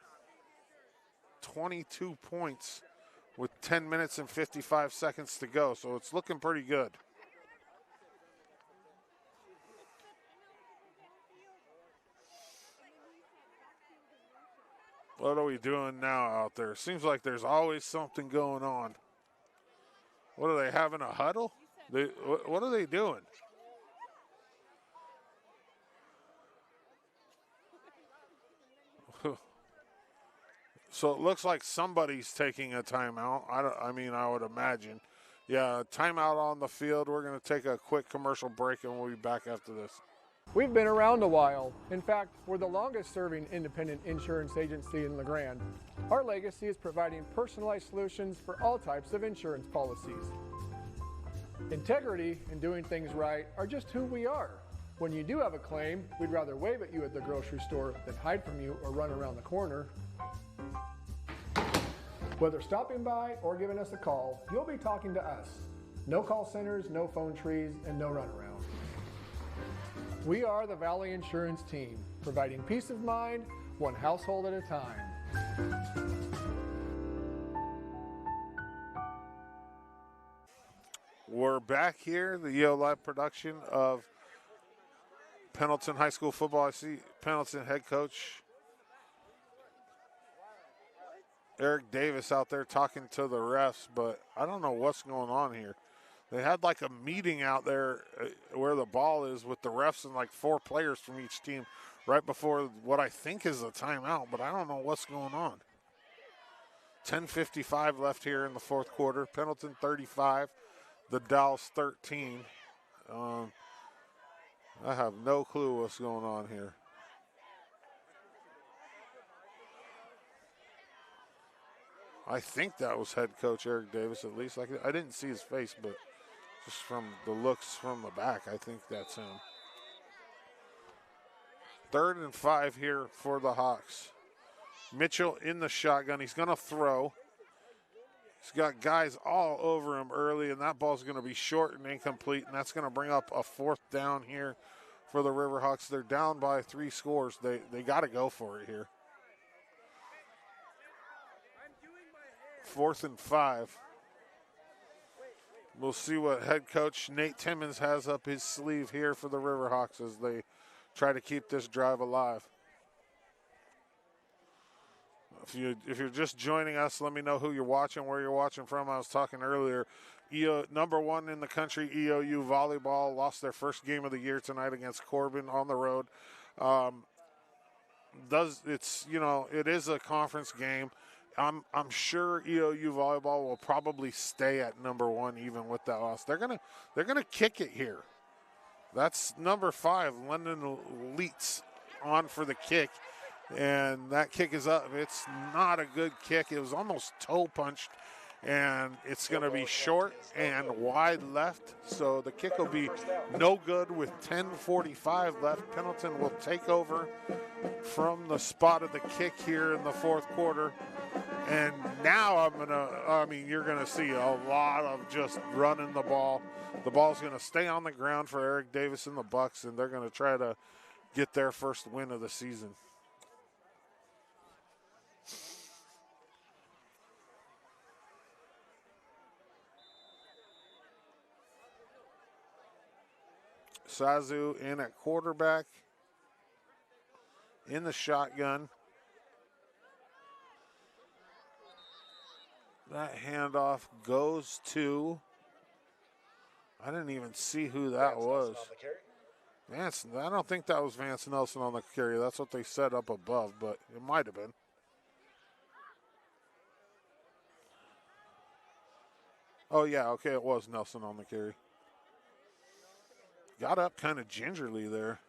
22 points with 10 minutes and 55 seconds to go. So it's looking pretty good. What are we doing now out there? Seems like there's always something going on. What are they, having a huddle? What are they doing? So it looks like somebody's taking a timeout. I would imagine. Yeah, timeout on the field. We're going to take a quick commercial break, and we'll be back after this. We've been around a while. In fact, we're the longest serving independent insurance agency in LeGrand. Our legacy is providing personalized solutions for all types of insurance policies. Integrity and doing things right are just who we are. When you do have a claim, we'd rather wave at you at the grocery store than hide from you or run around the corner. Whether stopping by or giving us a call, you'll be talking to us. No call centers, no phone trees, and no runaround. We are the Valley Insurance Team, providing peace of mind, one household at a time. We're back here, the EO Live production of Pendleton High School football. I see Pendleton head coach Eric Davis out there talking to the refs, but I don't know what's going on here. They had like a meeting out there where the ball is with the refs and like 4 players from each team right before what I think is a timeout, but I don't know what's going on. 10:55 left here in the 4th quarter. Pendleton 35, the Dalles 13. I have no clue what's going on here. I think that was head coach Eric Davis, at least. I didn't see his face, but just from the looks from the back, I think that's him. 3rd and 5 here for the Hawks. Mitchell in the shotgun. He's going to throw. He's got guys all over him early, and that ball's going to be short and incomplete, and that's going to bring up a 4th down here for the Riverhawks. They're down by 3 scores. They got to go for it here. 4th and 5. We'll see what head coach Nate Timmons has up his sleeve here for the Riverhawks as they try to keep this drive alive. If you're just joining us, let me know who you're watching, where you're watching from. I was talking earlier, number 1 in the country, EOU volleyball, lost their first game of the year tonight against Corbin on the road. It is a conference game. I'm sure EOU volleyball will probably stay at number 1 even with that loss. They're gonna kick it here. That's number 5, London Leets, on for the kick, and that kick is up. It's not a good kick. It was almost toe punched, and it's going to be short and wide left. So the kick will be no good with 10:45 left. Pendleton will take over from the spot of the kick here in the 4th quarter. And now you're going to see a lot of just running the ball. The ball's going to stay on the ground for Eric Davis and the Bucks, and they're going to try to get their first win of the season. Sazu in at quarterback, in the shotgun. That handoff goes to, I didn't even see who that was. Vance, I don't think that was Vance Nelson on the carry. That's what they said up above, but it might have been. Oh, yeah, okay, it was Nelson on the carry. Got up kind of gingerly there.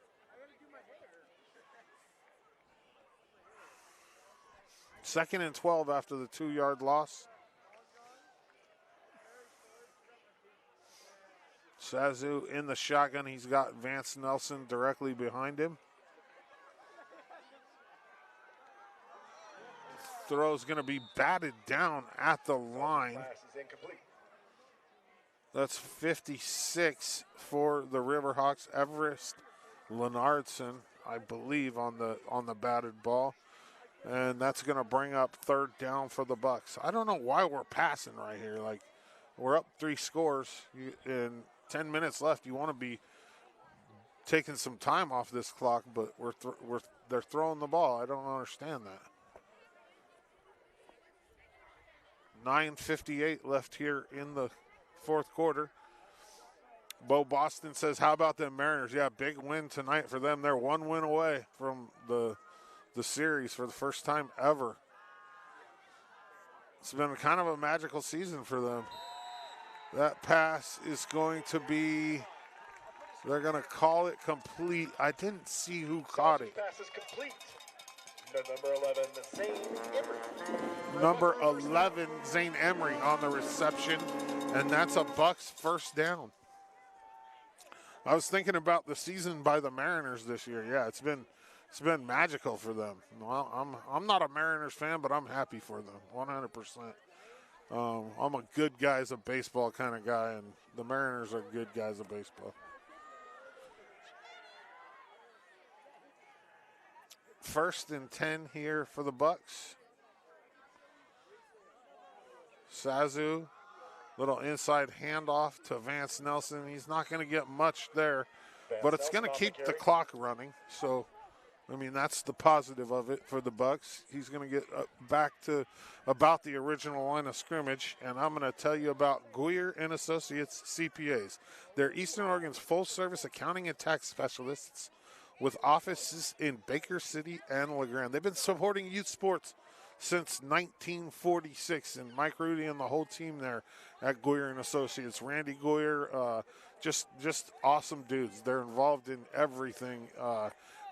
Second and 12 after the 2-yard loss. Sazu in the shotgun. He's got Vance Nelson directly behind him. throw is going to be batted down at the line. That's 56 for the Riverhawks. Everest Leonardson, I believe, on the batted ball. And that's going to bring up third down for the Bucks. I don't know why we're passing right here. Like, we're up 3 scores in 10 minutes left. You want to be taking some time off this clock, but they're throwing the ball. I don't understand that. 9:58 left here in the fourth quarter. Bo Boston says, how about them Mariners? Yeah, big win tonight for them. They're 1 win away from the series for the first time ever. It's been kind of a magical season for them. That pass is going to be, they're going to call it complete. I didn't see who caught it. Pass is complete. Number 11, Zane Emery. Number 11, Zane Emery on the reception, and that's a Bucks first down. I was thinking about the season by the Mariners this year. Yeah, it's been magical for them. Well, I'm not a Mariners fan, but I'm happy for them, 100%. I'm a good guys of baseball kind of guy, and the Mariners are good guys of baseball. First and 10 here for the Bucks. Sazu, little inside handoff to Vance Nelson. He's not going to get much there, but it's going to keep the clock running. So, I mean, that's the positive of it for the Bucks. He's going to get back to about the original line of scrimmage, and I'm going to tell you about Guyer and Associates CPAs. They're Eastern Oregon's full-service accounting and tax specialists with offices in Baker City and LeGrand. They've been supporting youth sports since 1946, and Mike Rudy and the whole team there at Guyer and Associates. Randy Guyer, just awesome dudes. They're involved in everything.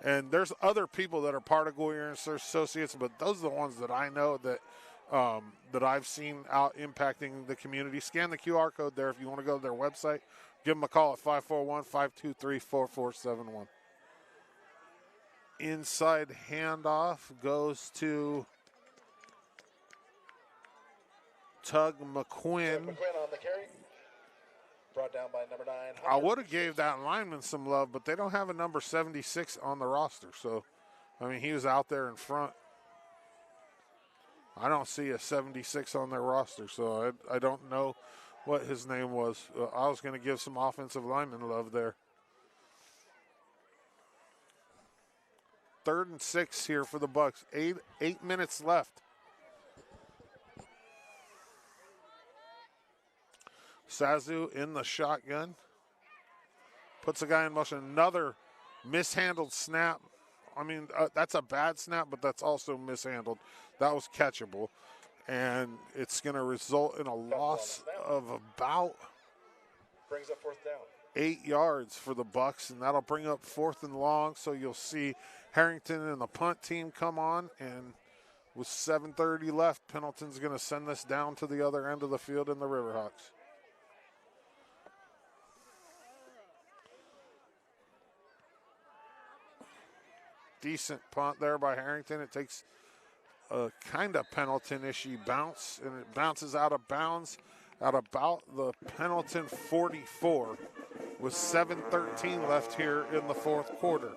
And there's other people that are part of Guyer and Associates, but those are the ones that I know that I've seen out impacting the community. Scan the QR code there if you want to go to their website. Give them a call at 541-523-4471. Inside handoff goes to Tug McQuinn. Tug McQuinn on the carry. Brought down by number 9. I would have gave that lineman some love, but they don't have a number 76 on the roster. So, I mean, he was out there in front. I don't see a 76 on their roster, so I don't know what his name was. I was going to give some offensive lineman love there. 3rd and 6 here for the Bucks. 8 minutes left. Sazu in the shotgun. Puts a guy in motion. Another mishandled snap. I mean, that's a bad snap, but that's also mishandled. That was catchable. And it's going to result in a loss of about brings up 4th down. 8 yards for the Bucks, and that'll bring up 4th and long. So you'll see Harrington and the punt team come on, and with 7:30 left, Pendleton's going to send this down to the other end of the field in the Riverhawks. Decent punt there by Harrington. It takes a kind of Pendleton-ishy bounce, and it bounces out of bounds at about the Pendleton 44 with 7:13 left here in the fourth quarter.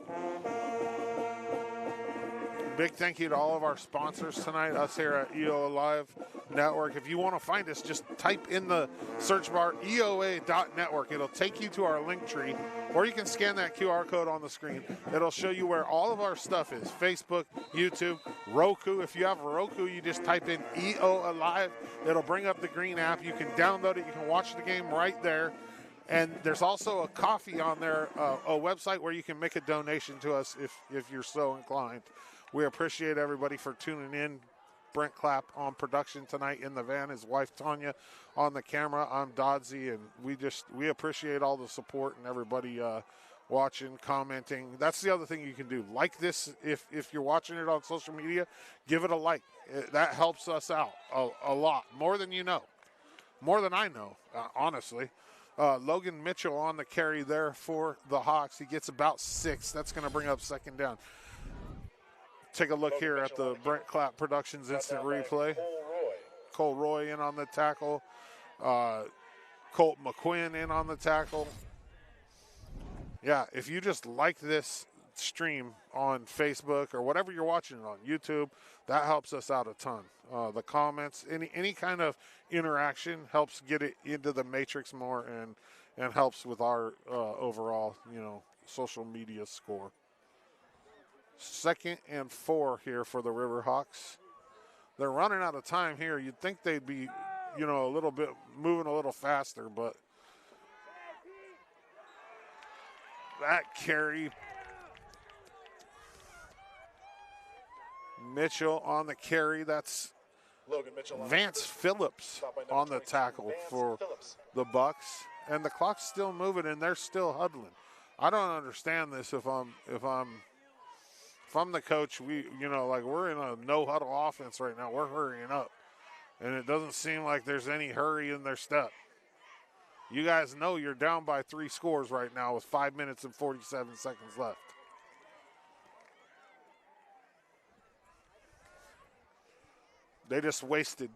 Big thank you to all of our sponsors tonight, us here at EOA Live Network. If you want to find us, just type in the search bar EOA.network. It'll take you to our link tree, or you can scan that QR code on the screen. It'll show you where all of our stuff is: Facebook, YouTube, Roku. If you have a Roku, you just type in EOA Live. It'll bring up the green app. You can download it. You can watch the game right there. And there's also a coffee on there, a website where you can make a donation to us if you're so inclined. We appreciate everybody for tuning in. Brent Clapp on production tonight in the van. His wife Tanya on the camera. I'm Dodsey, and we appreciate all the support and everybody watching, commenting. That's the other thing you can do. Like this, if you're watching it on social media, give it a like. That helps us out a lot, more than you know, more than I know, honestly. Logan Mitchell on the carry there for the Hawks. He gets about 6. That's going to bring up 2nd down. take a look here at the Brent Clapp Productions instant replay. Cole Roy in on the tackle. Colt McQuinn in on the tackle. Yeah, if you just like this stream on Facebook or whatever you're watching it on, YouTube, that helps us out a ton. The comments, any kind of interaction helps get it into the matrix more and helps with our overall, social media score. 2nd and 4 here for the Riverhawks. They're running out of time here. You'd think they'd be, a little bit moving a little faster, but that carry. Mitchell on the carry. That's Logan Mitchell Vance Phillips on the tackle for the Bucks. And the clock's still moving and they're still huddling. I don't understand this if I'm the coach. We're in a no huddle offense right now. We're hurrying up. And it doesn't seem like there's any hurry in their step. You guys know you're down by 3 scores right now with 5 minutes and 47 seconds left. They just wasted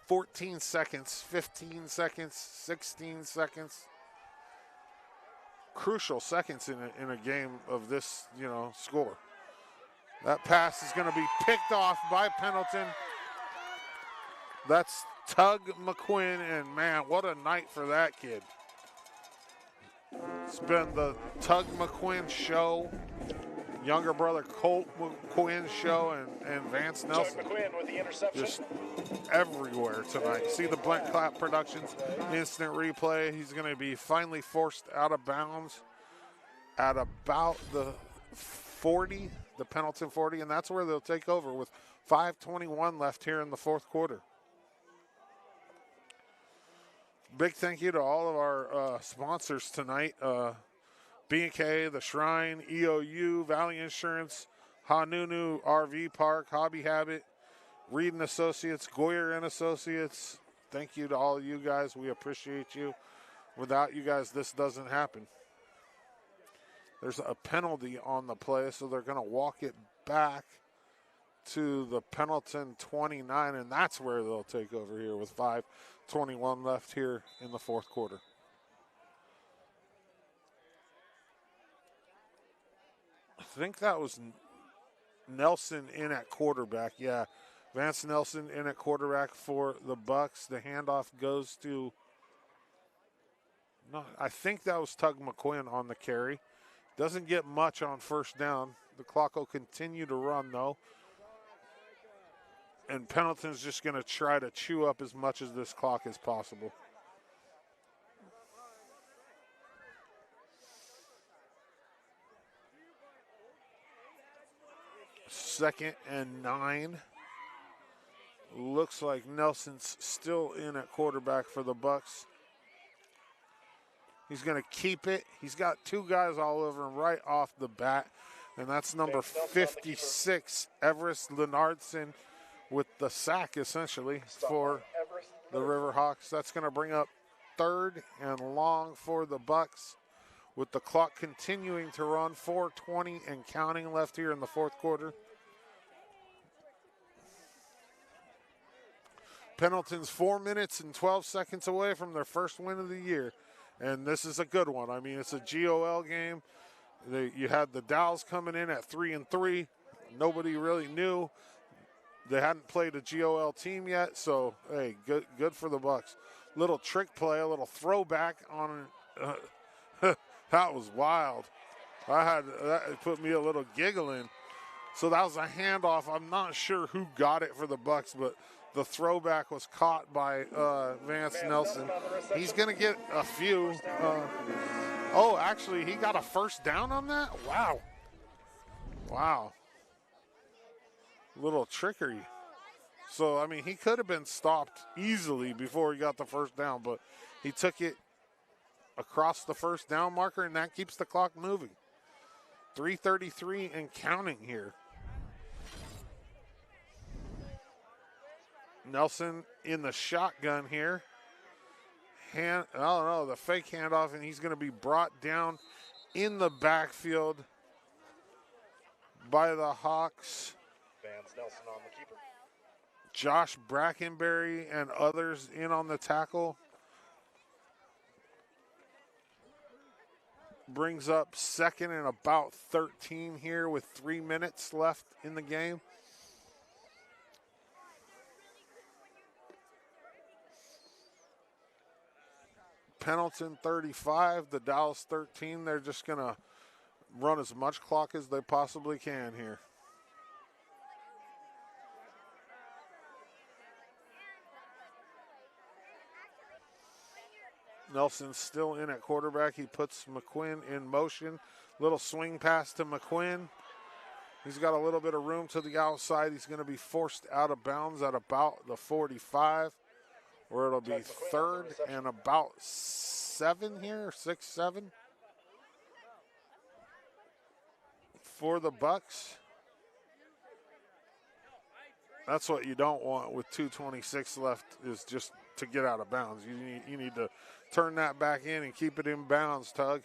14 seconds, 15 seconds, 16 seconds. Crucial seconds in a game of this, score. That pass is going to be picked off by Pendleton. That's Tug McQuinn, and man, what a night for that kid. It's been the Tug McQuinn show, younger brother Colt McQuinn show, and Vance Nelson. Tug McQuinn with the interception. Just everywhere tonight. See the Brent Clapp Productions instant replay. He's going to be finally forced out of bounds at about the 40, the Pendleton 40, and that's where they'll take over with 5:21 left here in the 4th quarter. Big thank you to all of our sponsors tonight. B&K, The Shrine, EOU, Valley Insurance, Hanunu RV Park, Hobby Habit, Reed and Associates, Goyer and Associates. Thank you to all of you guys. We appreciate you. Without you guys, this doesn't happen. There's a penalty on the play, so they're going to walk it back to the Pendleton 29, and that's where they'll take over here with 5:21 left here in the 4th quarter. I think that was Nelson in at quarterback. Yeah, Vance Nelson in at quarterback for the Bucks. The handoff goes to, no, I think that was Tug McQuinn on the carry. Doesn't get much on first down. The clock will continue to run, though. And Pendleton's just going to try to chew up as much of this clock as possible. Second and 9. Looks like Nelson's still in at quarterback for the Bucks. He's going to keep it. He's got 2 guys all over him right off the bat. And that's number 56, Everest Lenardson, with the sack, essentially, for the Riverhawks. That's going to bring up 3rd and long for the Bucks, with the clock continuing to run. 4:20 and counting left here in the 4th quarter. Pendleton's 4 minutes and 12 seconds away from their first win of the year, and this is a good one. I mean, it's a GOL game. You had the Dalles coming in at 3-3. Nobody really knew. They hadn't played a GOL team yet, so, hey, good for the Bucks. Little trick play, a little throwback on that was wild. That put me a little giggling. So that was a handoff. I'm not sure who got it for the Bucks, but the throwback was caught by Vance Nelson. He's going to get a few. Actually, he got a first down on that? Wow. Little trickery. So, I mean, he could have been stopped easily before he got the first down, but he took it across the first down marker, and that keeps the clock moving. 3:33 and counting here. Nelson in the shotgun here. The fake handoff, and he's going to be brought down in the backfield by the Hawks. Vance Nelson on the keeper. Josh Brackenberry and others in on the tackle. Brings up second and about 13 here with 3 minutes left in the game. Pendleton 35, the Dalles 13. They're just going to run as much clock as they possibly can here. Nelson's still in at quarterback. He puts McQuinn in motion. Little swing pass to McQuinn. He's got a little bit of room to the outside. He's going to be forced out of bounds at about the 45, where it'll be third and about 7 here, 6, 7 for the Bucks. That's what you don't want with 2:26 left, is just to get out of bounds. You need to turn that back in and keep it in bounds, Tug.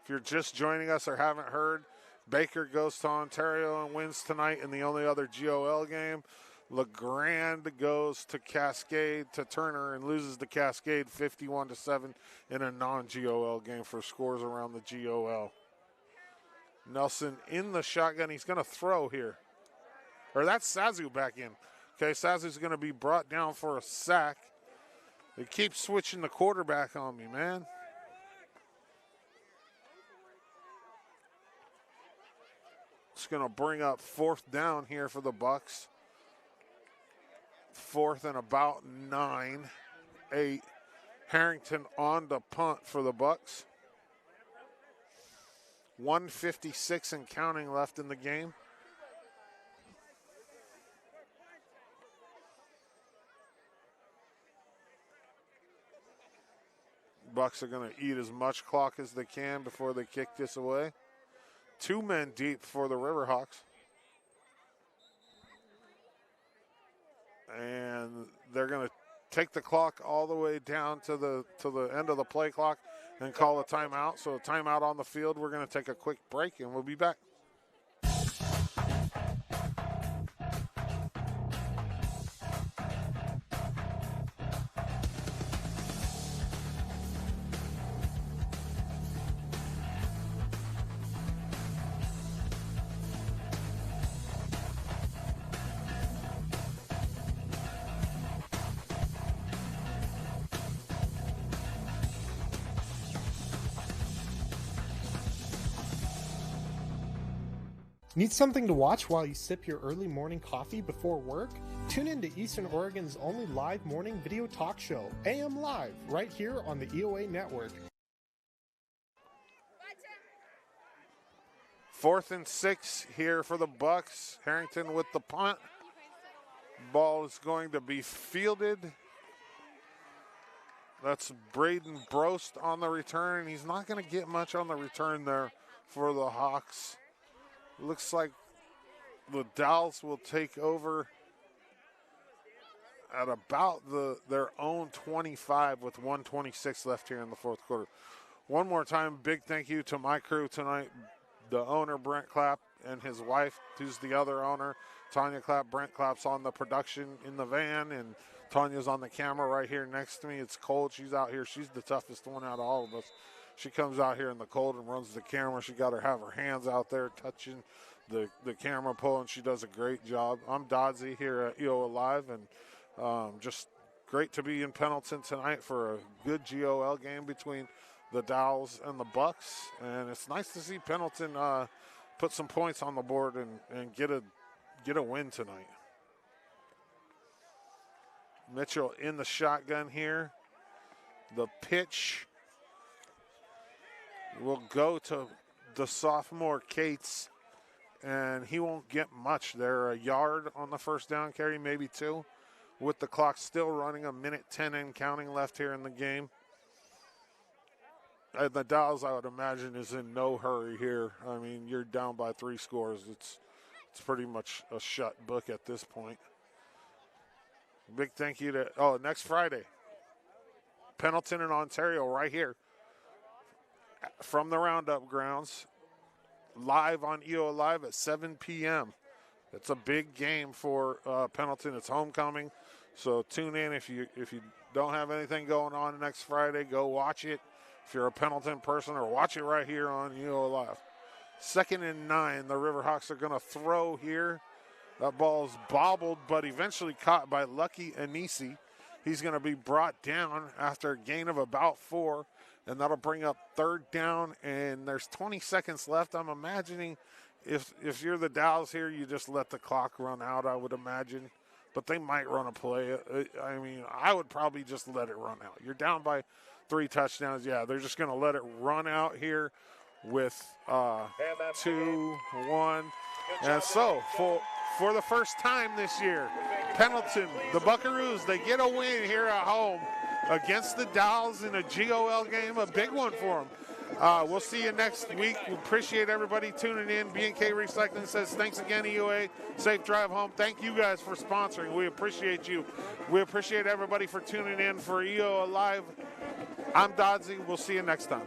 If you're just joining us or haven't heard, Baker goes to Ontario and wins tonight in the only other GOL game. LeGrand goes to Cascade, to Turner, and loses to Cascade 51-7 in a non-GOL game for scores around the GOL. Nelson in the shotgun. He's going to throw here. Or that's Sazu back in. Okay, Sazu's going to be brought down for a sack. They keep switching the quarterback on me, man. It's going to bring up 4th down here for the Bucks. 4th and about 9, 8. Harrington on the punt for the Bucks. 1:56 and counting left in the game. Bucks are going to eat as much clock as they can before they kick this away. 2 men deep for the Riverhawks. And they're going to take the clock all the way down to the end of the play clock and call a timeout. So a timeout on the field. We're going to take a quick break and we'll be back. Need something to watch while you sip your early morning coffee before work? Tune in to Eastern Oregon's only live morning video talk show, AM Live, right here on the EOA network. 4th and 6 here for the Bucks. Harrington with the punt. Ball is going to be fielded. That's Braden Brost on the return. He's not going to get much on the return there for the Hawks. Looks like the Dalles will take over at about their own 25 with 1:26 left here in the 4th quarter. One more time, big thank you to my crew tonight. The owner, Brent Clapp, and his wife, who's the other owner, Tanya Clapp. Brent Clapp's on the production in the van, and Tanya's on the camera right here next to me. It's cold. She's out here. She's the toughest one out of all of us. She comes out here in the cold and runs the camera. She got to have her hands out there touching the camera pole, and she does a great job. I'm Dodsey here at EOA Live, and just great to be in Pendleton tonight for a good GOL game between the Dalles and the Bucks. And it's nice to see Pendleton put some points on the board and get a win tonight. Mitchell in the shotgun here. The pitch will go to the sophomore Cates, and he won't get much there. A yard on the first down carry, maybe 2, with the clock still running, 1:10 and counting left here in the game. The Dalles, I would imagine, is in no hurry here. I mean, you're down by 3 scores. It's pretty much a shut book at this point. Big thank you to, next Friday, Pendleton and Ontario right here from the Roundup grounds, live on EO Live at 7 p.m. It's a big game for Pendleton. It's homecoming, so tune in if you don't have anything going on next Friday. Go watch it if you're a Pendleton person, or watch it right here on EO Live. 2nd and 9. The Riverhawks are going to throw here. That ball's bobbled, but eventually caught by Lucky Anisi. He's going to be brought down after a gain of about 4, and that'll bring up 3rd down, and there's 20 seconds left. I'm imagining if you're the Dalles here, you just let the clock run out, I would imagine. But they might run a play. I mean, I would probably just let it run out. You're down by 3 touchdowns. Yeah, they're just going to let it run out here with 2-1. And so, for the first time this year, Pendleton, the Buckaroos, they get a win here at home against the Dalles in a GOL game, a big one for them. We'll see you next week. We appreciate everybody tuning in. B&K Recycling says thanks again, EOA. Safe drive home. Thank you guys for sponsoring. We appreciate you. We appreciate everybody for tuning in for EOA Live. I'm Dodsey. We'll see you next time.